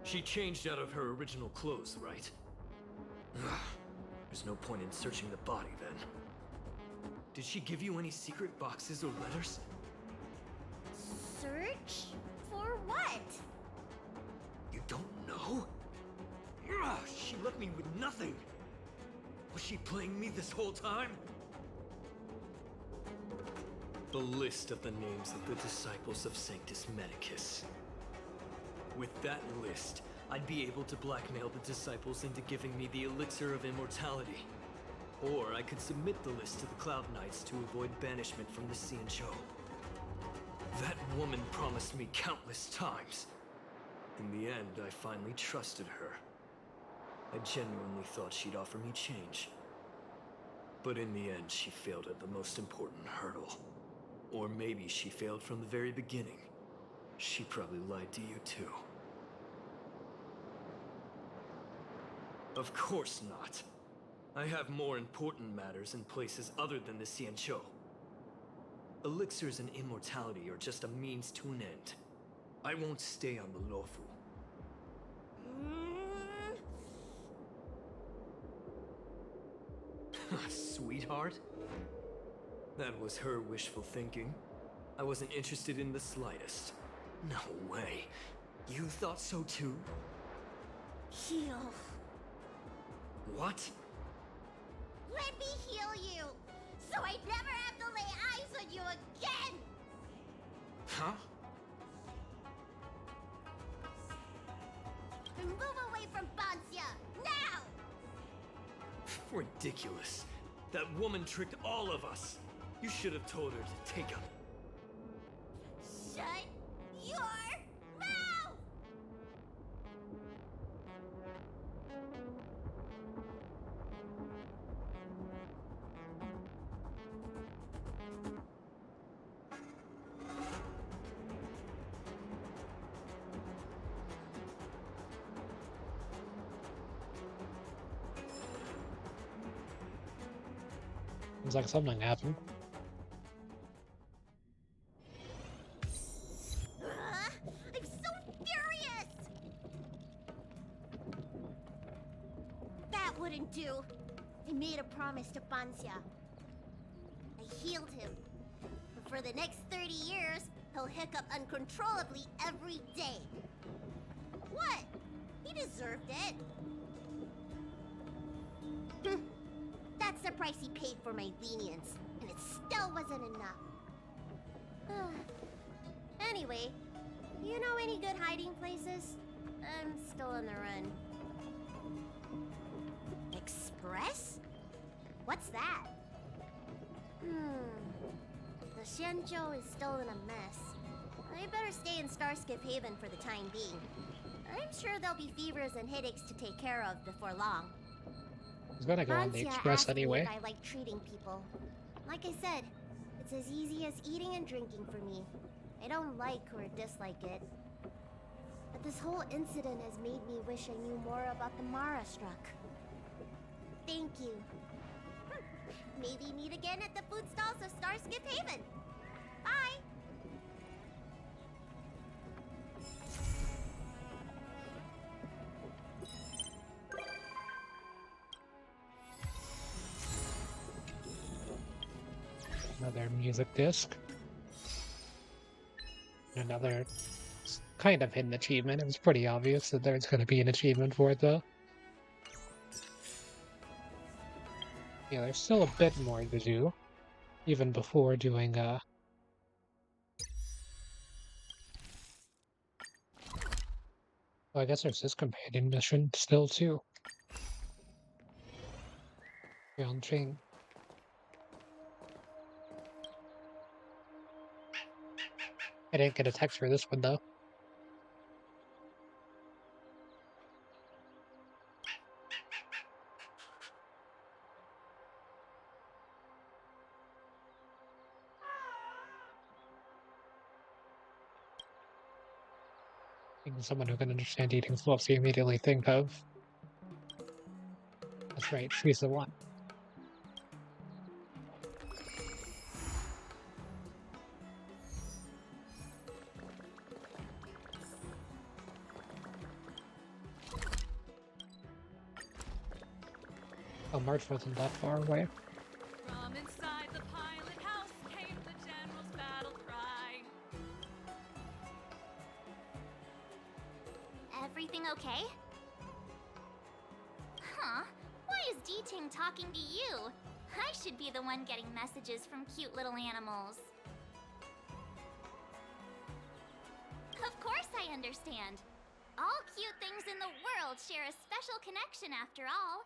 She changed out of her original clothes, right? Ugh. There's no point in searching the body then. Did she give you any secret boxes or letters? Search? For what? You don't know? Ugh, she left me with nothing. Was she playing me this whole time? The list of the names of the disciples of Sanctus Medicus. With that list, I'd be able to blackmail the disciples into giving me the elixir of immortality. Or I could submit the list to the Cloud Knights to avoid banishment from the Xianzhou. That woman promised me countless times. In the end, I finally trusted her. I genuinely thought she'd offer me change. But in the end, she failed at the most important hurdle. Or maybe she failed from the very beginning. She probably lied to you too. Of course not. I have more important matters in places other than the Xianzhou. Elixirs and immortality are just a means to an end. I won't stay on the Luofu. Sweetheart? That was her wishful thinking. I wasn't interested in the slightest. No way. You thought so too? Heal. What? Let me heal you, so I'd never have to lay eyes on you again! Huh? Move away from Bancia, now! Ridiculous. That woman tricked all of us. You should have told her to take up. Shut your mouth! Seems like something happened. I'm so furious! That wouldn't do. I made a promise to Bancia. I healed him. But for the next 30 years, he'll hiccup uncontrollably every day. What? He deserved it. That's the price he paid for my lenience, and it still wasn't enough. Anyway, you know any good hiding places? I'm still on the run. Express? What's that? The Xianzhou is still in a mess. I better stay in Starskip Haven for the time being. I'm sure there'll be fevers and headaches to take care of before long. He's gonna go on the Bancia express asked me anyway. if I like treating people. Like I said, it's as easy as eating and drinking for me. I don't like or dislike it. But this whole incident has made me wish I knew more about the Mara struck. Thank you. Maybe meet again at the food stalls of Starskip Haven. Bye! Another music disc. Another kind of hidden achievement. It was pretty obvious that there's going to be an achievement for it, though. Yeah, there's still a bit more to do, even before doing, Oh, I guess there's this companion mission still too. Yanqing. I didn't get a text for this one though. Being someone who can understand eating fluffs, you immediately think of. That's right, she's the one. Oh, March wasn't that far away. From inside the pilot house came the general's battle cry. Everything okay? Huh? Why is D-Ting talking to you? I should be the one getting messages from cute little animals. Of course I understand. All cute things in the world share a special connection after all.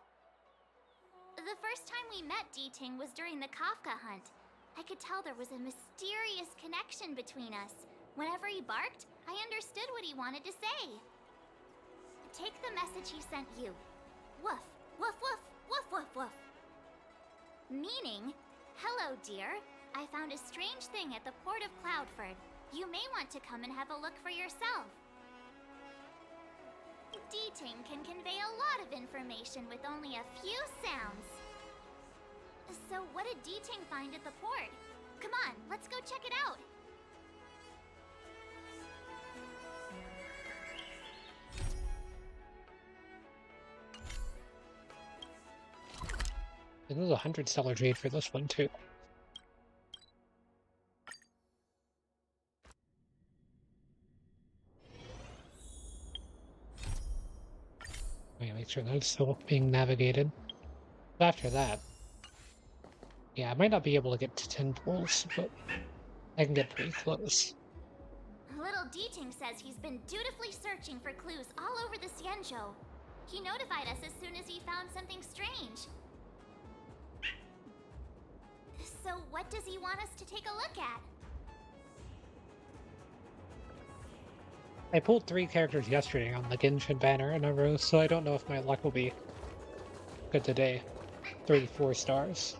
The first time we met D-Ting was during the Kafka hunt. I could tell there was a mysterious connection between us. Whenever he barked, I understood what he wanted to say. Take the message he sent you. Woof, woof, woof, woof, woof, woof. Meaning, hello dear, I found a strange thing at the port of Cloudford. You may want to come and have a look for yourself. D-Ting can convey a lot of information with only a few sounds. So what did D-Ting find at the port? Come on, let's go check it out. And there's a 100 stellar jade for this one too. Make sure that's still being navigated. After that, yeah, I might not be able to get to 10 pools, but I can get pretty close. Little D-Ting says he's been dutifully searching for clues all over the Xianzhou. He notified us as soon as he found something strange. So what does he want us to take a look at? I pulled 3 characters yesterday on the Genshin banner in a row, so I don't know if my luck will be good today. 3-4 stars.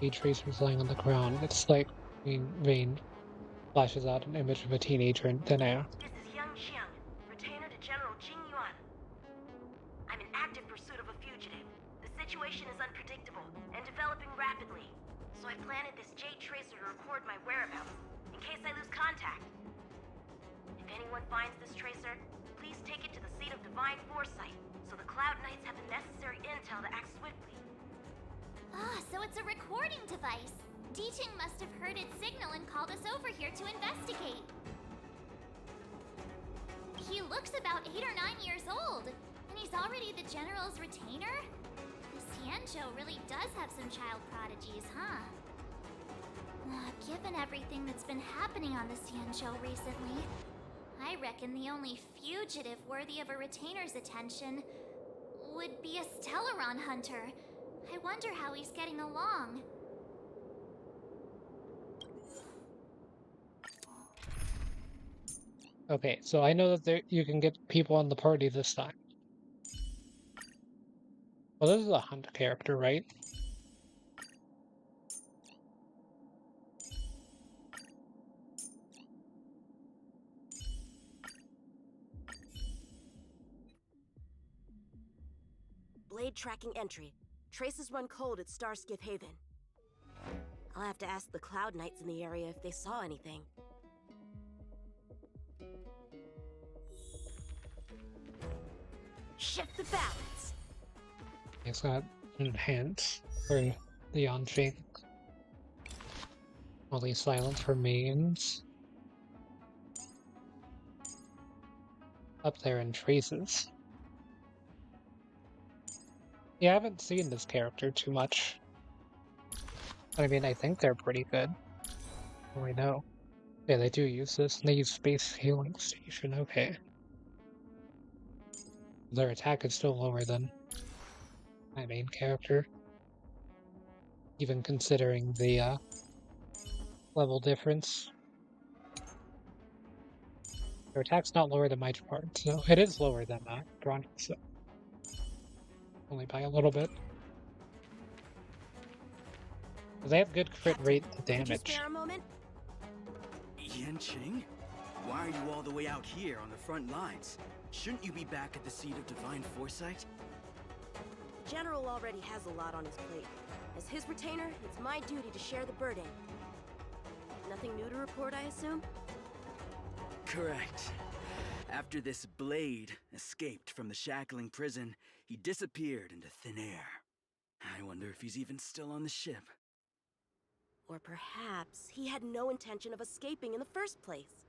A tracer's lying on the ground. It's like rain flashes out an image of a teenager in thin air. This is Yanqing, retainer to General Jing Yuan. I'm in active pursuit of a fugitive. The situation is unpredictable and developing rapidly, so I planted this jade tracer to record my whereabouts in case I lose contact. If anyone finds this tracer, please take it to the seat of divine foresight, so the Cloud Knights have the necessary intel to act swiftly. Ah, so it's a recording device. D-Ting must have heard its signal and called us over here to investigate. He looks about 8 or 9 years old, and he's already the General's retainer? The Xianzhou really does have some child prodigies, huh? Given everything that's been happening on the Xianzhou recently, I reckon the only fugitive worthy of a retainer's attention would be a Stellaron hunter. I wonder how he's getting along. Okay, so I know that you can get people on the party this time. Well, this is a hunt character, right? Blade tracking entry. Traces run cold at Starskiff Haven. I'll have to ask the Cloud Knights in the area if they saw anything. Shift the balance! It's got enhance for the Yanqing. Only silence remains. Up there in traces. Yeah, I haven't seen this character too much. But I mean, I think they're pretty good. Oh, I know. Yeah, they do use this. They use Space Healing Station, okay. Their attack is still lower than my main character. Even considering the level difference. Their attack's not lower than my part, so it is lower than Veronica, so only by a little bit. They have good crit rate to Could you damage. spare a moment? Yanqing? Why are you all the way out here on the front lines? Shouldn't you be back at the seat of divine foresight? The General already has a lot on his plate. As his retainer, it's my duty to share the burden. Nothing new to report, I assume? Correct. After this blade escaped from the shackling prison, he disappeared into thin air. I wonder if he's even still on the ship. Or perhaps he had no intention of escaping in the first place.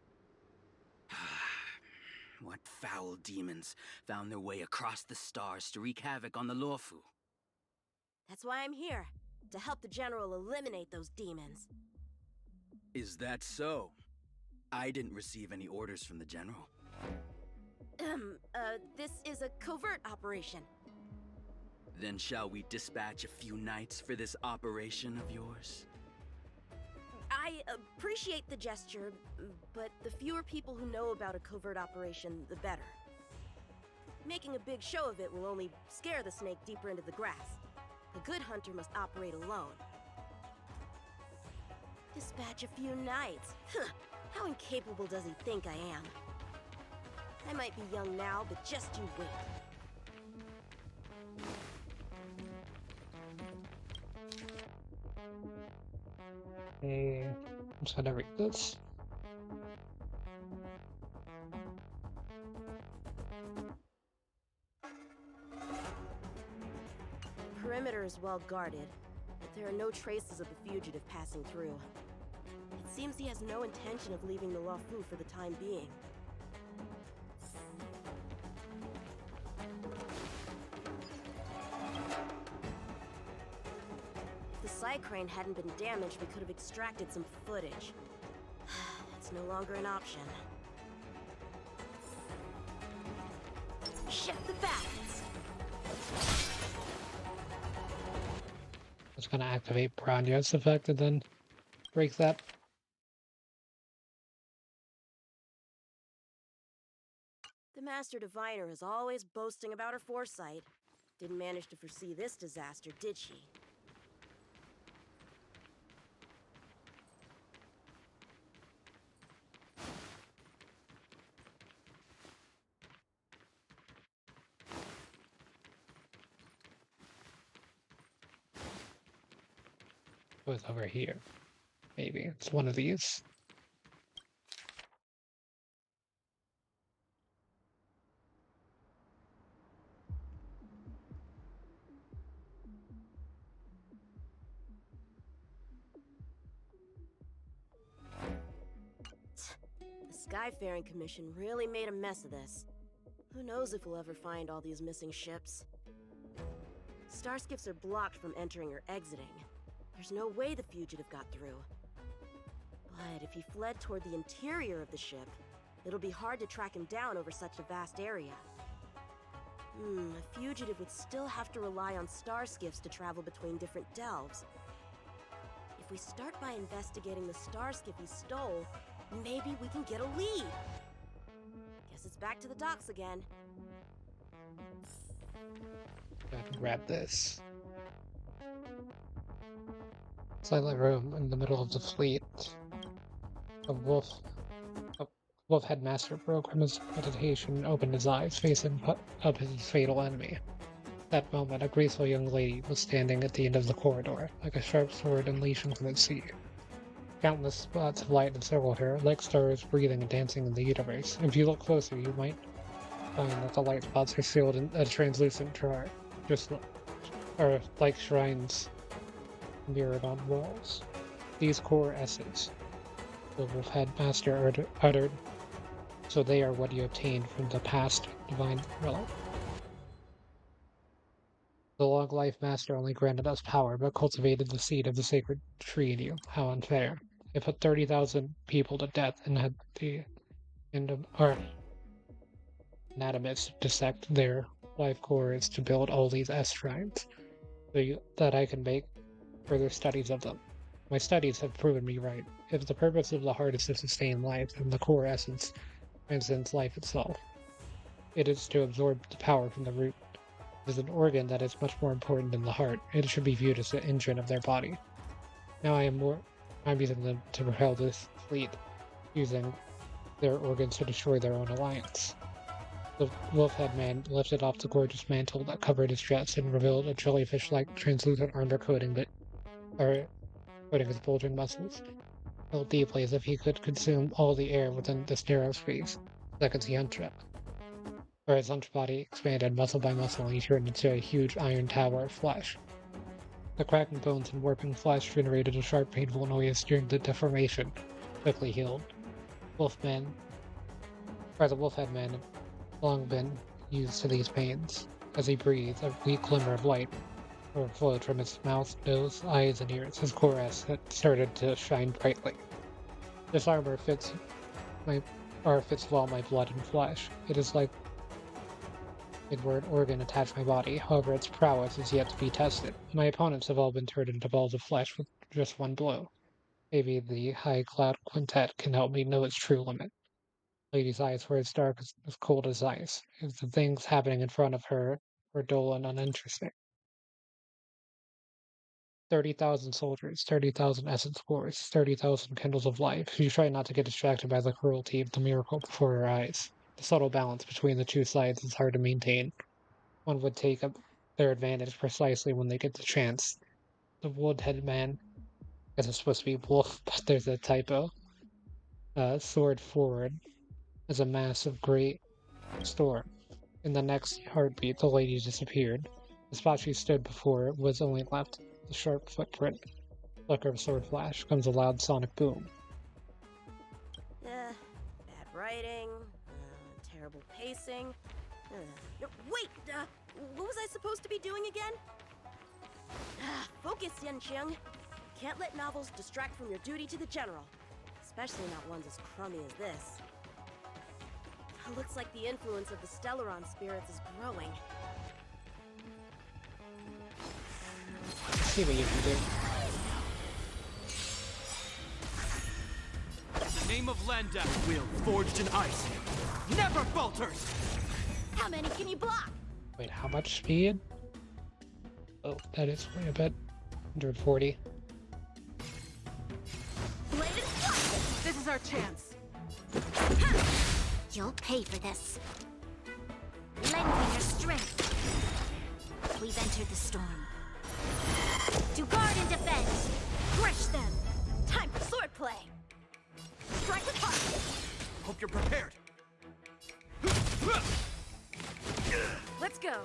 What foul demons found their way across the stars to wreak havoc on the Luofu? That's why I'm here, to help the General eliminate those demons. Is that so? I didn't receive any orders from the General. This is a covert operation. Then shall we dispatch a few knights for this operation of yours? I appreciate the gesture, but the fewer people who know about a covert operation, the better. Making a big show of it will only scare the snake deeper into the grass. A good hunter must operate alone. Dispatch a few knights. Huh. How incapable does he think I am? I might be young now, but just you wait. Hey, I'm just gonna read this. The perimeter is well guarded, but there are no traces of the fugitive passing through. It seems he has no intention of leaving the Luofu for the time being. If the Psycrane hadn't been damaged, we could have extracted some footage. It's no longer an option. Shift the balance! Just gonna activate Branya's effect and then break that. The Master Diviner is always boasting about her foresight. Didn't manage to foresee this disaster, did she? Oh, it's over here. Maybe it's one of these. The Skyfaring Commission really made a mess of this. Who knows if we'll ever find all these missing ships. Starskips are blocked from entering or exiting. There's no way the fugitive got through. But if he fled toward the interior of the ship, it'll be hard to track him down over such a vast area. A fugitive would still have to rely on starskiffs to travel between different delves. If we start by investigating the starskip he stole, maybe we can get a lead. Guess it's back to the docks again. Gotta grab this. Silent room in the middle of the fleet. A wolf headmaster broke from his meditation and opened his eyes, facing up his fatal enemy. At that moment, a graceful young lady was standing at the end of the corridor, like a sharp sword unleashing from the sea. Countless spots of light encircled her, like stars breathing and dancing in the universe. If you look closer, you might find that the light spots are sealed in a translucent jar, or like shrines mirrored on walls. These core essence, the wolf headmaster uttered, so they are what you obtained from the past divine relic. The long life master only granted us power, but cultivated the seed of the sacred tree in you. How unfair. I put 30,000 people to death and had the anatomists dissect their life cores to build all these S-shrines so that I can make further studies of them. My studies have proven me right. If the purpose of the heart is to sustain life, and the core essence transcends life itself, it is to absorb the power from the root. It is an organ that is much more important than the heart. It should be viewed as the engine of their body. Now I'm using them to propel this fleet, using their organs to destroy their own alliance. The wolf-head man lifted off the gorgeous mantle that covered his chest and revealed a jellyfish-like translucent armor coating his bulging muscles. Felt deeply as if he could consume all the air within this narrow space. Seconds he unstrapped. Where his hunched body expanded muscle by muscle, and he turned into a huge iron tower of flesh. The cracking bones and warping flesh generated a sharp, painful noise during the deformation, quickly healed. The wolf-head man had long been used to these pains. As he breathed, a weak glimmer of light overflowed from his mouth, nose, eyes, and ears. His core had started to shine brightly. This armor fits well my blood and flesh. It is like it were an organ attached to my body. However, its prowess is yet to be tested. My opponents have all been turned into balls of flesh with just one blow. Maybe the High Cloud Quintet can help me know its true limit. Lady's eyes were as dark as cold as ice. As the things happening in front of her were dull and uninteresting. 30,000 soldiers, 30,000 essence cores, 30,000 candles of life. She tried not to get distracted by the cruelty of the miracle before her eyes. The subtle balance between the two sides is hard to maintain. One would take up their advantage precisely when they get the chance. The wood-headed man, I guess it's supposed to be wolf, but there's a typo, soared forward as a mass of great storm. In the next heartbeat, the lady disappeared. The spot she stood before was only left the sharp footprint. Flicker of sword flash comes a loud sonic boom. Bad writing, terrible pacing. No, wait! What was I supposed to be doing again? Focus, Yanqing. Can't let novels distract from your duty to the general. Especially not ones as crummy as this. Looks like the influence of the Stellaron spirits is growing. Let's see what you can do. The name of Landak will, forged in ice, never falters! How many can you block? Wait, how much speed? Oh, that is quite a bit. 140. This is our chance. You'll pay for this. Lend me your strength. We've entered the storm. To guard and defend. Crush them. Time for swordplay. Strike with heart. Hope you're prepared. Let's go.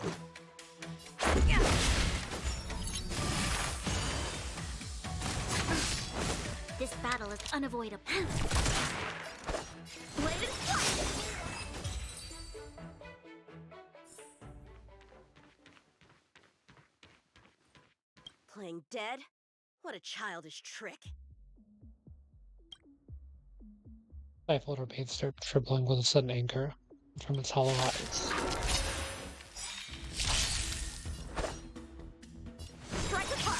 This battle is unavoidable. Playing dead? What a childish trick. Stifled her pain started trembling with a sudden anger from its hollow eyes. Strike apart.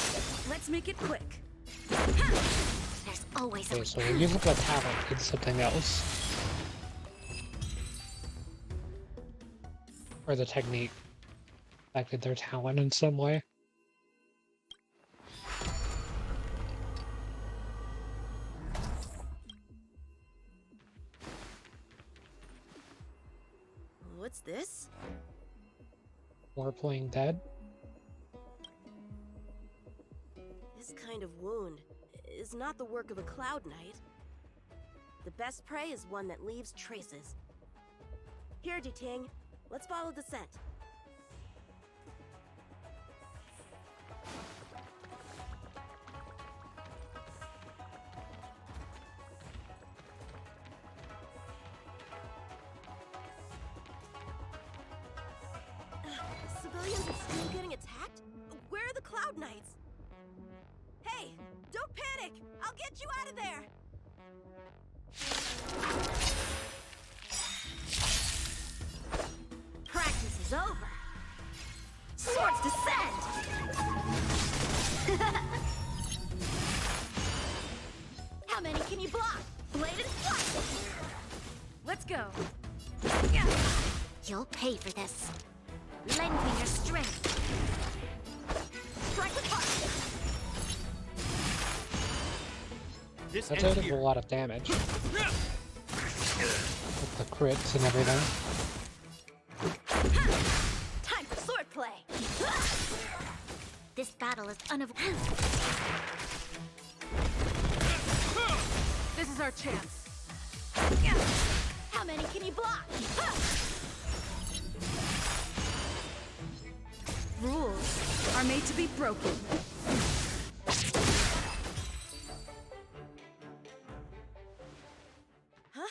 Let's make it quick. There's always Okay, so we're using the talent in something else. Or the technique affected their talent in some way. What's this? More playing dead? This kind of wound is not the work of a Cloud Knight. The best prey is one that leaves traces. Here, Ting, let's follow the scent. Civilians are still getting attacked? Where are the Cloud Knights? Hey! Hey! Don't panic! I'll get you out of there! Practice is over. Swords descend! How many can you block? Blade and flash! Let's go. You'll pay for this. Lend me your strength. Strike with heart! This That's ends out of a here. lot of damage. With the crits and everything. Time for swordplay! This battle is unavoidable. This is our chance. How many can you block? Rules are made to be broken. Huh?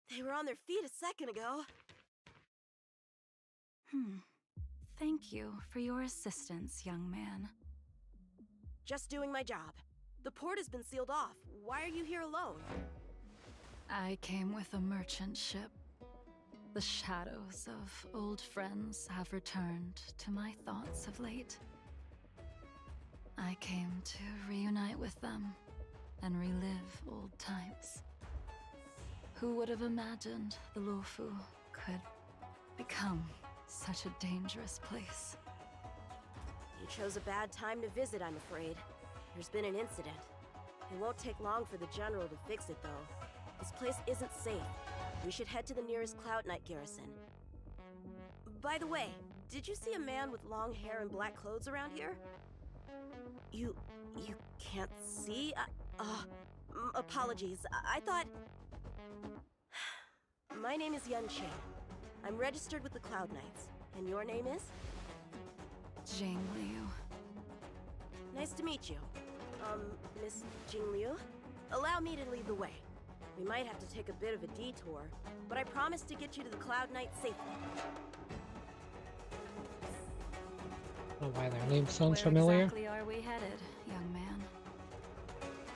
They were on their feet a second ago. Thank you for your assistance, young man. Just doing my job. The port has been sealed off. Why are you here alone? I came with a merchant ship. The shadows of old friends have returned to my thoughts of late. I came to reunite with them and relive old times. Who would have imagined the Luofu could become such a dangerous place? You chose a bad time to visit, I'm afraid. There's been an incident. It won't take long for the General to fix it, though. This place isn't safe. We should head to the nearest Cloud Knight garrison. By the way, did you see a man with long hair and black clothes around here? You can't see? Apologies. I thought... My name is Yanqing. I'm registered with the Cloud Knights. And your name is? Liu. Nice to meet you. Miss Liu? Allow me to lead the way. We might have to take a bit of a detour, but I promise to get you to the Cloud Knight safely. I don't know why their name sounds Where familiar. exactly are we headed, young man?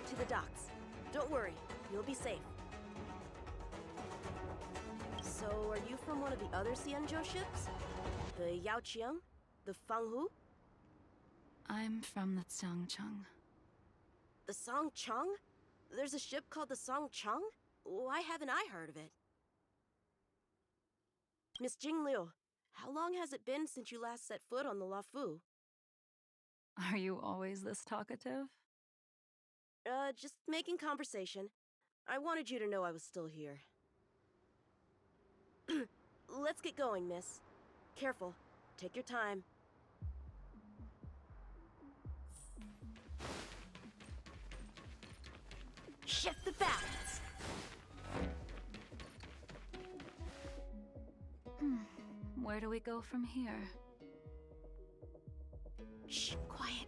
To the docks. Don't worry, you'll be safe. So, are you from one of the other Xianzhou ships? The Yaoqiang? The Fanghu? I'm from the Xiangcheng. The Songcheng? There's a ship called the Songcheng? Why haven't I heard of it? Miss Liu, how long has it been since you last set foot on the Luofu? Are you always this talkative? Just making conversation. I wanted you to know I was still here. Let's get going, miss. Careful. Take your time. Shift the balance! Where do we go from here? Shh, quiet.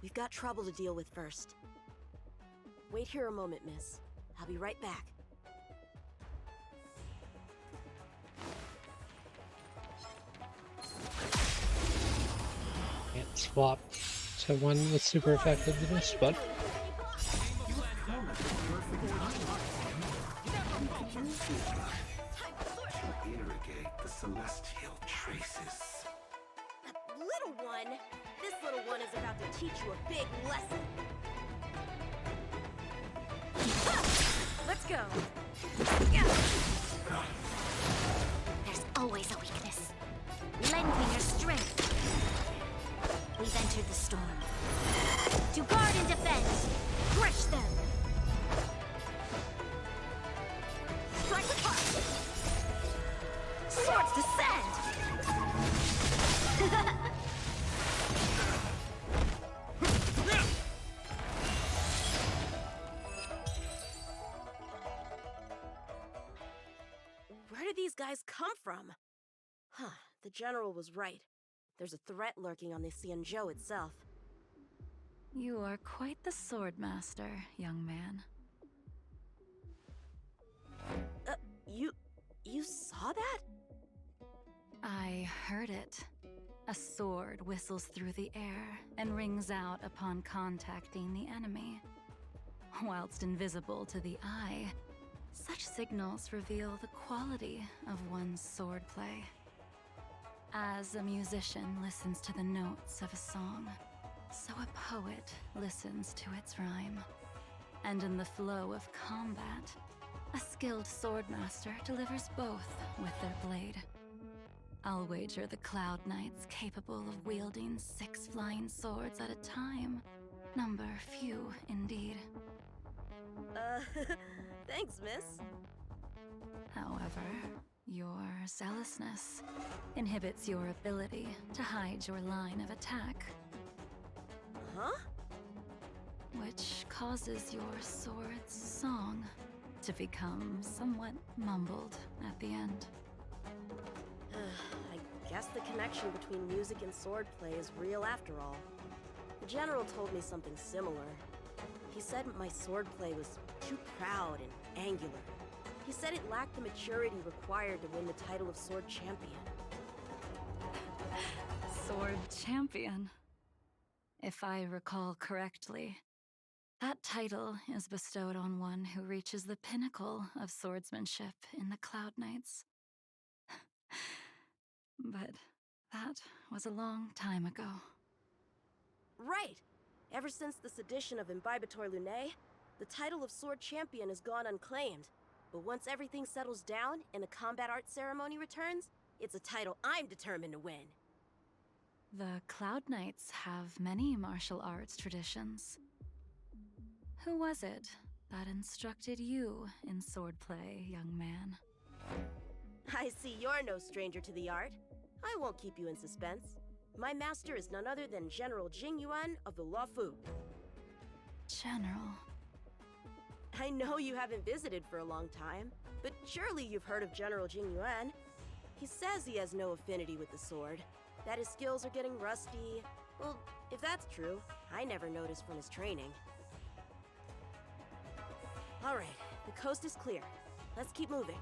We've got trouble to deal with first. Wait here a moment, miss. I'll be right back. Can't swap to one with super effectiveness, but Irrigate the celestial traces. Little one! This little one is about to teach you a big lesson. Let's go! There's always a weakness. Lend me your strength. We've entered the storm. To guard and defend! Crush them! Strike with heart! Swords descend! Where did these guys come from? Huh, the General was right. There's a threat lurking on the Xianzhou itself. You are quite the sword master, young man. You saw that? I heard it. A A sword whistles through the air and rings out upon contacting the enemy. Whilst invisible to the eye, such signals reveal the quality of one's swordplay. As a musician listens to the notes of a song, so a poet listens to its rhyme. And in the flow of combat, a skilled swordmaster delivers both with their blade. I'll wager the Cloud Knights capable of wielding 6 flying swords at a time number few indeed. Thanks, miss. However, your zealousness inhibits your ability to hide your line of attack. Huh? Which causes your sword's song to become somewhat mumbled at the end. I guess the connection between music and swordplay is real after all. The general told me something similar. He said my swordplay was too proud and angular. He said it lacked the maturity required to win the title of Sword Champion. Sword Champion. If I recall correctly, that title is bestowed on one who reaches the pinnacle of swordsmanship in the Cloud Knights. But that was a long time ago. Right! Ever since the sedition of Imbibitor Lunae, the title of Sword Champion has gone unclaimed. But once everything settles down and the combat art ceremony returns, it's a title I'm determined to win. The Cloud Knights have many martial arts traditions. Who was it that instructed you in swordplay, young man? I see you're no stranger to the art. I won't keep you in suspense. My master is none other than General Jing Yuan of the Luofu. General. I know you haven't visited for a long time, but surely you've heard of General Jing Yuan. He says he has no affinity with the sword, that his skills are getting rusty. Well, if that's true, I never noticed from his training. All right, the coast is clear. Let's keep moving.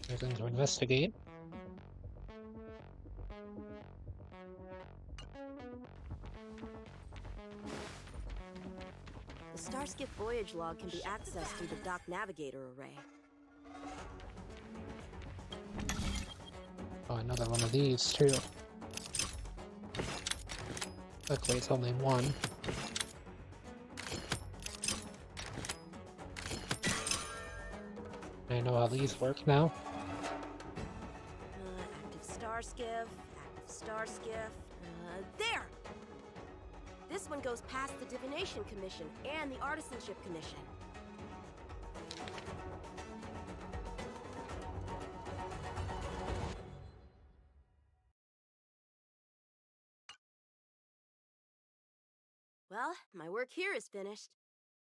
Anything to investigate? The Starskip voyage log can be accessed through the dock navigator array. Oh, another one of these too. Luckily it's only one. I know how these work now. Active star skiff. There! This one goes past the Divination Commission and the Artisanship Commission. Well, my work here is finished.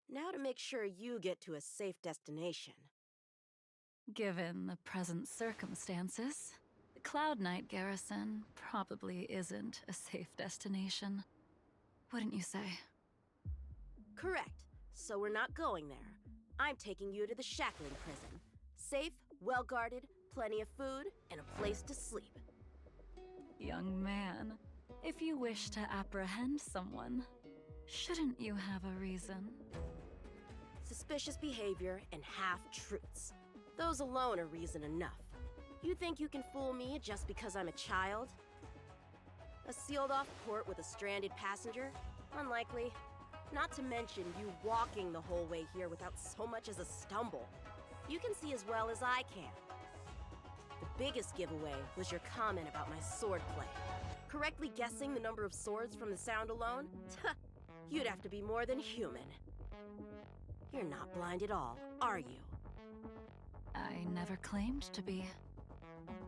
Now to make sure you get to a safe destination. Given the present circumstances, the Cloud Knight garrison probably isn't a safe destination. Wouldn't you say? Correct. So we're not going there. I'm taking you to the Shackling prison. Safe, well-guarded, plenty of food, and a place to sleep. Young man, if you wish to apprehend someone, shouldn't you have a reason? Suspicious behavior and half-truths. Those alone are reason enough. You think you can fool me just because I'm a child? A sealed-off port with a stranded passenger? Unlikely. Not to mention you walking the whole way here without so much as a stumble. You can see as well as I can. The biggest giveaway was your comment about my swordplay. Correctly guessing the number of swords from the sound alone? You'd have to be more than human. You're not blind at all, are you? I never claimed to be.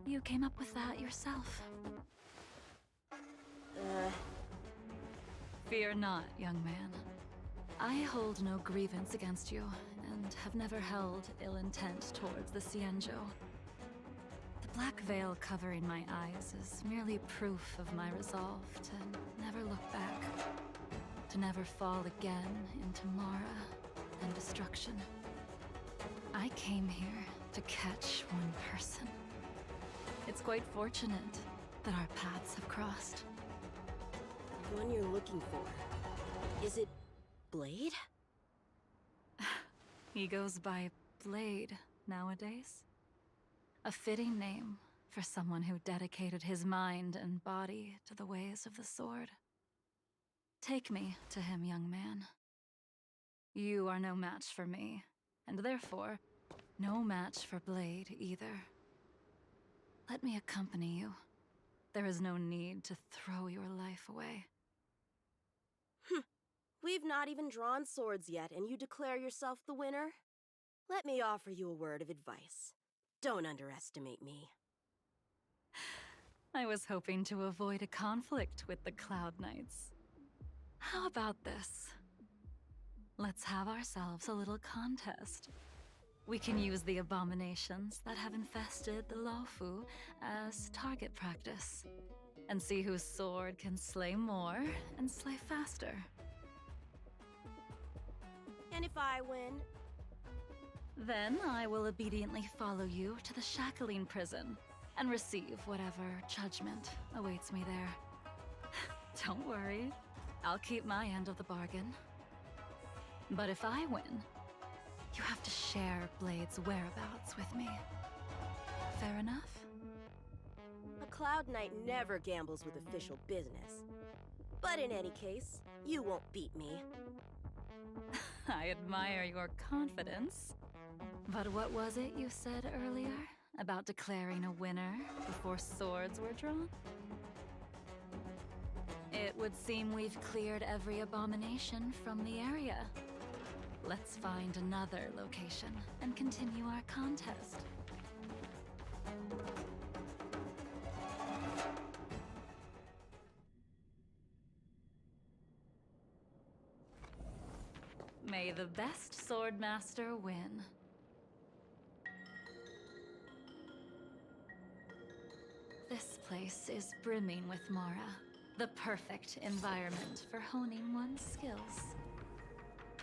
You came up with that yourself. Fear not, young man. I hold no grievance against you, and have never held ill intent towards the Xianzhou. The black veil covering my eyes is merely proof of my resolve to never look back, to never fall again into Mara and destruction. I came here to catch one person. It's quite fortunate that our paths have crossed. The one you're looking for. Is it Blade? He goes by Blade nowadays. A fitting name for someone who dedicated his mind and body to the ways of the sword. Take me to him, young man. You are no match for me, and therefore, no match for Blade either. Let me accompany you. There is no need to throw your life away. We've not even drawn swords yet, and you declare yourself the winner? Let me offer you a word of advice. Don't underestimate me. I was hoping to avoid a conflict with the Cloud Knights. How about this? Let's have ourselves a little contest. We can use the abominations that have infested the Luofu as target practice, and see whose sword can slay more and slay faster. And if I win? Then I will obediently follow you to the Shackling prison and receive whatever judgment awaits me there. Don't worry, I'll keep my end of the bargain. But if I win, you have to share Blade's whereabouts with me. Fair enough? A Cloud Knight never gambles with official business. But in any case, you won't beat me. I admire your confidence. But what was it you said earlier about declaring a winner before swords were drawn? It would seem we've cleared every abomination from the area. Let's find another location and continue our contest. May the best swordmaster win. This place is brimming with Mara, the perfect environment for honing one's skills.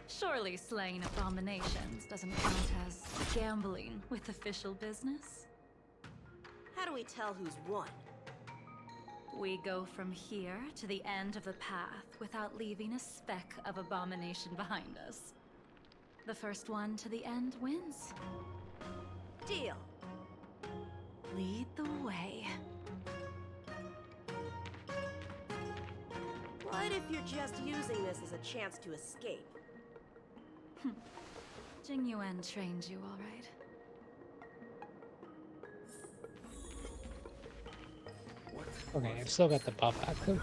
Surely slaying abominations doesn't count as gambling with official business? How do we tell who's won? We go from here to the end of the path without leaving a speck of abomination behind us. The first one to the end wins. Deal. Lead the way. What if you're just using this as a chance to escape? Jing Yuan trained you all right. Okay, I've still got the buff active.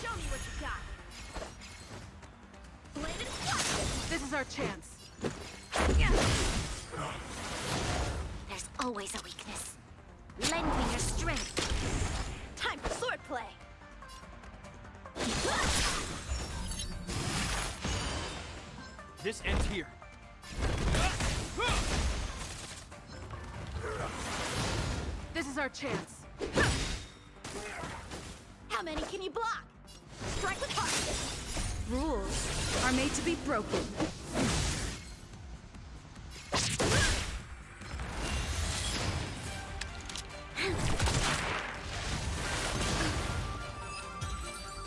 Show me what you got. Bladed what? This is our chance. There's always a weakness. Lend me your strength. Time for swordplay. This ends here. This is our chance. How many can you block? Strike with heart. Rules are made to be broken.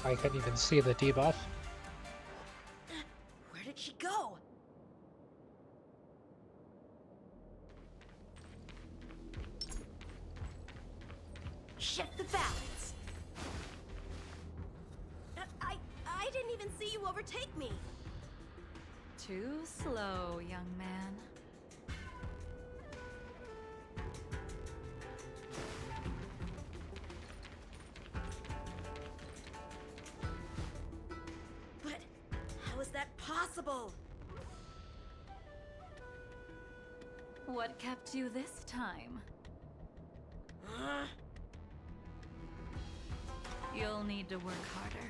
I couldn't even see the debuff. Where did she go? Shift the balance. I didn't even see you overtake me. Too slow, young man. But how is that possible? What kept you this time? You'll need to work harder.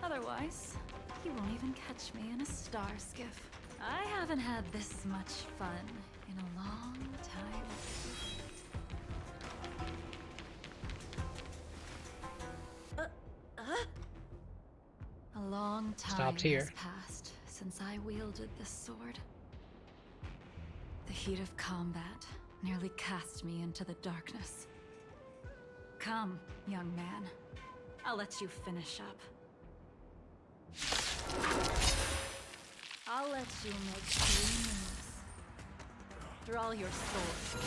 Otherwise, you won't even catch me in a star skiff. I haven't had this much fun in a long time. A long time Stopped here. has passed since I wielded this sword. The heat of combat nearly cast me into the darkness. Come, young man. I'll let you finish up. I'll let you make 3 moves. Draw your sword.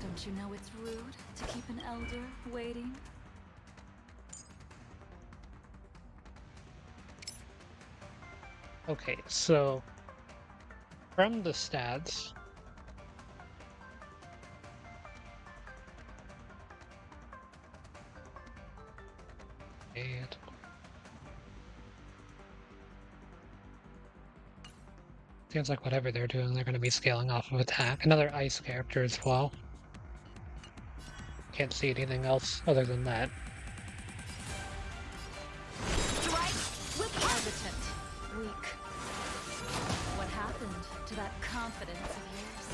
Don't you know it's rude to keep an elder waiting? Okay, so from the stats, and seems like whatever they're doing, they're going to be scaling off of attack. Another ice character as well. Can't see anything else other than that. Hesitant. Weak. What happened to that confidence of yours?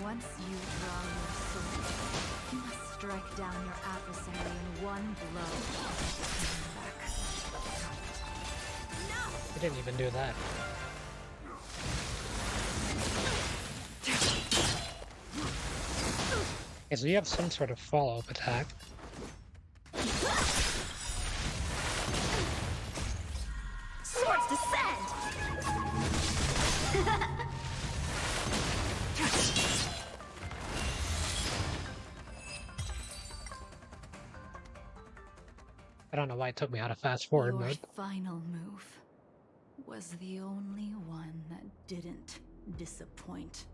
Once you draw your sword, you must strike down your adversary in one blow. I didn't even do that. Okay, so you have some sort of follow-up attack. Swords descend! I don't know why it took me out of fast forward Your mode. final move was the only one that didn't disappoint.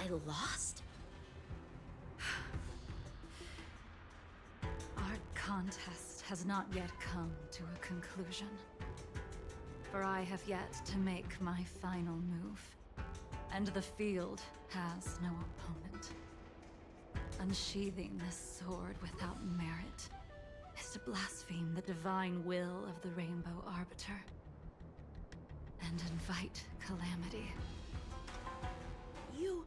I lost? Our contest has not yet come to a conclusion. For I have yet to make my final move, and the field has no opponent. Unsheathing this sword without merit is to blaspheme the divine will of the Rainbow Arbiter and invite calamity. You...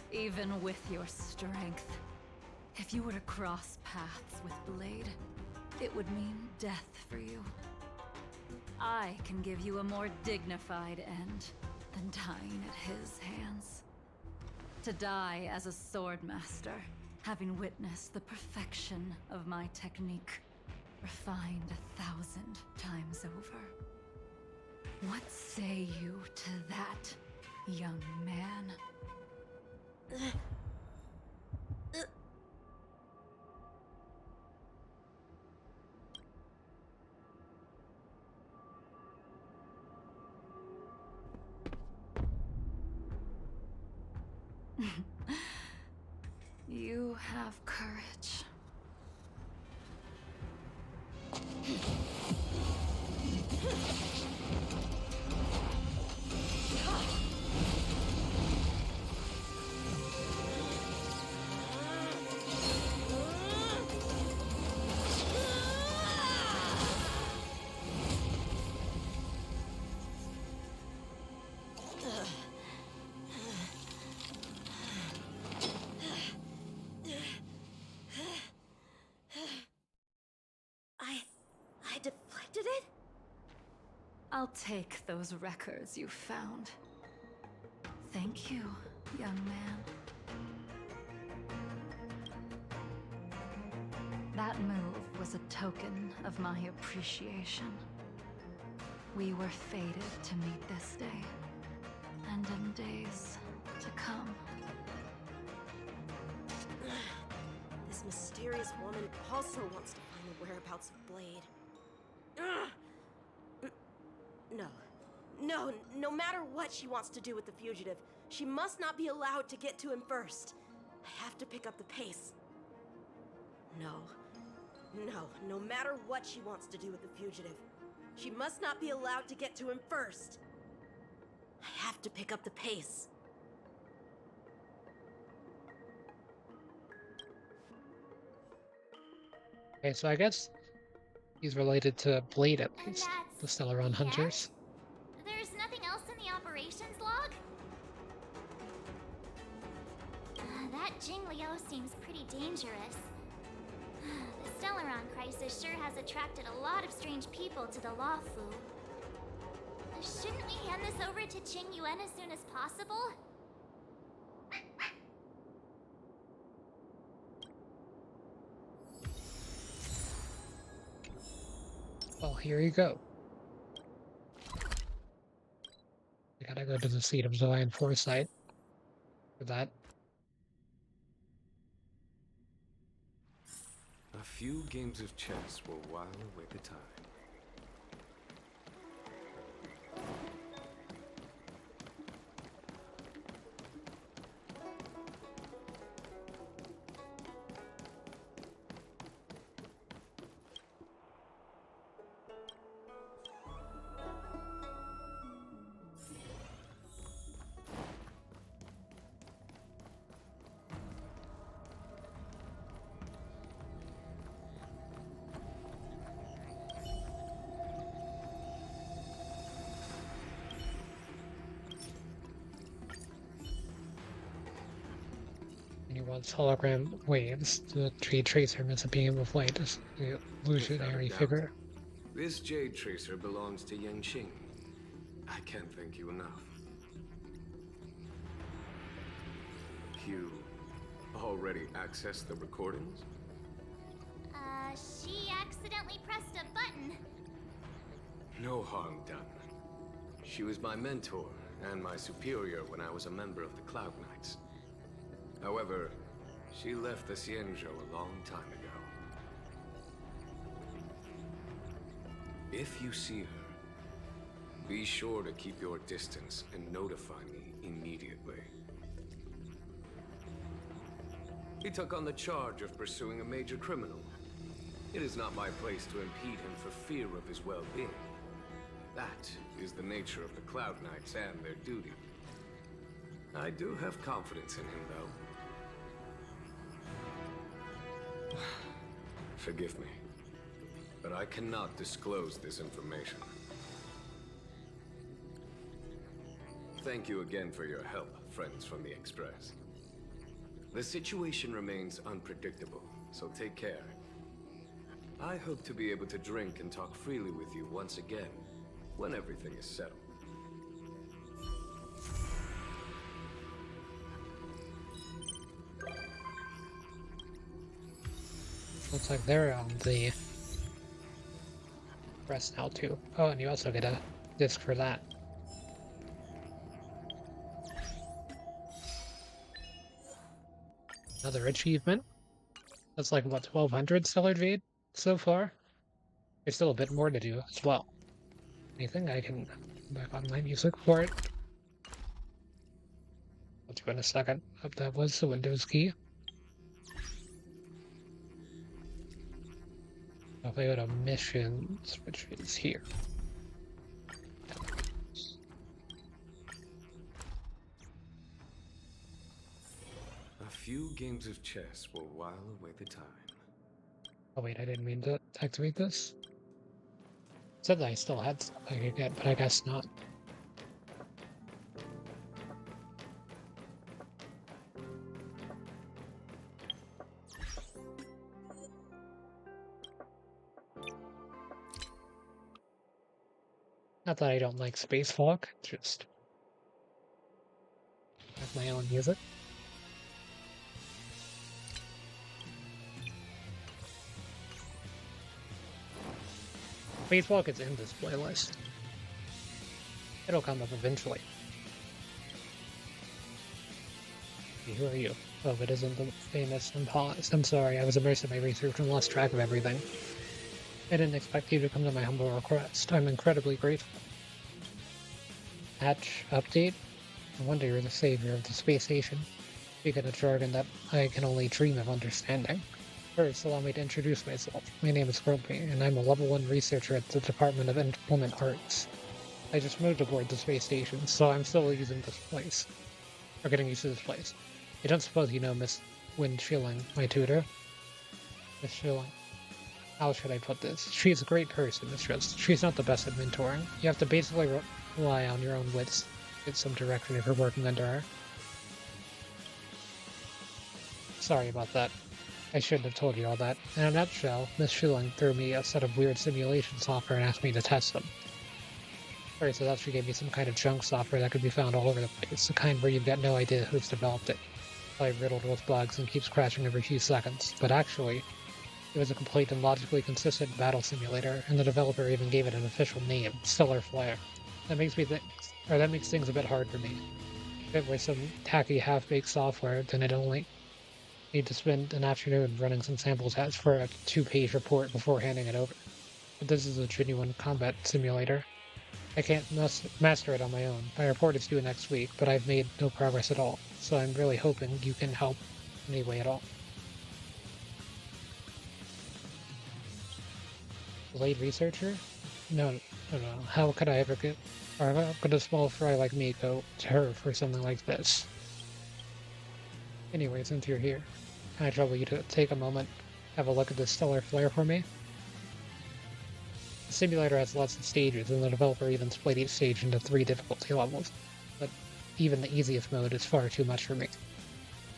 Even with your strength, if you were to cross paths with Blade, it would mean death for you. I can give you a more dignified end than dying at his hands. To die as a swordmaster, having witnessed the perfection of my technique, refined 1,000 times over. What say you to that, young man? You have courage. I deflected it? I'll take those records you found. Thank you, young man. That move was a token of my appreciation. We were fated to meet this day, and in days to come. This mysterious woman also wants to find the whereabouts of Blade. No matter what she wants to do with the fugitive, she must not be allowed to get to him first. I have to pick up the pace. No matter what she wants to do with the fugitive, she must not be allowed to get to him first. I have to pick up the pace. Okay, so I guess he's related to Blade at least, the Stellaron Hunters. There's nothing else in the operations log? That Jing Liu seems pretty dangerous. The Stellaron crisis sure has attracted a lot of strange people to the Lawfu. Shouldn't we hand this over to Qing Yuan as soon as possible? Well, here you go. I gotta go to the seat of Divine Foresight for that. A few games of chess will while away the time. And he wants hologram waves. The Jade Tracer must have being able to flight as the illusionary figure. This Jade Tracer belongs to Yanqing. I can't thank you enough. You already accessed the recordings? She accidentally pressed a button. No harm done. She was my mentor and my superior when I was a member of the Cloud Knights. However, she left the Xianzhou a long time ago. If you see her, be sure to keep your distance and notify me immediately. He took on the charge of pursuing a major criminal. It is not my place to impede him for fear of his well-being. That is the nature of the Cloud Knights and their duty. I do have confidence in him, though. Forgive me, but I cannot disclose this information. Thank you again for your help, friends from the Express. The situation remains unpredictable, so take care. I hope to be able to drink and talk freely with you once again, when everything is settled. Looks like they're on the press now too. Oh, and you also get a disc for that. Another achievement. That's like, what, 1200 Stellar Jade so far? There's still a bit more to do as well. Anything I can back on my music for it? I'll do in a second. Oh, that was the Windows key. If I go to missions, which is here. A few games of chess will while away the time. Oh wait, I didn't mean to activate this. It said that I still had stuff I could get, but I guess not. Not that I don't like spacewalk, just have my own music. Spacewalk is in this playlist. It'll come up eventually. Who are you? Oh, it isn't the famous Unpaused. I'm sorry, I was immersed in my research and lost track of everything. I didn't expect you to come to my humble request. I'm incredibly grateful. Hatch update? No wonder you're the savior of the space station. Speaking a jargon that I can only dream of understanding. First, allow me to introduce myself. My name is Grumpy, and I'm a level 1 researcher at the Department of Implement Arts. I just moved aboard the space station, so I'm still using this place. Or getting used to this place. I don't suppose you know Miss Wynne Schilling, my tutor? Miss Schilling. How should I put this? She's a great person, it's just she's not the best at mentoring. You have to basically rely on your own wits to get some direction if you're working under her. sorry about that. I shouldn't have told you all that. In a nutshell, Miss Schilling threw me a set of weird simulation software and asked me to test them. Alright, so that she gave me some kind of junk software that could be found all over the place, the kind where you've got no idea who's developed it. Probably riddled with bugs and keeps crashing every few seconds. But actually, it was a complete and logically consistent battle simulator, and the developer even gave it an official name, Stellar Flare. That makes things a bit hard for me. If it were some tacky half-baked software, then I'd only need to spend an afternoon running some sample tests for a 2-page report before handing it over. But this is a genuine combat simulator. I can't master it on my own. My report is due next week, but I've made no progress at all, so I'm really hoping you can help in any way at all. Delayed researcher? No. How could I ever get... Or how could a small fry like me go to her for something like this? Anyway, since you're here, can I trouble you to take a moment, have a look at this Stellar Flare for me? The simulator has lots of stages, and the developer even split each stage into 3 difficulty levels, but even the easiest mode is far too much for me.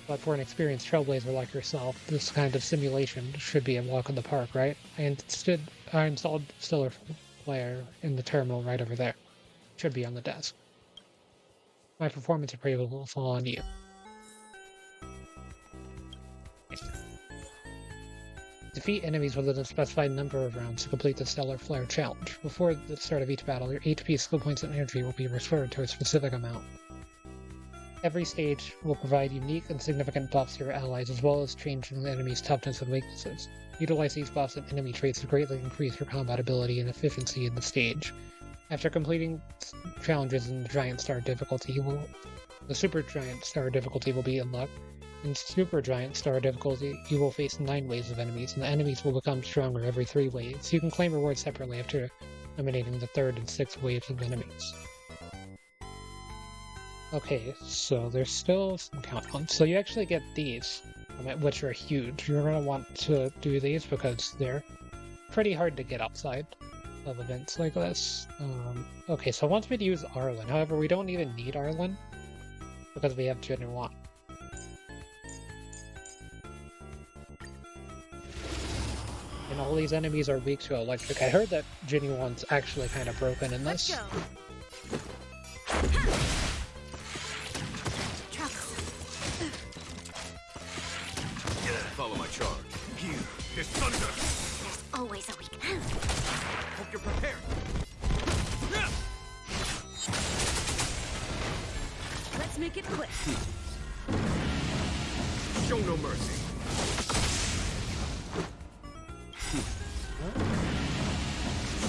But for an experienced trailblazer like yourself, this kind of simulation should be a walk in the park, right? I installed Stellar Flare in the terminal right over there. It should be on the desk. My performance appraisal will fall on you. Defeat enemies within a specified number of rounds to complete the Stellar Flare challenge. Before the start of each battle, your HP, skill points, and energy will be restored to a specific amount. Every stage will provide unique and significant buffs to your allies, as well as changing the enemy's toughness and weaknesses. Utilize these buffs and enemy traits to greatly increase your combat ability and efficiency in the stage. After completing challenges in the Giant Star difficulty, the Super Giant Star difficulty will be unlocked. In Super Giant Star difficulty, you will face 9 waves of enemies, and the enemies will become stronger every 3 waves. You can claim rewards separately after eliminating the 3rd and 6th waves of enemies. Okay, so there's still some countdowns. So you actually get these, which are huge. You're going to want to do these because they're pretty hard to get outside of events like this. Okay, so it wants me to use Arlen. However, we don't even need Arlen because we have Genuine. And all these enemies are weak to electric. I heard that Genuine's actually kind of broken in this. Let's go. Follow my charge. Here, there's thunder. There's always a weakness. Hope you're prepared. Let's make it quick. Show no mercy.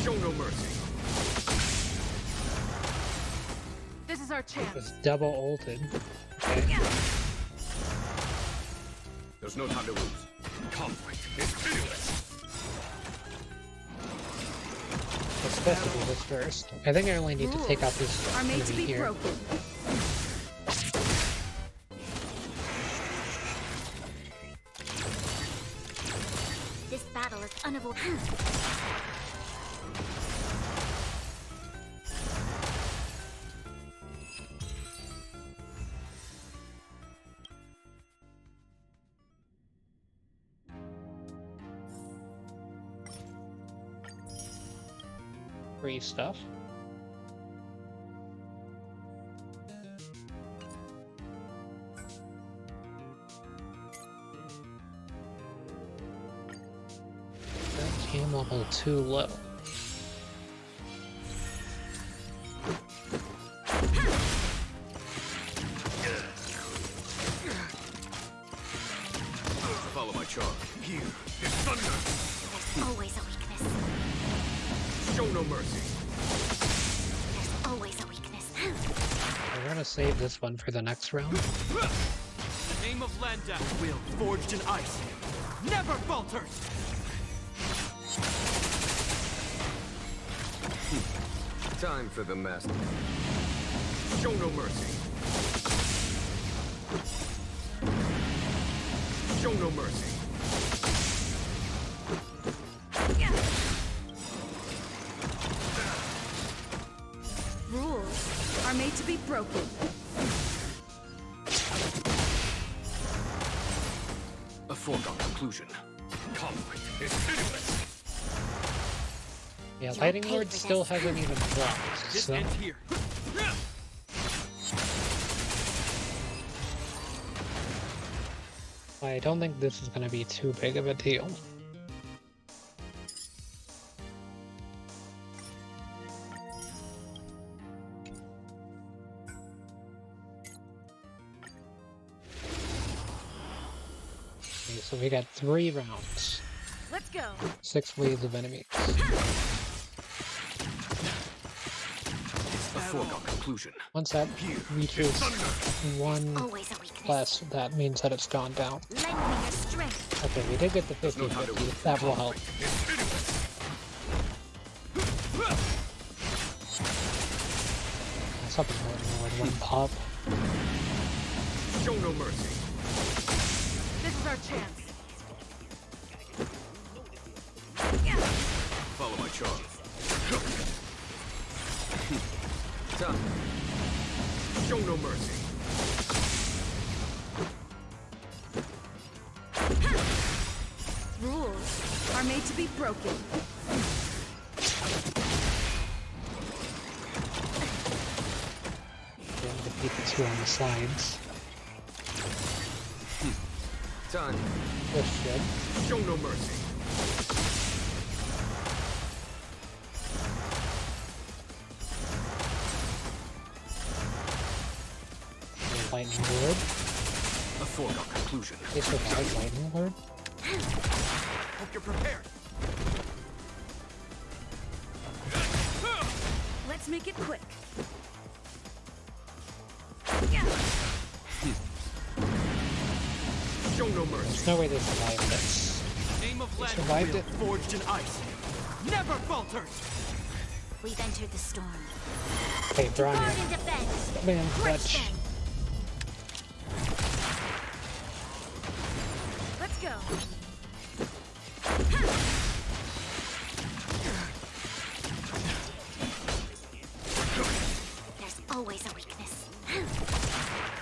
Show no mercy. This is our chance. It's double ulted. Okay. There's no time to lose. Conflict is pitiless. It's supposed to do this first. I think I only need to take out this are made to be here. broken. This battle is unavoidable. Free stuff. Team level too low. Follow my charge. Here is thunder. There's always a weakness. Show no mercy. There's always a weakness. We're gonna save this one for the next round. In the name of Landak, will forged in ice never falters! Time for the master. Show no mercy. Show no mercy. Rules are made to be broken. foregone conclusion. Conflict is pitiless. Yeah, Lightning Lord still hasn't even dropped. This So. ends here. I don't think this is going to be too big of a deal. Okay, so we got 3 rounds. Let's go. 6 waves of enemies. A foregone conclusion. Once that reaches 1 less, that means that it's gone down. Okay, we did get the 50-50. That will help. Something more than 1 pop. Show no mercy. This is our chance. Follow my charge. Done. Show no mercy. Rules are made to be broken. Then defeat the 2 on the sides. Done. This should. Show no mercy. Lightning Lord. A foregone conclusion. They survived Lightning Lord. Hope you're prepared. Let's make it quick. Show no mercy. There's no way they survived this. Name of They land survived will it. forged in ice. Never falters. We've entered the storm. Hey, Brian. Guard and defend. Man, Crush clutch. them. Let's go. There's always a weakness.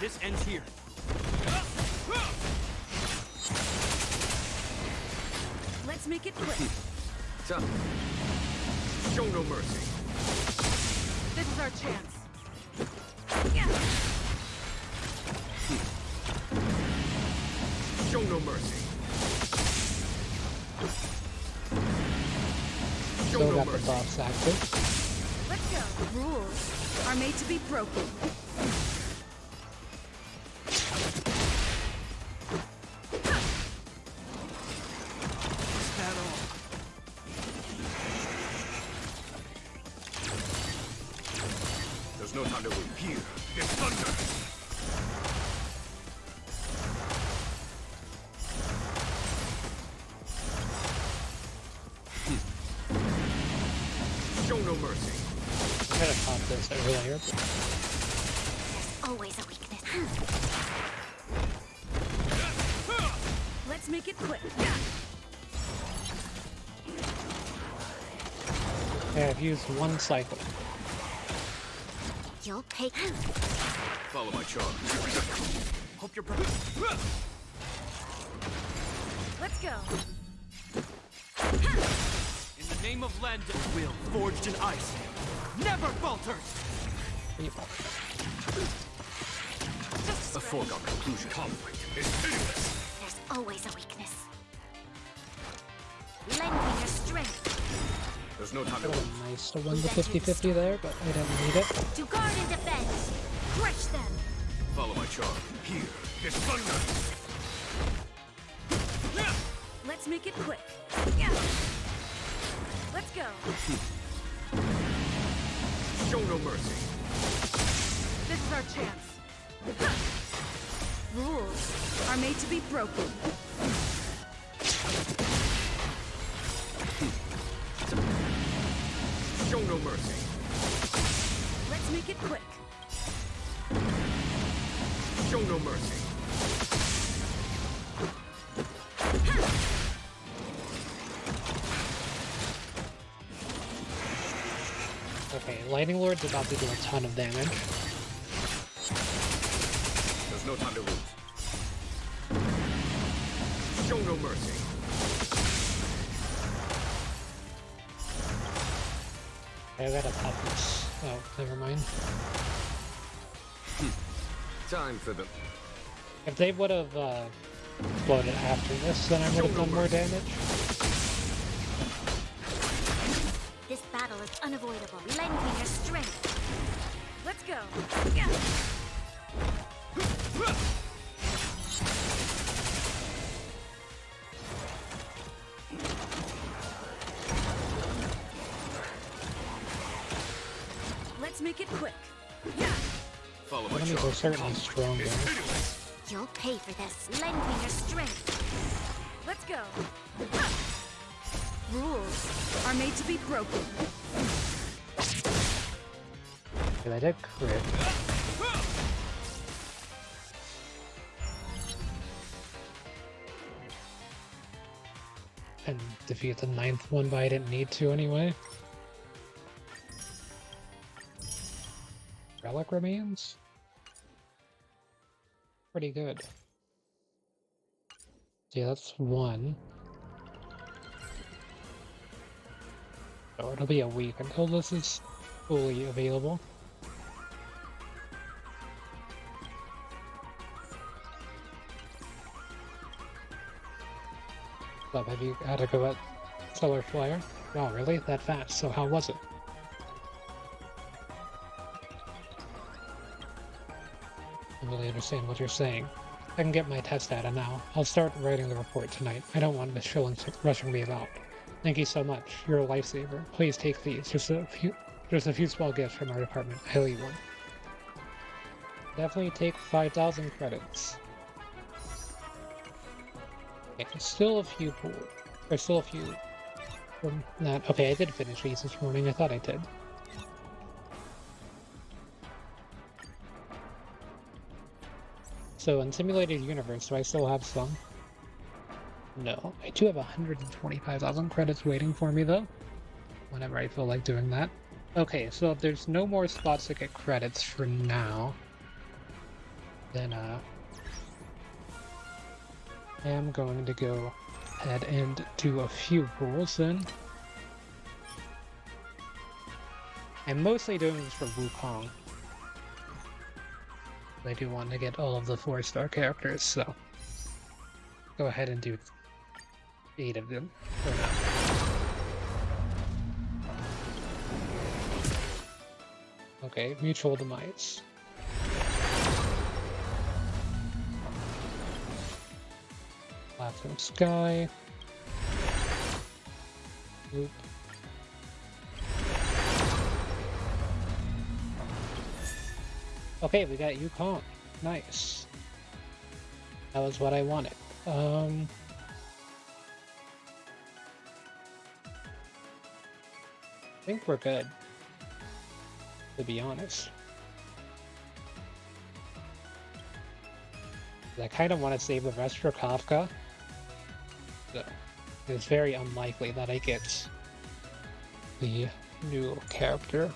This ends here. Let's make it quick. Done. Show no mercy. This is our chance. Show no mercy. Show Still no got the mercy. buffs active. Let's go. Rules are made to be broken. Is that all? There's no time to wait. Here is thunder. Show no mercy. I could have popped this earlier, but There's always a weakness. Let's make it quick. okay, I've used 1 cycle. You'll pay. Follow my charge. Hope you're prepared. Let's go. In the name of land will forged in ice. Never falters. A foregone conclusion. Conflict is pitiless. There's always a weakness. Lend me your strength. There's no time to Would wait. have been nice to win the 50-50 there, but I didn't need it. To guard and defend. Crush them. Follow my charge. Here is thunder. Let's make it quick. Let's go. Show no mercy. This is our chance. Rules are made to be broken. Show no mercy. Let's make it quick. Show no mercy. Okay, Lightning Lord's about to do a ton of damage. There's no time to lose. Show no mercy. I got a puppets. Oh, never mind. Time for the... If they would have exploded after this, then I would have done more damage. This battle is unavoidable. Lend me your strength. Let's go. Let's make it quick. Follow my Enemies are charge. certainly stronger. You'll pay for this. Lend me your strength. Let's go. Rules are made to be broken. Okay, I did crit. And defeat the 9th one, but I didn't need to anyway. Relic remains? Pretty good. Yeah, that's one. So it'll be a week until this is fully available. So have you had to go at Solar Flare? Wow, really? That fast? So how was it? I don't really understand what you're saying. I can get my test data now. I'll start writing the report tonight. I don't want Miss Schilling rushing me about. Thank you so much. You're a lifesaver. Please take these. Just a few small gifts from our department. I owe you one. Definitely take 5,000 credits. Okay, there's still a few There's still a few from that. Okay, I did finish these this morning. I thought I did. So in Simulated Universe, do I still have some? No. I do have 125,000 credits waiting for me, though. Whenever I feel like doing that. Okay, so if there's no more spots to get credits for now, then, I am going to go ahead and do a few pools, then. I'm mostly doing this for Wukong. I do want to get all of the 4-star characters, so go ahead and do 8 of them for now. Okay, mutual demise. Platinum Sky. Oop. Okay, we got Yukon. Nice. That was what I wanted. I think we're good, to be honest. I kind of want to save the rest for Kafka. So it's very unlikely that I get the new character,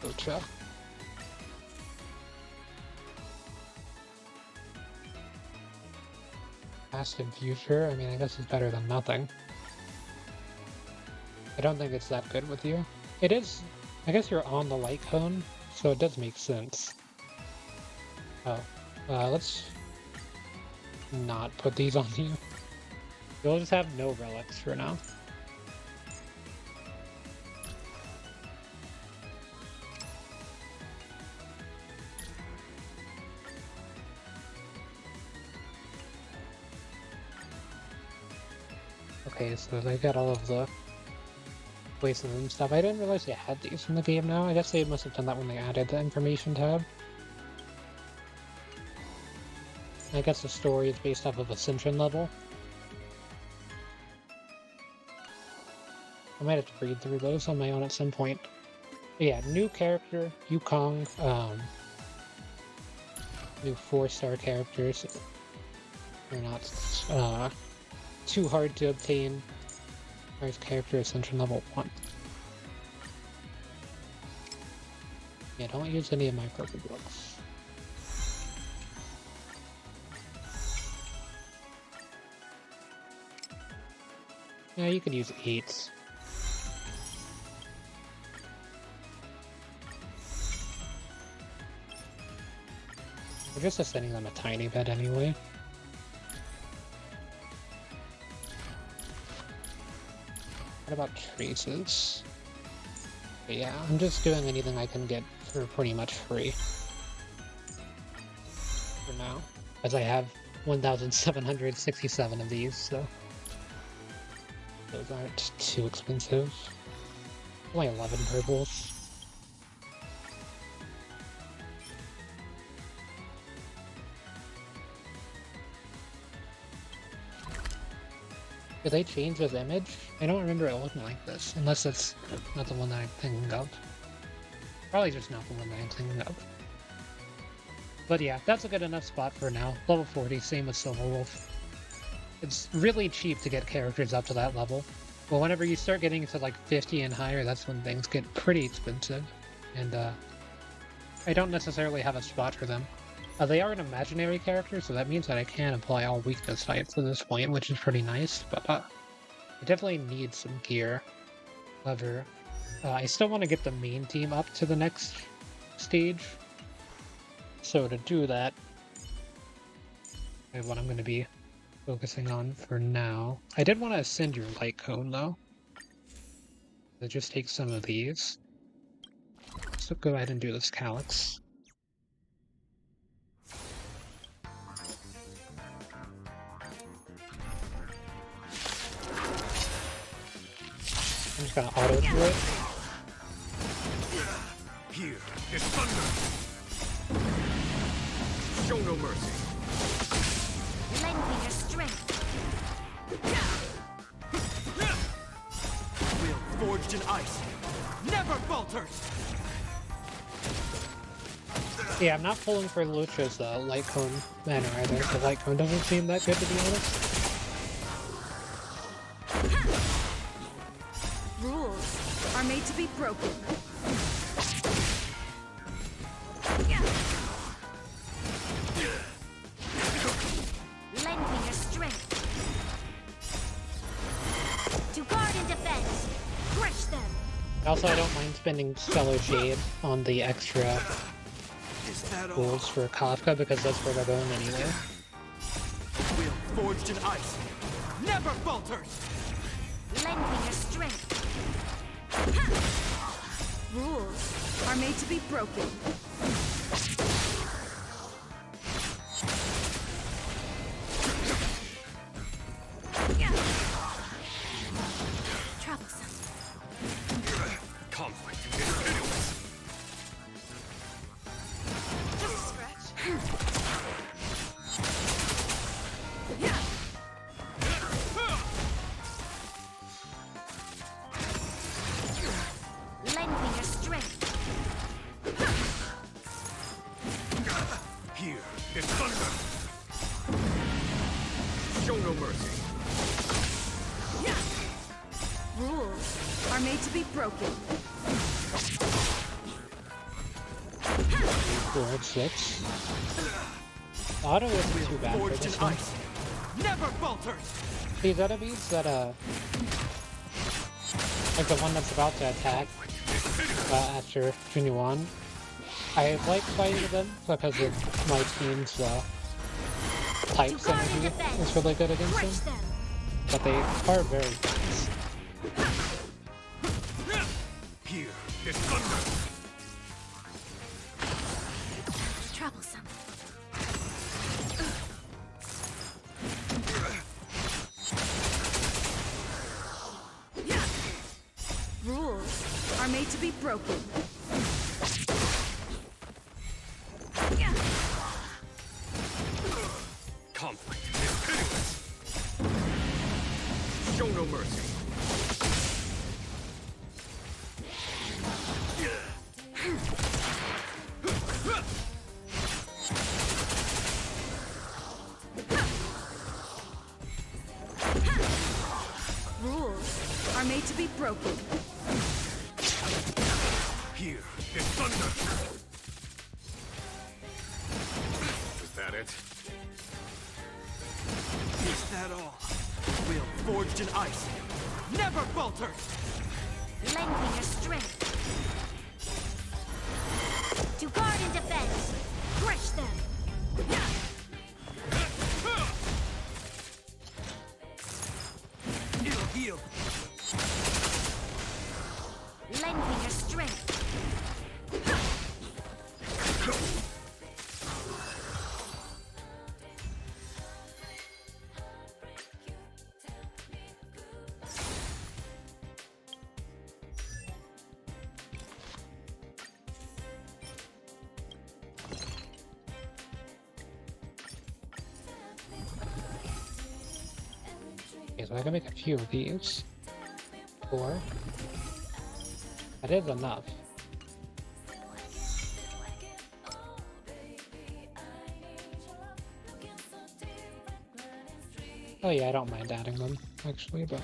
Luocha. Past and future, I mean, I guess it's better than nothing. I don't think it's that good with you. It is, I guess you're on the light cone, so it does make sense. Oh, let's not put these on you. You'll just have no relics for now. Okay, so they got all of the places and stuff. I didn't realize they had these in the game now. I guess they must have done that when they added the information tab. I guess the story is based off of Ascension level. I might have to read through those on my own at some point. But yeah, new character, Yukong, new 4-star characters. They're not too hard to obtain. There's character Ascension level 1. Yeah, don't use any of my purple books. Yeah, you could use 8. We're just sending them a tiny bit anyway. What about traces? But yeah, I'm just doing anything I can get for pretty much free. For now. As I have 1,767 of these, so... those aren't too expensive. Only 11 purples. Did they change his image? I don't remember it looking like this, unless it's not the one that I'm thinking of. Probably just not the one that I'm thinking of. But yeah, that's a good enough spot for now. Level 40, same with Silverwolf. It's really cheap to get characters up to that level. But whenever you start getting to like 50 and higher, that's when things get pretty expensive. And I don't necessarily have a spot for them. They are an imaginary character, so that means that I can apply all weakness types at this point, which is pretty nice, but I definitely need some gear. However, I still want to get the main team up to the next stage. So to do that, is what I'm going to be focusing on for now. I did want to ascend your light cone, though. So just take some of these. So go ahead and do this calyx. I'm just gonna auto do it. Here is thunder. Show no mercy. Lend me your strength. Will forged in ice never falters. Yeah, I'm not pulling for Luocha's light cone banner either. The light cone doesn't seem that good, to be honest. Rules are made to be broken. Lend me your strength. To guard and defend. Crush them. Also, I don't mind spending Stellar Shade on the extra rules for Kafka because that's where they're going anyway. Will forged in ice never falters. Lend me your strength. Rules are made to be broken. Troublesome. Conflict is pitiless. Just a scratch. Lend me your strength. Here is thunder. Show no mercy. Rules are made to be broken. 4, 6. Auto isn't too bad for this one. Never falters. These enemies that like the one that's about to attack after Junyuan, I like fighting them because of my team's type synergy is really good against them, but they are very fast. Here is thunder. Troublesome. Rules are made to be broken. Conflict is pitiless. Show no mercy. Rules are made to be broken. Here is thunder. Is that it? Is that all? Will forged in ice never falter! Lending your strength. To guard and defend. Crush them. It'll heal. Lending your strength. Okay, so I can make a few of these. 4. That is enough. Oh yeah, I don't mind adding them, actually, but...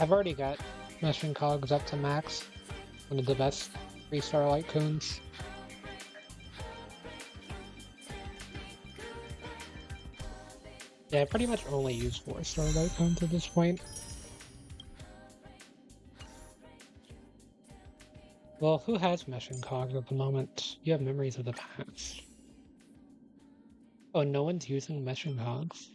I've already got Meshing Cogs up to max. One of the best 3 Starlight Cones. Yeah, I pretty much only use 4 Starlight Cones at this point. Well, who has Meshing Cogs at the moment? You have Memories of the Past. Oh, no one's using Meshing Cogs?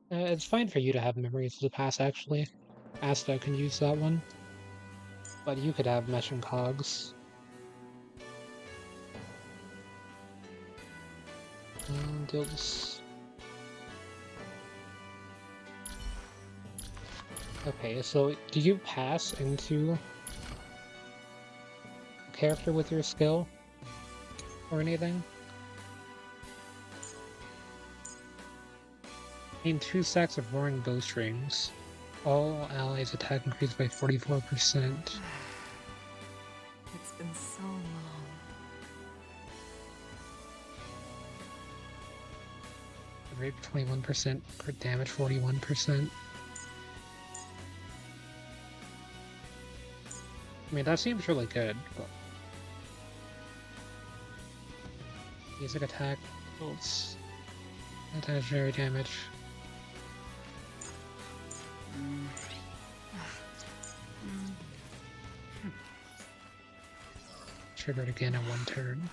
It's fine for you to have Memories of the Past, actually. Asta can use that one. But you could have Meshing Cogs. And you'll just... Okay, so do you pass into a character with your skill? Or anything? Gain 2 stacks of roaring bowstrings. All allies attack increased by 44%. It's been so long. Rape 21%, crit damage 41%. I mean, that seems really good, but... Basic attack, bolts, legendary damage. Triggered again in 1 turn.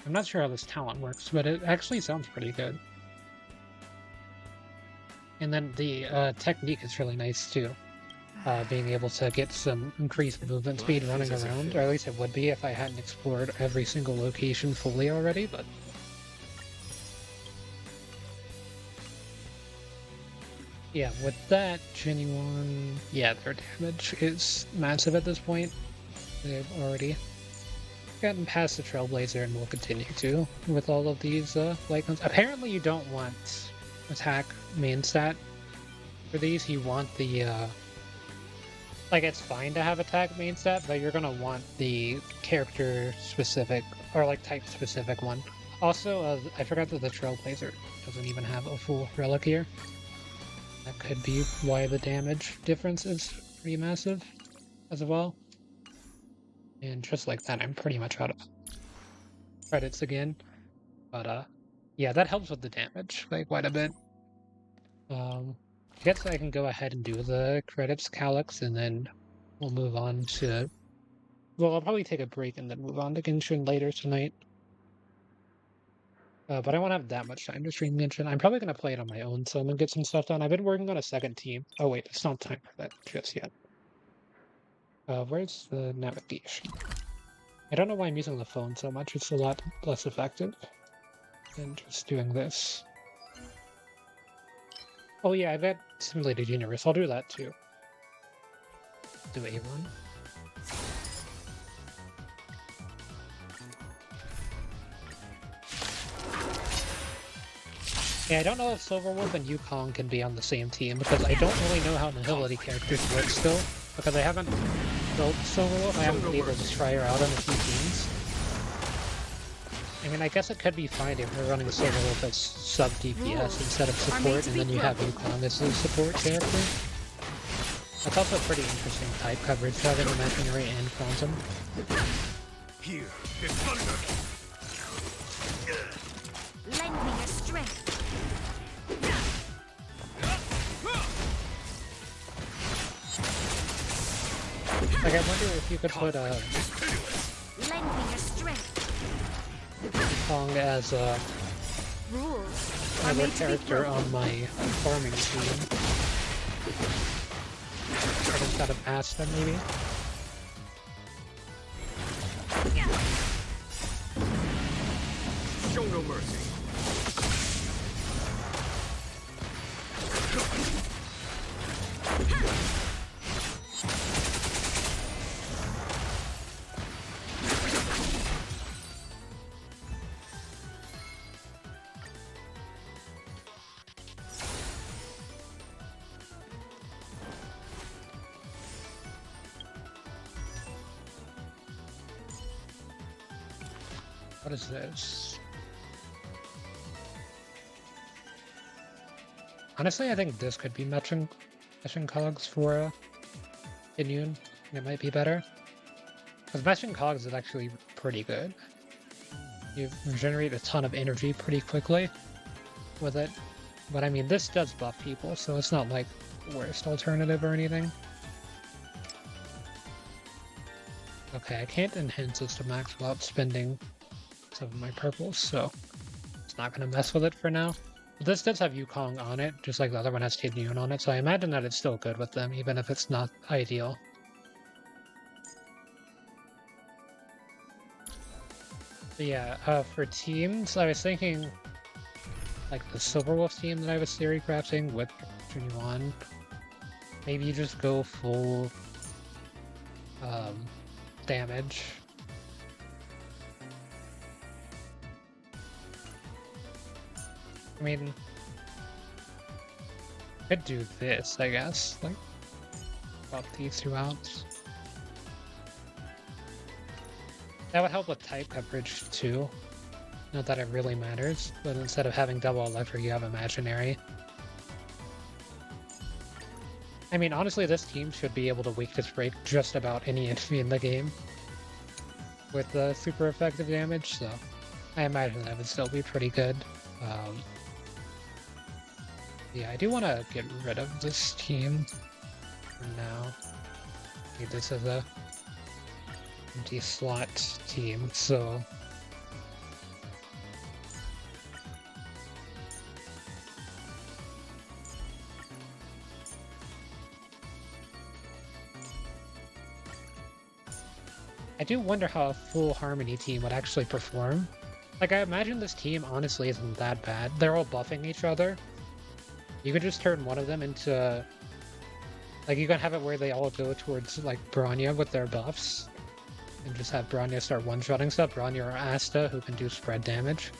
I'm not sure how this talent works, but it actually sounds pretty good. And then the technique is really nice too. Being able to get some increased movement speed running around, or at least it would be if I hadn't explored every single location fully already, but... Yeah, with that, Genuine... Yeah, their damage is massive at this point. They've already gotten past the Trailblazer and will continue to with all of these Lycons. Apparently you don't want attack main stat for these. You want the... Like, it's fine to have attack main stat, but you're gonna want the character-specific, or like type-specific one. Also, I forgot that the Trailblazer doesn't even have a full relic here. That could be why the damage difference is pretty massive as well. And just like that, I'm pretty much out of credits again. But yeah, that helps with the damage, like, quite a bit. I guess I can go ahead and do the credits Calyx, and then we'll move on to... Well, I'll probably take a break and then move on to Genshin later tonight. But I won't have that much time to stream Genshin. I'm probably going to play it on my own, so I'm going to get some stuff done. I've been working on a second team. Oh wait, it's not time for that just yet. Where's the navigation? I don't know why I'm using the phone so much. It's a lot less effective than just doing this. Oh yeah, I've got Simulated Universe. I'll do that too. Do A1. Yeah, I don't know if Silverwolf and Yukong can be on the same team, because I don't really know how Nihility characters work still, because I haven't built Silverwolf. I haven't been able to try her out on a few teams. I mean, I guess it could be fine if we're running Silverwolf as sub-DPS instead of support, and then you have Yukong as a support character. That's also pretty interesting type coverage, having imaginary and quantum. Here is thunder. Lend me your strength. Like, I wonder if you could put Lend me your strength. Kong as a Rules another character on my farming team. Like instead of Asta, maybe. Show no mercy. What is this? Honestly, I think this could be matching cogs for Inyun. It might be better. Because matching cogs is actually pretty good. You regenerate a ton of energy pretty quickly with it. But I mean, this does buff people, so it's not like the worst alternative or anything. Okay, I can't enhance this to max without spending some of my purples, so it's not going to mess with it for now. This does have Yukong on it, just like the other one has Tidnyun on it, so I imagine that it's still good with them, even if it's not ideal. But yeah, for teams, I was thinking like the Silverwolf team that I was theory crafting with Junyuan. Maybe you just go full damage. I mean, could do this, I guess. Like, swap these two out. That would help with type coverage too. Not that it really matters, but instead of having double electric, you have imaginary. I mean, honestly, this team should be able to weakness break just about any enemy in the game with super effective damage, so I imagine that would still be pretty good. Yeah, I do want to get rid of this team for now. Need this as a empty slot team, so I do wonder how a full Harmony team would actually perform. Like, I imagine this team honestly isn't that bad. They're all buffing each other. You could just turn one of them into... Like, you can have it where they all go towards, like, Bronya with their buffs. And just have Bronya start one-shotting stuff. Bronya or Asta, who can do spread damage.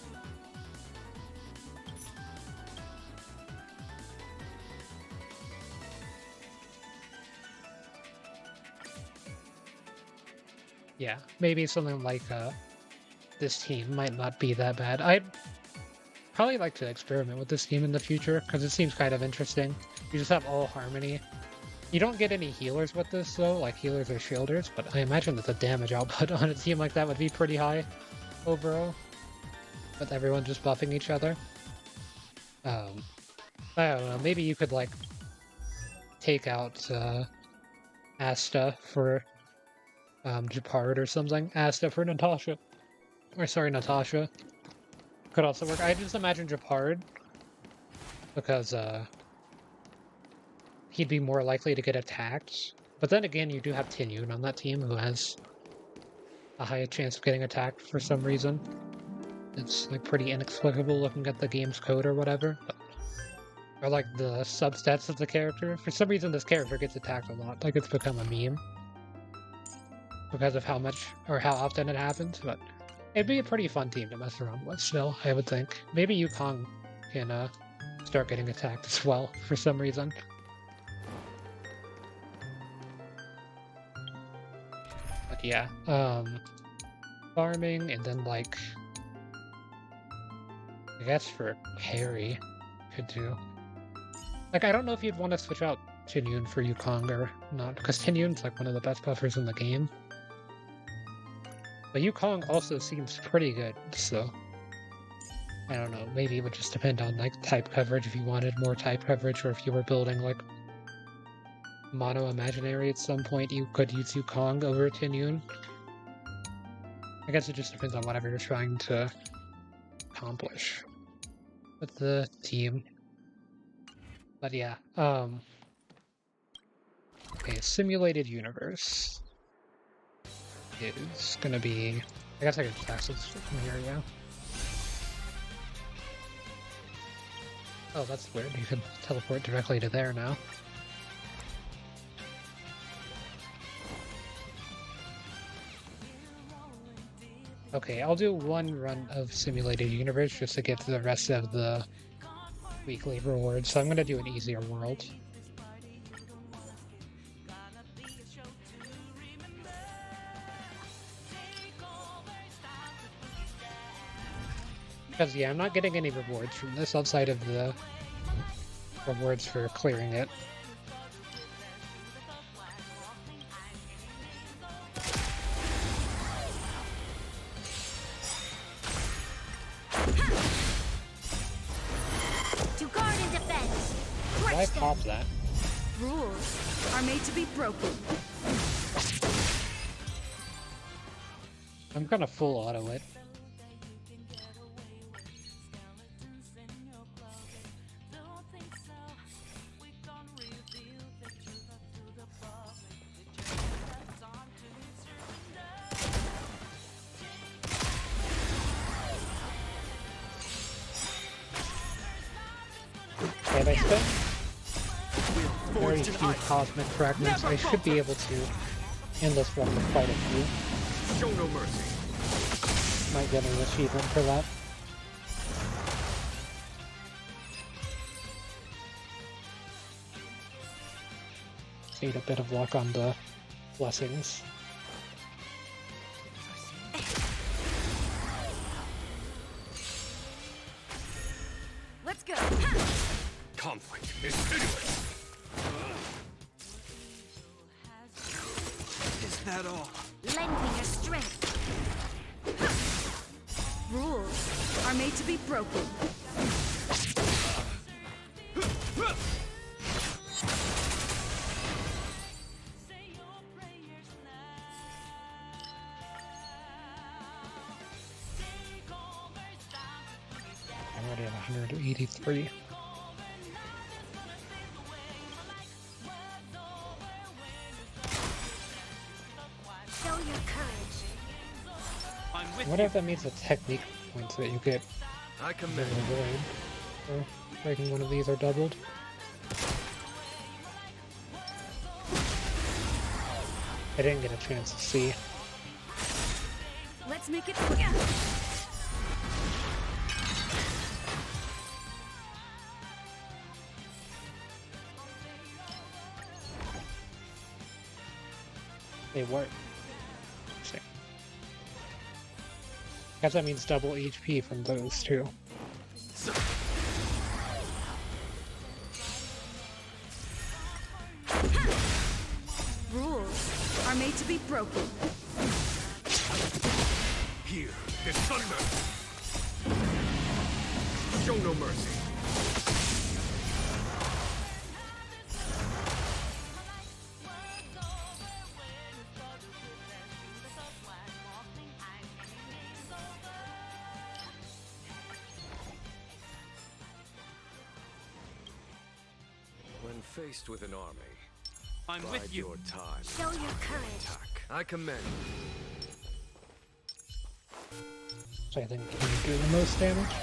Yeah, maybe something like this team might not be that bad. I'd probably like to experiment with this team in the future, because it seems kind of interesting. You just have all Harmony. You don't get any healers with this, though, like healers or shielders, but I imagine that the damage output on a team like that would be pretty high overall, with everyone just buffing each other. I don't know, maybe you could, like, take out Asta for Japard or something. Asta for Natasha. Or sorry, Natasha. Could also work. I just imagine Japard, because he'd be more likely to get attacked. But then again, you do have Tinyun on that team, who has a high chance of getting attacked for some reason. It's like pretty inexplicable looking at the game's code or whatever. But, or like the substats of the character. For some reason, this character gets attacked a lot. Like it's become a meme because of how much or how often it happens. But it'd be a pretty fun team to mess around with still, I would think. Maybe Yukong can start getting attacked as well for some reason. But yeah, farming, and then like, I guess for Harry, could do. Like, I don't know if you'd want to switch out Tinyun for Yukong or not, because Tinyun's like one of the best buffers in the game. But Yukong also seems pretty good, so I don't know, maybe it would just depend on like type coverage if you wanted more type coverage, or if you were building like mono imaginary at some point you could use Yukong over Tinyun. I guess it just depends on whatever you're trying to accomplish with the team. But yeah, okay, simulated universe is gonna be, I guess I could just access from here, yeah. Oh, that's weird, you can teleport directly to there now. Okay, I'll do one run of simulated universe just to get to the rest of the weekly rewards, so I'm gonna do an easier world. Because yeah, I'm not getting any rewards from this outside of the rewards for clearing it. Why pop that? Rules are made to be broken. I'm gonna full auto it. If I spend very few cosmic fragments, I should be able to end this run with quite a few. Show no mercy. Might get an achievement for that. Need a bit of luck on the blessings. Let's go. Conflict is pitiless. Is that all? Lend me your strength. Rules are made to be broken. I'm already at 183. Show your courage. I wonder if that means the technique points that you get I in the commend. void for breaking one of these are doubled. I didn't get a chance to see. Let's make it. They work. See. Guess that means double HP from those two. Rules are made to be broken. Here is thunder. Show no mercy. When faced with an army, I'm bide with you. your time. Show your courage. I commend. So I think can do the most damage.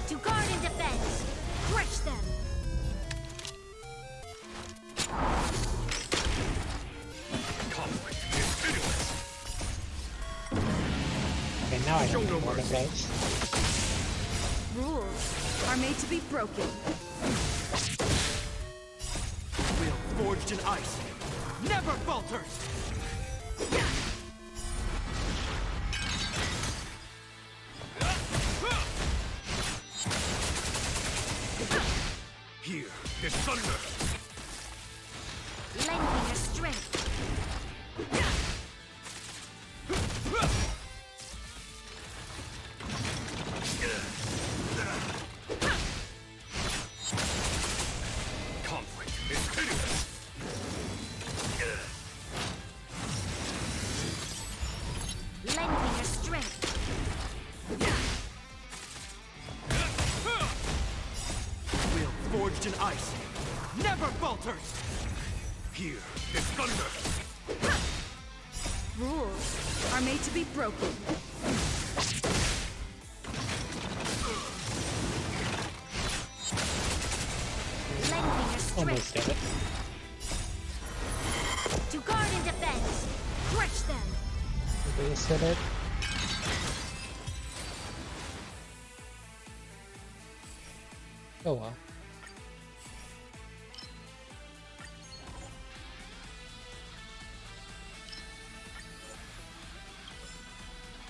To guard and defend. Crush them. Conflict is pitiless. Okay, now I Show don't no know what it mercy. does. Rules are made to be broken. Will forged in ice never falters. thunder! Lending your strength. Conflict is pitiless! Lending your strength. Will forged in ice never falters! Here is thunder! Rules are made to be broken. Lending your Almost strength. did it. To guard and defend. Crush them. Almost did it. Oh well.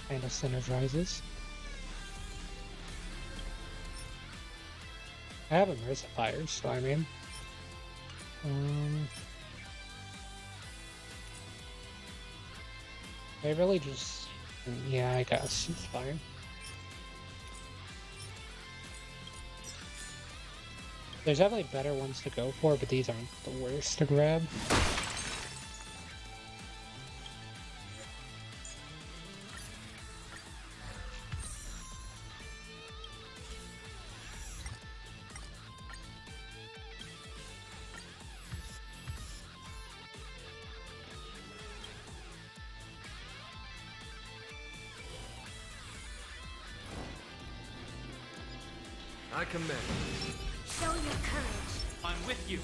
Kind of synergizes. I have emulsifiers, so I mean, I really just, yeah, I guess it's fine. There's definitely better ones to go for, but these aren't the worst to grab. I command. Show your courage. I'm with you.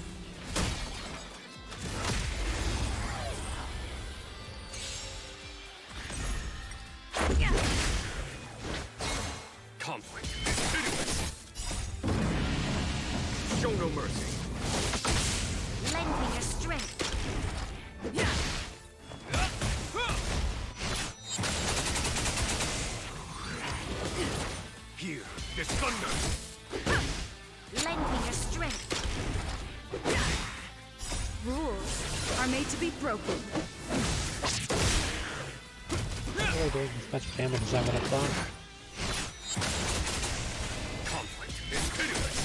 Conflict is pitiless! Show no mercy! Lending your strength. Here is thunder! Lending your strength. Rules are made to be broken. I'm really doing as much damage as I would have thought. Conflict is pitiless!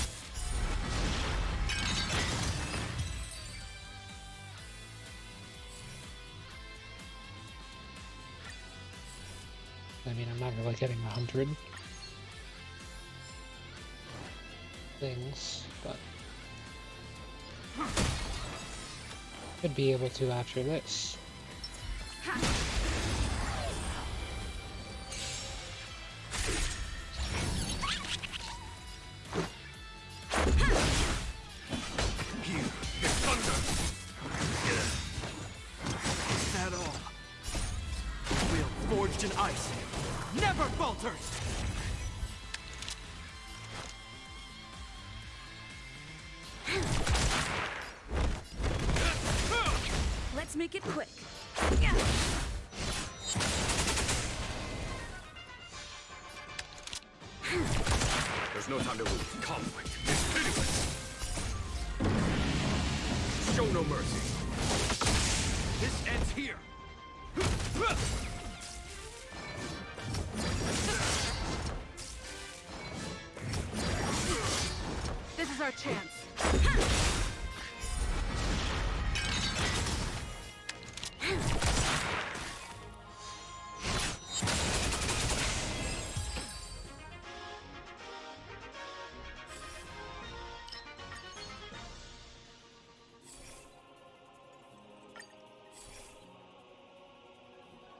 I mean, I'm not really getting 100 things, but could be able to after this. Here is thunder! Is that all? Will forged in ice never falters! Let's make it quick. There's no time to lose. Conflict is pitiless! Show no mercy! This ends here! This is our chance.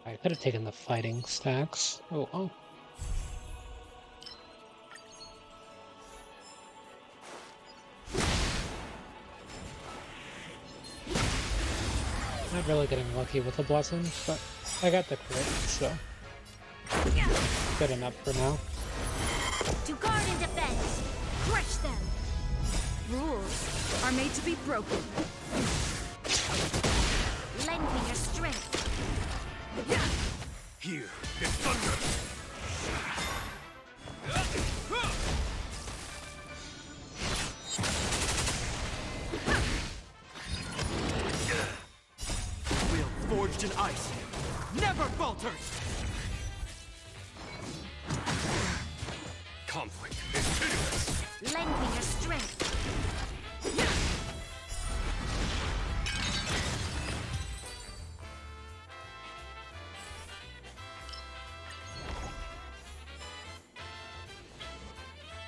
I could have taken the fighting stacks. Oh, oh. Not really getting lucky with the blessings, but I got the crit, so good enough for now. To guard and defend. Crush them. Rules are made to be broken. Lending your strength. Here is thunder! forged in ice, never falters! Conflict is pitiless. Lend me your strength.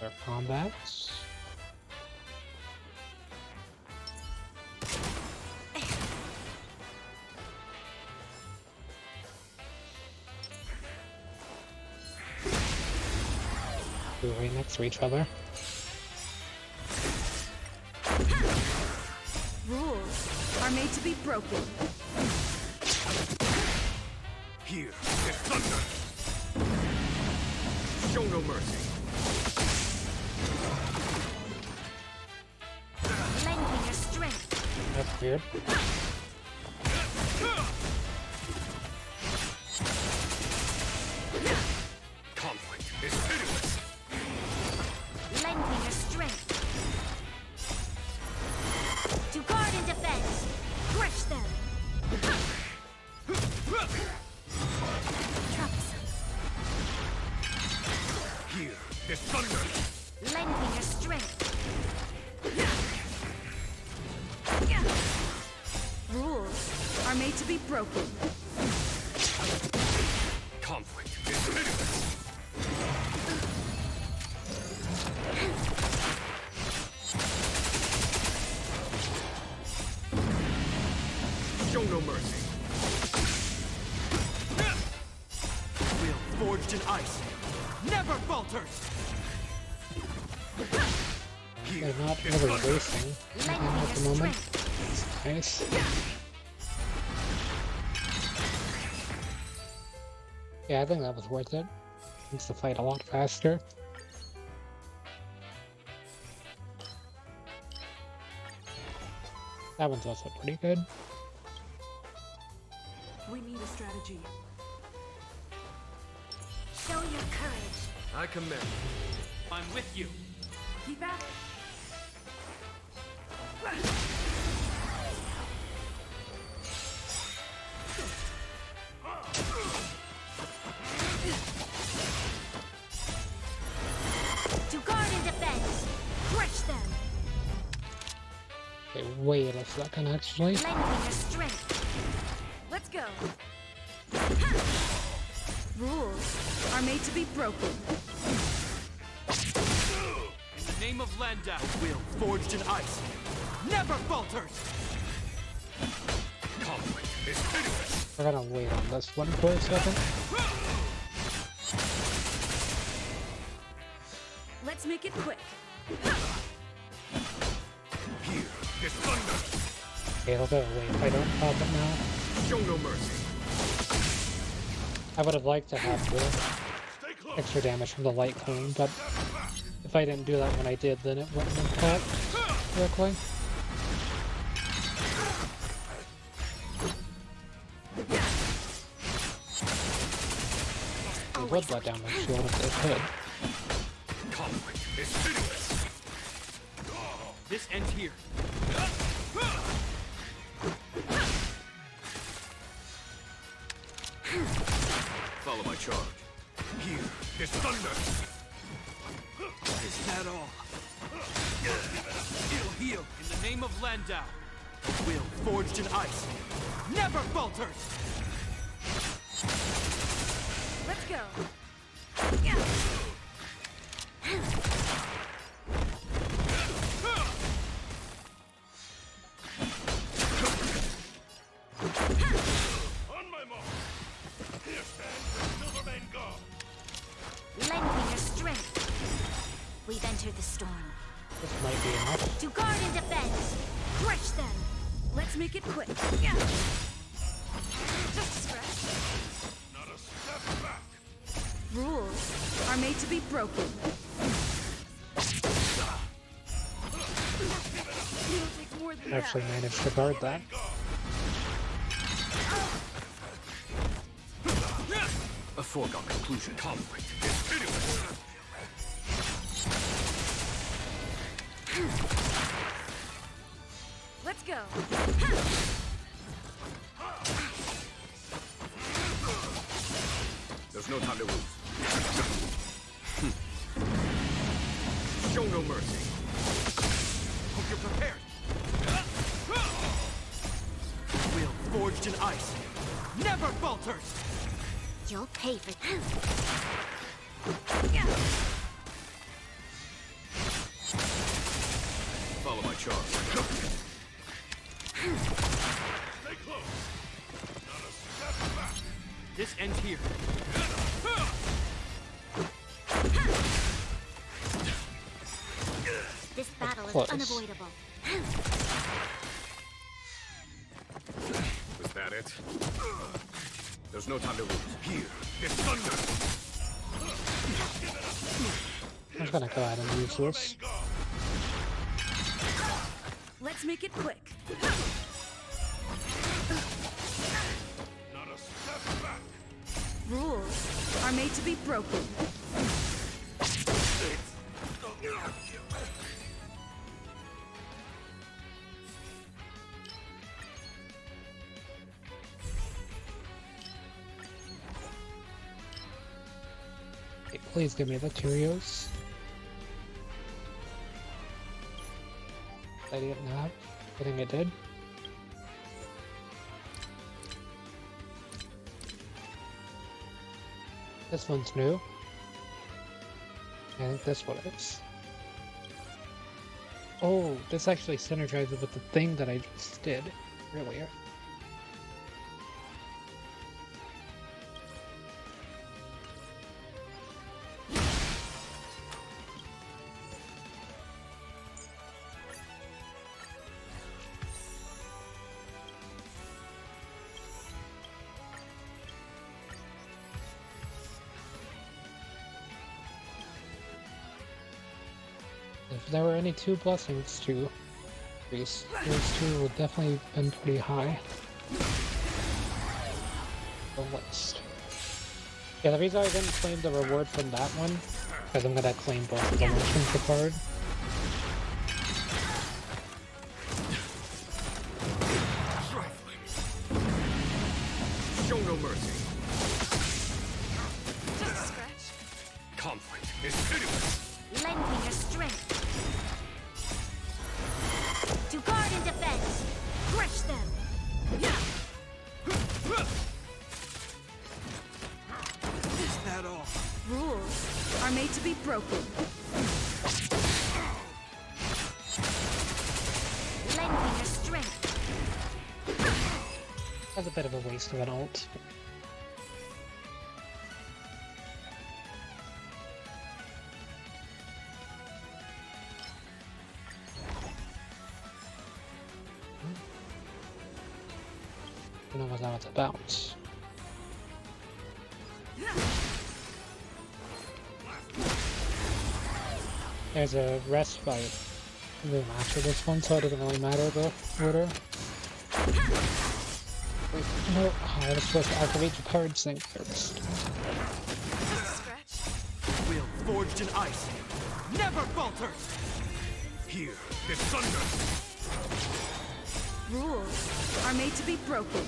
Their combats. We're right next to each other. Rules are made to be broken. Here is thunder. Show no mercy. Lend me your strength. That's weird. Conflict is pitiless. Lend me your strength. To guard and defend. Crush them. Troublesome. Here is thunder. Lend me your strength. Rules are made to be broken. Conflict is pitiless. Show no mercy. Will forged in ice, never falters! They're not really racing anything at the moment. It's nice. Yeah, I think that was worth it. Makes the fight a lot faster. That one's also pretty good. We need a strategy. Show your courage. I command. I'm with you. Keep at it. To guard and defend. Crush them. Okay, wait a second actually. Lend me your strength. Let's go. Rules are made to be broken. In the name of Landau, will forged in ice, never falters! Conflict is pitiless. We're gonna wait on this one for a second. Let's make it quick. Here is thunder. Okay, I'll go wait if I don't pop it now. Show no mercy. I would have liked to have the extra damage from the light cone, but if I didn't do that when I did, then it wouldn't have popped correctly. They would let down my shield if they could. Conflict is pitiless. This ends here. Follow my charge. Here is thunder. Is that all? It'll heal in the name of Landau. Will forged in ice, never falters! Let's go. On my mark. Here stands the Silvermane Guard. Lend me your strength. We've entered the storm. This might be enough. To guard and defend. Crush them. Let's make it quick. Just a scratch. Not a step back. Rules are made to be broken. It'll take more than Actually managed to guard that. A foregone conclusion. Conflict is pitiless. Let's go. There's no time to lose. Show no mercy. Hope you're prepared. Will forged in ice never falters. You'll pay for that. Follow my charge. Stay close. Not a step back. This ends here. This battle Close. is unavoidable. Was that it? There's no time to lose. Here, it's thunder. I'm just gonna go ahead and use this. Let's make it quick. Not a step back. Rules are made to be broken. Okay, please give me the Cheerios. I didn't have. I think I did. This one's new. I think this one is. Oh, this actually synergizes with the thing that I just did earlier. If there were any two blessings to increase, those two would definitely have been pretty high. The list. Yeah, the reason I didn't claim the reward from that one, because I'm gonna claim both of the merchants the card. Show no mercy. Just a scratch. Conflict is pitiless. Lend me your strength. To guard and defend. Crush them. Is that all? Rules are made to be broken. Lend me your strength. That's a bit of a waste of an ult. You know what that was about. There's a rest fight room after this one, so it doesn't really matter the order. Wait, no, I was supposed to activate the card sync first. Scratch. Will forged in ice never falters. Here, it's thunder. Rules are made to be broken.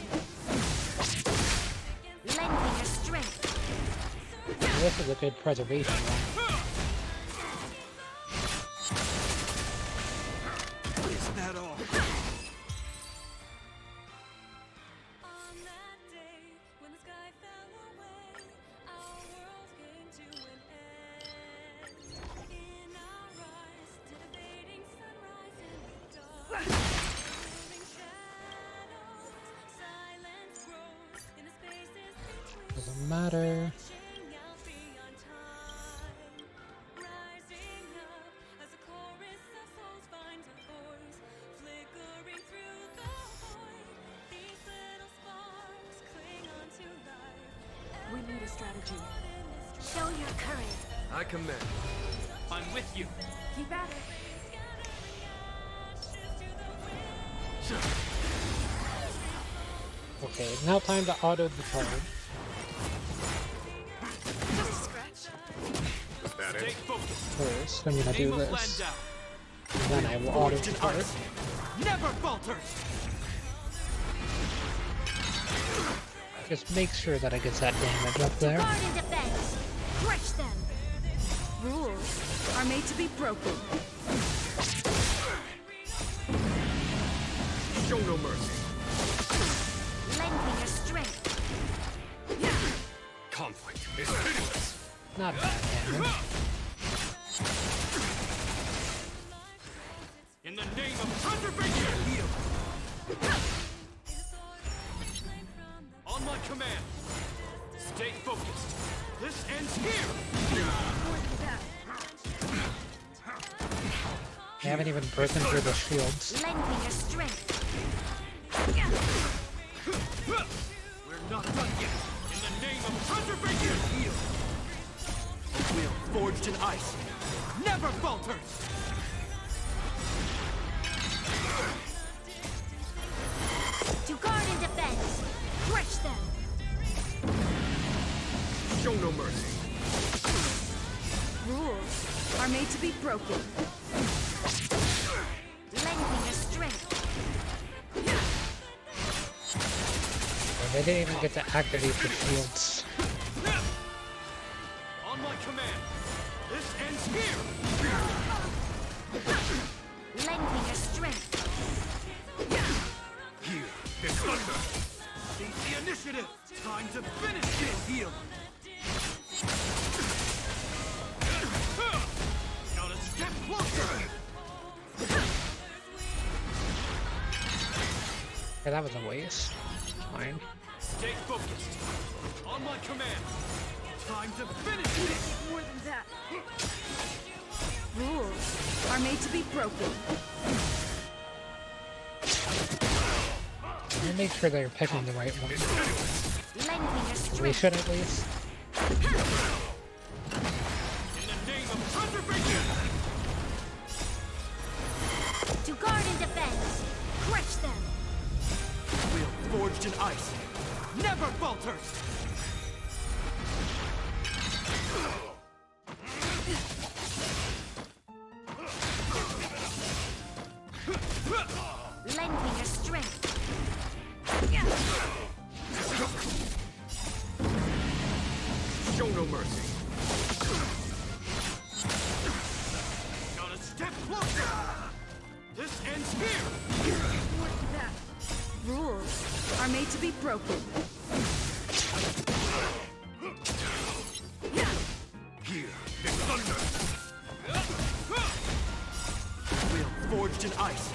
Lend me your strength. This is a good preservation one. Is that all? Doesn't matter. We need a strategy. Show your courage. I command. I'm with you. Keep at it. Okay, now time to auto the card. Just a scratch. Is that it? First, I'm gonna do this. And then I will auto the card. Never falters. Just make sure that it gets that damage up there. Guard and defend. Crush them. Rules are made to be broken. Show no mercy. Lend me your strength. Conflict is pitiless. Not bad damage. In the name of conservation, heal. On my command. Stay focused. This ends here. They haven't even broken through the shields. Lend me your strength. We're not done yet. In the name of conservation, heal. A will forged in ice never falters. To guard and defend. Crush them. Show no mercy. Rules are made to be broken. Lend me your strength. They didn't even get to activate the shields. On my command. This ends here. Lend me your strength. Here is thunder. Seize the initiative. Time to finish this. Heal. Not a step closer. Yeah, that was a waste. Fine. Stay focused. On my command. Time to finish this. More than that. Rules are made to be broken. And make sure they're picking the right one. Lend me your strength. We should at least. In the name of conservation. To guard and defend. Crush them. Will forged in ice never falters. Lend me your strength. Show no mercy. Not a step closer. This ends here. More than that. Rules are made to be broken. Here is thunder. Will forged in ice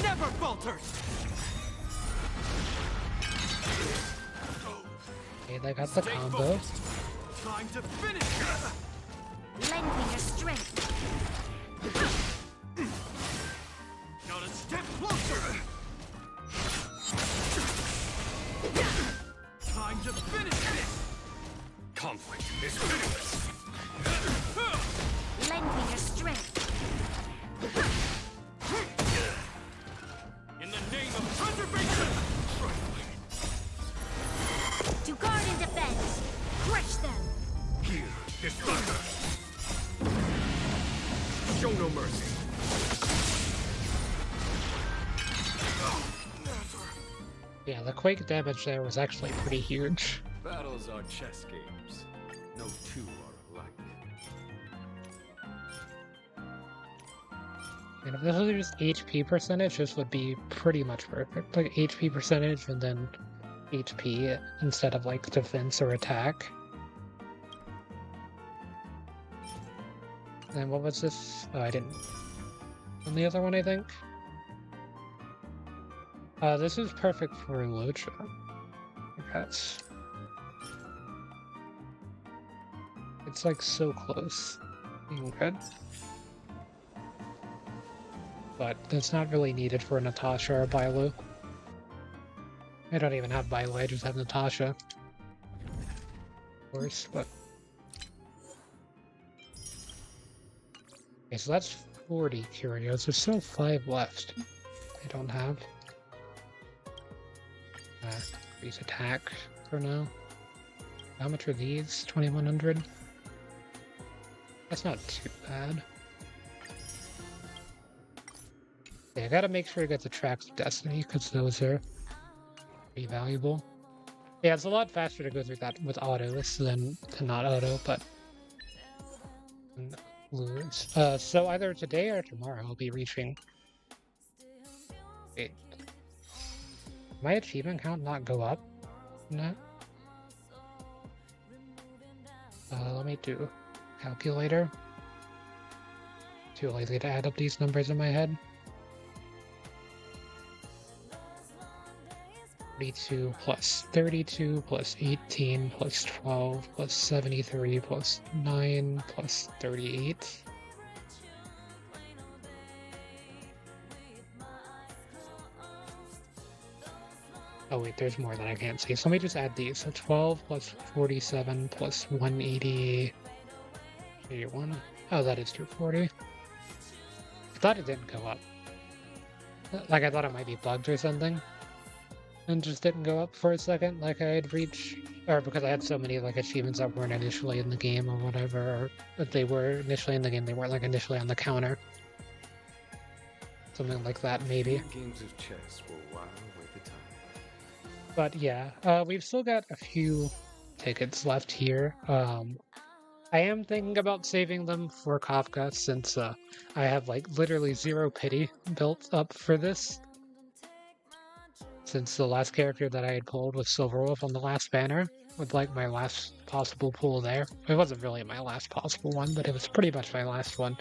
never falters. Okay, they got the Stay combo. focused. Time to finish this. Lend me your strength. Not a step closer. Time to finish this. Conflict is pitiless. Lend me your strength. In the name of conservation. To guard and defend. Crush them. Here is thunder. Show no mercy. Yeah, the quake damage there was actually pretty huge. Battles are chess games. No two are alike. And if this was just HP percentage, this would be pretty much perfect. Like HP percentage and then HP instead of like defense or attack. And what was this? Oh, I didn't. On the other one, I think. This is perfect for Luocha. That's. It's like so close. Being good. But that's not really needed for Natasha or Bailu. I don't even have Bailu, I just have Natasha. Of course, but... Okay, so that's 40 curios. There's still 5 left. I don't have. Increase attack for now. How much are these? 2100? That's not too bad. Yeah, I gotta make sure to get the Tracks of Destiny, because those are pretty valuable. Yeah, it's a lot faster to go through that with autos than to not auto, but lose. So either today or tomorrow I'll be reaching. Wait. My achievement count not go up? No. Let me do calculator. Too lazy to add up these numbers in my head. 42 plus 32 plus 18 plus 12 plus 73 plus 9 plus 38. Oh wait, there's more that I can't see. So let me just add these. So 12 plus 47 plus 180... 81. Oh, that is 240. I thought it didn't go up. Like, I thought it might be bugged or something. And just didn't go up for a second, like I had reached, or because I had so many like achievements that weren't initially in the game or whatever, or that they were initially in the game, they weren't like initially on the counter. Something like that, maybe. Games of chess will while away the time. But yeah, we've still got a few tickets left here. I am thinking about saving them for Kafka since I have like literally zero pity built up for this. Since the last character that I had pulled was Silverwolf on the last banner, with like my last possible pull there. It wasn't really my last possible one, but it was pretty much my last one.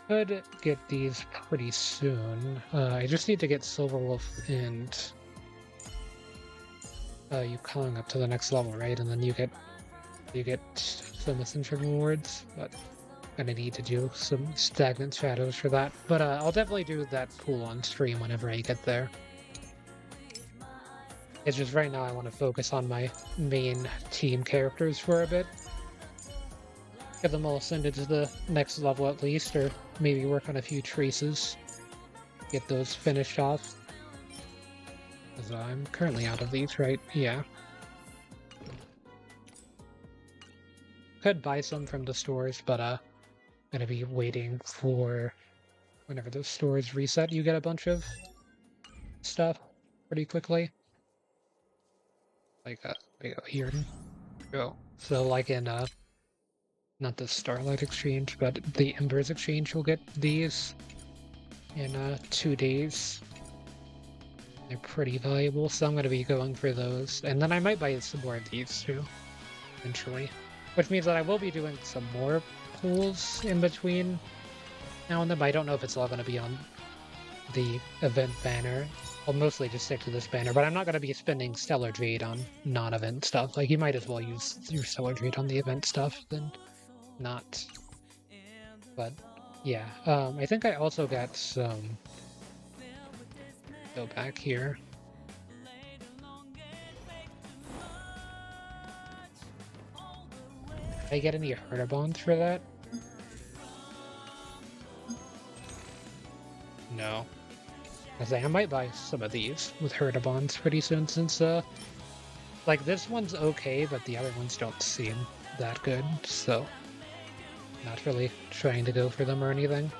Could get these pretty soon. I just need to get Silverwolf and you calling up to the next level, right? And then you get the messenger rewards, but gonna need to do some stagnant shadows for that. But I'll definitely do that pool on stream whenever I get there. It's just right now I want to focus on my main team characters for a bit. Get them all ascended to the next level at least, or maybe work on a few traces. Get those finished off. Because I'm currently out of these, right? Yeah. Could buy some from the stores, but gonna be waiting for whenever the stores reset. You get a bunch of stuff pretty quickly. Like here we go. So like in not the Starlight Exchange, but the Embers Exchange, you'll get these in 2 days. They're pretty valuable, so I'm gonna be going for those. And then I might buy some more of these too, eventually. Which means that I will be doing some more pools in between now and then, but I don't know if it's all going to be on the event banner. I'll mostly just stick to this banner, but I'm not going to be spending Stellar Jade on non-event stuff. Like, you might as well use your Stellar Jade on the event stuff than not. But, yeah. I think I also got some... Go back here. Did I get any Herda bonds for that? No. I might buy some of these with Herda bonds pretty soon since, like this one's okay, but the other ones don't seem that good, so not really trying to go for them or anything.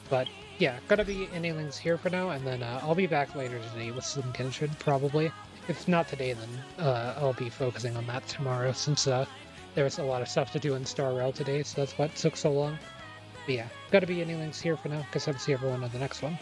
But yeah, gonna be ending things here for now, and then I'll be back later today with some Genshin, probably. If not today, then I'll be focusing on that tomorrow, since there was a lot of stuff to do in Star Rail today, so that's what took so long. But yeah, gotta be ending things here for now, because I'll see everyone on the next one.